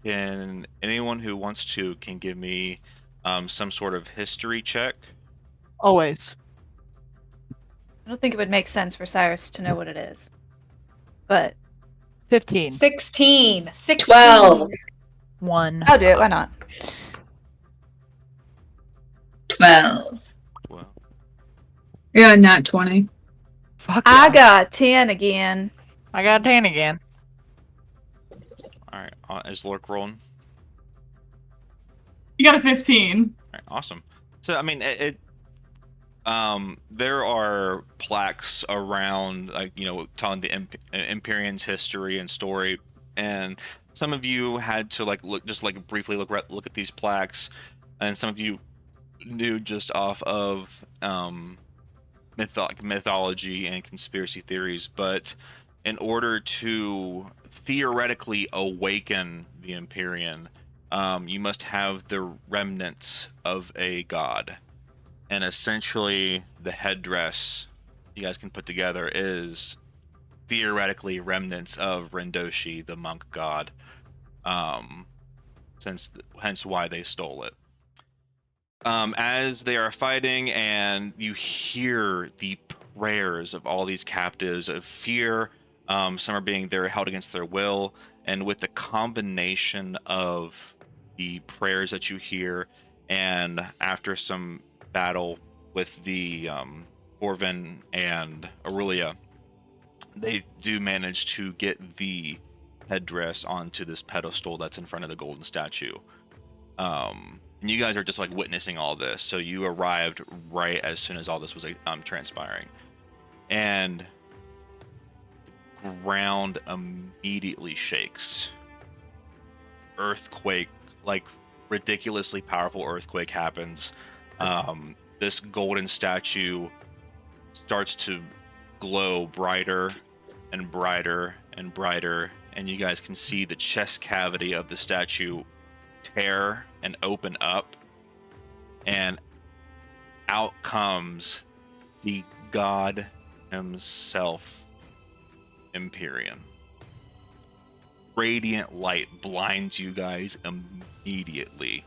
Can anyone who wants to can give me some sort of history check?
Always.
I don't think it would make sense for Cyrus to know what it is. But
15.
16.
12.
1.
I'll do it. Why not?
12.
Well,
Yeah, nat 20.
Fuck
I
yeah.
got 10 again.
I got 10 again.
all right. Is Lork rolling?
You got a 15.
All right, awesome. So I mean, there are plaques around, like telling the Empyrean's history and story, and some of you had to briefly look at these plaques, and some of you knew just off of mythology and conspiracy theories. But in order to theoretically awaken the Empyrean, you must have the remnants of a god. And essentially, the headdress you guys can put together is theoretically remnants of Rendoshi, the monk god. Hence why they stole it. As they are fighting, and you hear the prayers of all these captives of fear. Some are they're held against their will, and with the combination of the prayers that you hear, and after some battle with the Corvin and Aurelia, they do manage to get the headdress onto this pedestal that's in front of the golden statue. And you guys are just like witnessing all this. So you arrived right as soon as all this was transpiring. And the ground immediately shakes. Earthquake, like ridiculously powerful earthquake happens. This golden statue starts to glow brighter and brighter and brighter, and you guys can see the chest cavity of the statue tear and open up, and out comes the god himself, Empyrean. Radiant light blinds you guys immediately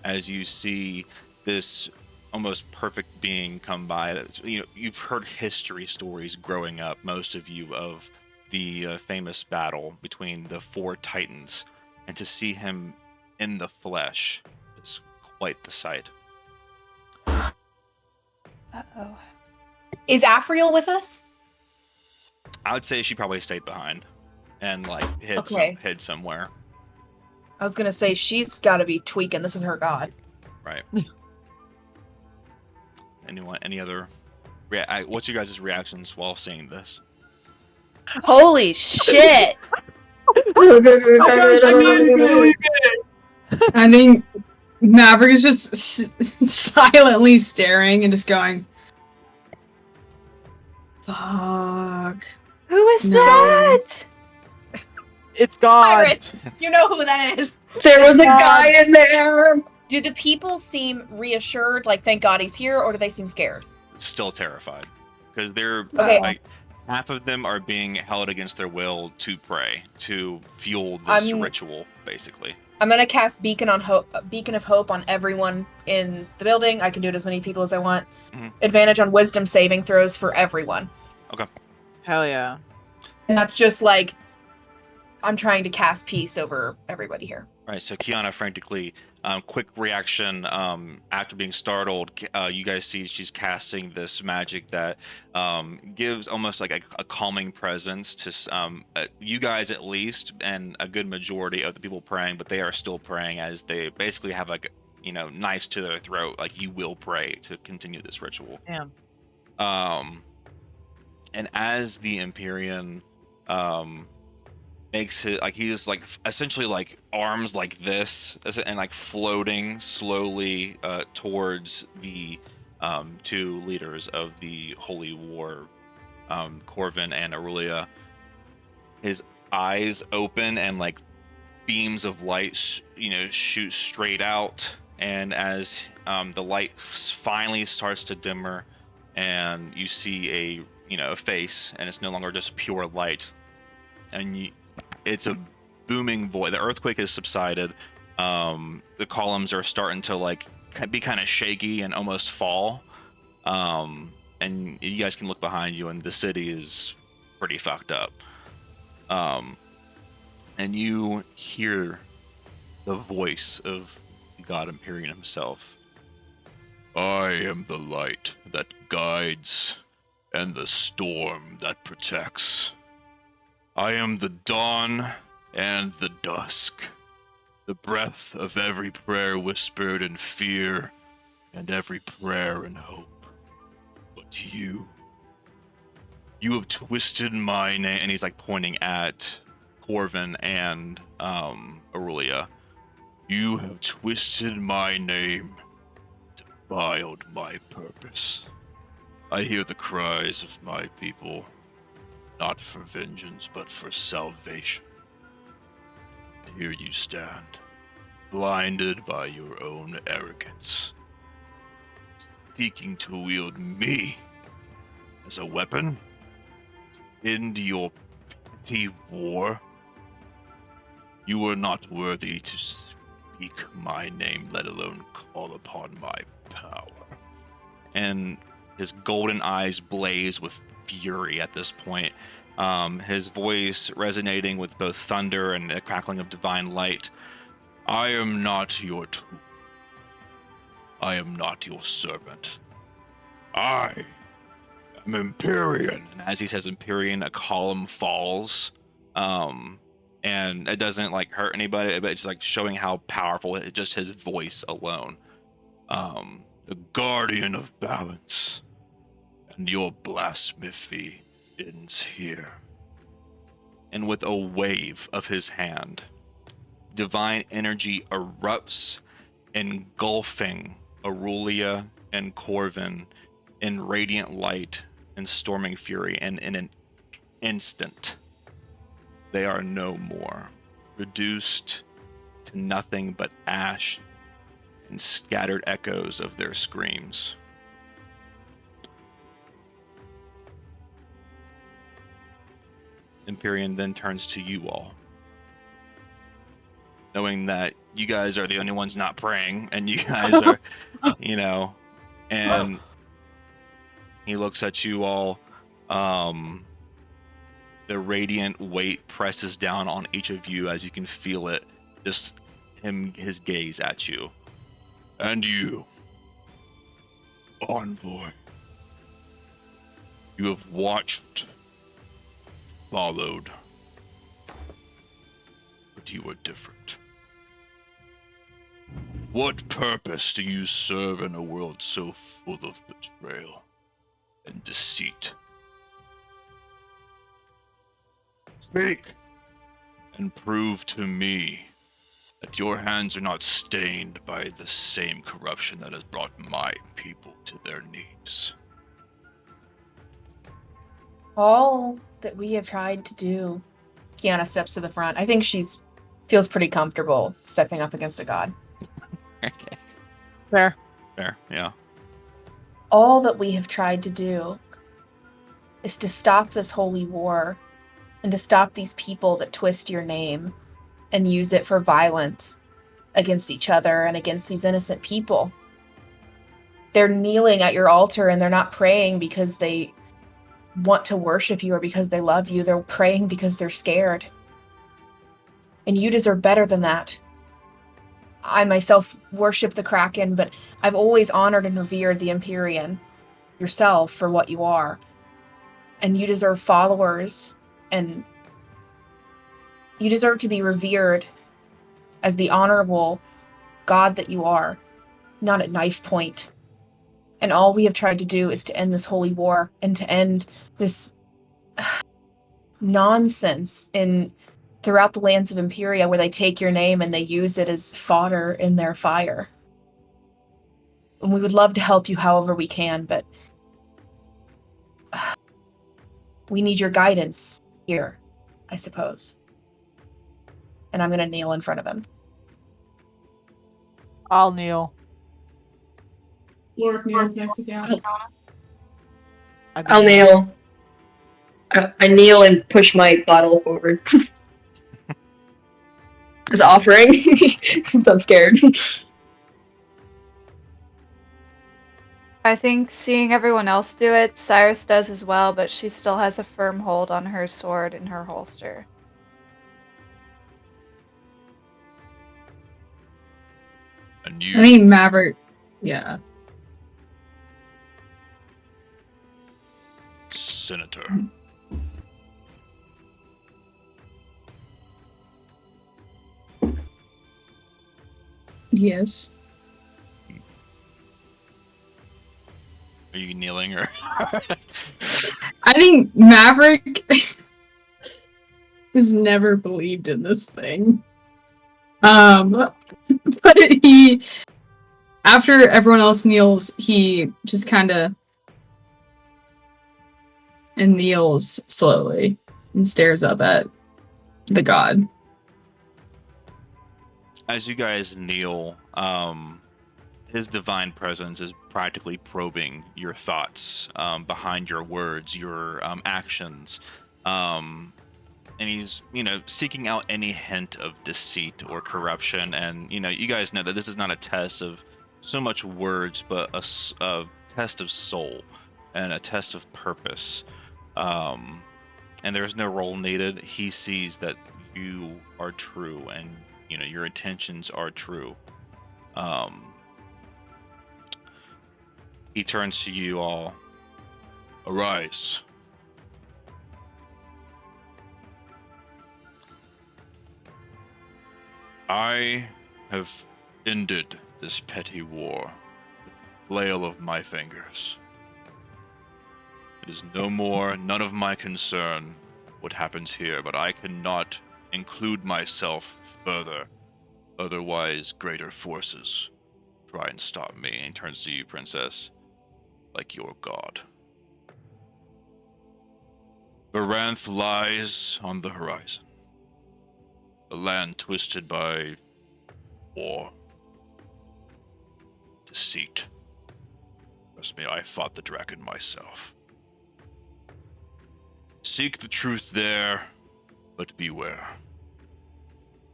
as you see this almost perfect being come by. You've heard history stories growing up, most of you, of the famous battle between the 4 titans, and to see him in the flesh is quite the sight.
Uh-oh.
Is Afriel with us?
I would say she probably stayed behind and hid
Okay.
hid somewhere.
I was gonna say she's got to be tweaking. This is her god.
Right. Anyone? Any other? What's your guys' reactions while seeing this?
Holy shit!
I think Maverick is just silently staring and just going, "Fuck."
Who is
No.
that?
It's God.
Pirates! You know who that is.
There was a guy in there.
Do the people seem reassured, like thank God he's here, or do they seem scared?
Still terrified because they're
Okay.
like half of them are being held against their will to pray to fuel this ritual, basically.
I'm gonna cast Beacon of Hope on everyone in the building. I can do it as many people as I want.
Mhm.
Advantage on Wisdom saving throws for everyone.
Okay.
Hell yeah.
And that's just like I'm trying to cast peace over everybody here.
All right, so Kiana frantically, quick reaction after being startled. You guys see she's casting this magic that gives almost like a calming presence to you guys at least, and a good majority of the people praying. But they are still praying as they basically have like knives to their throat, like you will pray to continue this ritual.
Damn.
And as the Empyrean makes it like he is like essentially like arms like this and like floating slowly towards the two leaders of the Holy War, Corvin and Aurelia. His eyes open and like beams of light shoot straight out, and as the light finally starts to dimmer and you see a face, and it's no longer just pure light, and it's a booming voice. The earthquake has subsided. The columns are starting to like be kind of shaky and almost fall. And you guys can look behind you, and the city is pretty fucked up. And you hear the voice of the God Empyrean himself. I am the light that guides, and the storm that protects. I am the dawn and the dusk, the breath of every prayer whispered in fear, and every prayer in hope. But you have twisted my name, and he's like pointing at Corvin and Aurelia. You have twisted my name, defiled my purpose. I hear the cries of my people. Not for vengeance, but for salvation. Here you stand, blinded by your own arrogance, seeking to wield me as a weapon to end your petty war. You are not worthy to speak my name, let alone call upon my power. And his golden eyes blaze with fury at this point, his voice resonating with both thunder and a crackling of divine light. I am not your tool. I am not your servant. I am Empyrean. And as he says Empyrean, a column falls, and it doesn't like hurt anybody, but it's like showing how powerful just his voice alone. The guardian of balance. And your blasphemy ends here. And with a wave of his hand, divine energy erupts, engulfing Aurelia and Corvin in radiant light and storming fury, and in an instant, they are no more, reduced to nothing but ash and scattered echoes of their screams. Empyrean then turns to you all, knowing that you guys are the only ones not praying, and you guys are, and he looks at you all. The radiant weight presses down on each of you as you can feel it, just his gaze at you. And you, Envoy, you have watched, followed, but you are different. What purpose do you serve in a world so full of betrayal and deceit? Speak and prove to me that your hands are not stained by the same corruption that has brought my people to their knees.
All that we have tried to do. Kiana steps to the front. I think feels pretty comfortable stepping up against a god.
Okay.
Fair.
Fair, yeah.
All that we have tried to do is to stop this holy war and to stop these people that twist your name and use it for violence against each other and against these innocent people. They're kneeling at your altar and they're not praying because they want to worship you or because they love you. They're praying because they're scared. And you deserve better than that. I myself worship the Kraken, but I've always honored and revered the Empyrean, yourself, for what you are. And you deserve followers, and you deserve to be revered as the honorable god that you are, not at knife point. And all we have tried to do is to end this holy war and to end this nonsense throughout the lands of Imperia, where they take your name and they use it as fodder in their fire. And we would love to help you however we can, but we need your guidance here, I suppose. And I'm going to kneel in front of him.
I'll kneel.
Lord kneels next to Kiana.
I'll kneel. I kneel and push my bottle forward. As an offering, since I'm scared.
I think seeing everyone else do it, Cyrus does as well, but she still has a firm hold on her sword in her holster.
And
I think Maverick, yeah.
Senator.
Yes.
Are you kneeling or?
I think Maverick has never believed in this thing. But he, after everyone else kneels, he just kind of kneels slowly and stares up at the god.
As you guys kneel, his divine presence is practically probing your thoughts behind your words, your actions, and he's, seeking out any hint of deceit or corruption. And you guys know that this is not a test of so much words, but a test of soul and a test of purpose. And there's no role needed. He sees that you are true, and your intentions are true. He turns to you all. Arise. I have ended this petty war with the flail of my fingers. It is no more none of my concern what happens here, but I cannot include myself further. Otherwise, greater forces try and stop me. And he turns to you, Princess, like your god. Varanth lies on the horizon. A land twisted by war, deceit. Trust me, I fought the dragon myself. Seek the truth there, but beware.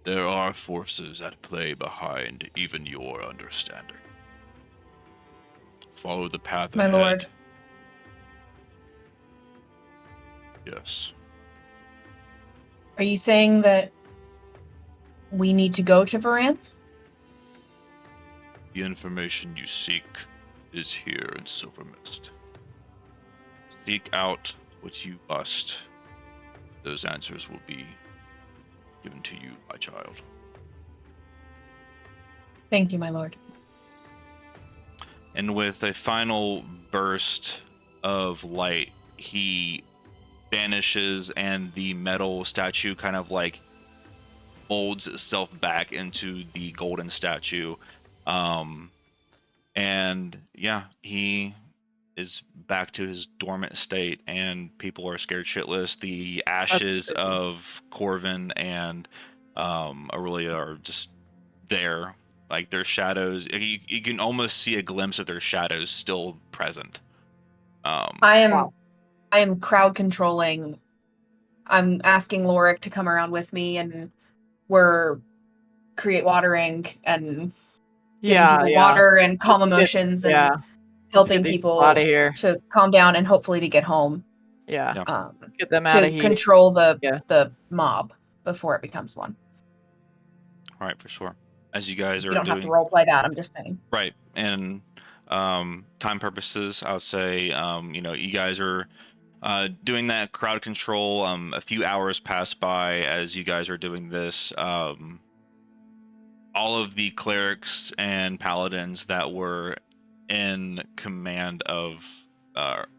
There are forces at play behind even your understanding. Follow the path
My
ahead.
lord.
Yes.
Are you saying that we need to go to Varanth?
The information you seek is here in Silver Mist. Seek out what you must. Those answers will be given to you, my child.
Thank you, my lord.
And with a final burst of light, he vanishes, and the metal statue kind of like molds itself back into the golden statue. And yeah, he is back to his dormant state, and people are scared shitless. The ashes of Corvin and Aurelia are just there, like their shadows. You can almost see a glimpse of their shadows still present.
I am crowd controlling. I'm asking Lorik to come around with me, and we're create watering and getting people water and calm emotions and helping people
out of here.
to calm down and hopefully to get home.
Yeah.
Yeah.
Get them out
To
of here.
control the mob before it becomes one.
All right, for sure. As you guys are
You don't
doing,
have to roleplay that. I'm just saying.
right, and time purposes, I would say, you guys are doing that crowd control. A few hours pass by as you guys are doing this. All of the clerics and paladins that were in command of,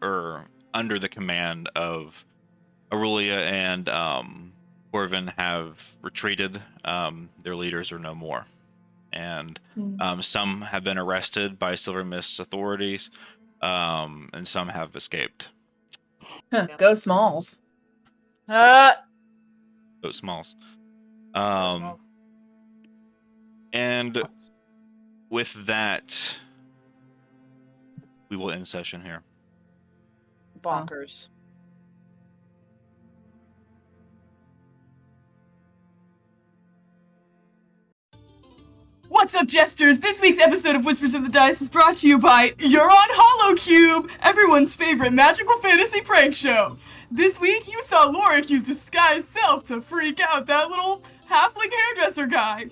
or under the command of Aurelia and Corvin have retreated. Their leaders are no more. And some have been arrested by Silver Mist's authorities, and some have escaped.
Huh, go Smalls.
Go Smalls. And with that, we will end session here.
Bonkers.
What's up, jesters? This week's episode of Whispers of the Dice is brought to you by You're on HoloCube, everyone's favorite magical fantasy prank show. This week, you saw Lorik use disguised self to freak out that little halfling hairdresser guy.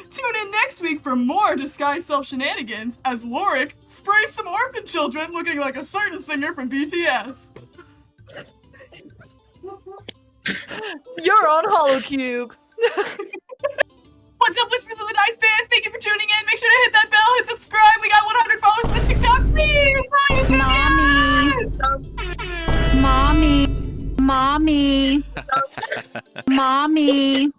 Tune in next week for more disguised self shenanigans as Lorik sprays some orphan children looking like a certain singer from BTS.
You're on HoloCube.
What's up, Whispers of the Dice fans? Thank you for tuning in. Make sure to hit that bell, hit subscribe. We got 100 followers on the TikTok. Please,
Mommy. Mommy. Mommy. Mommy.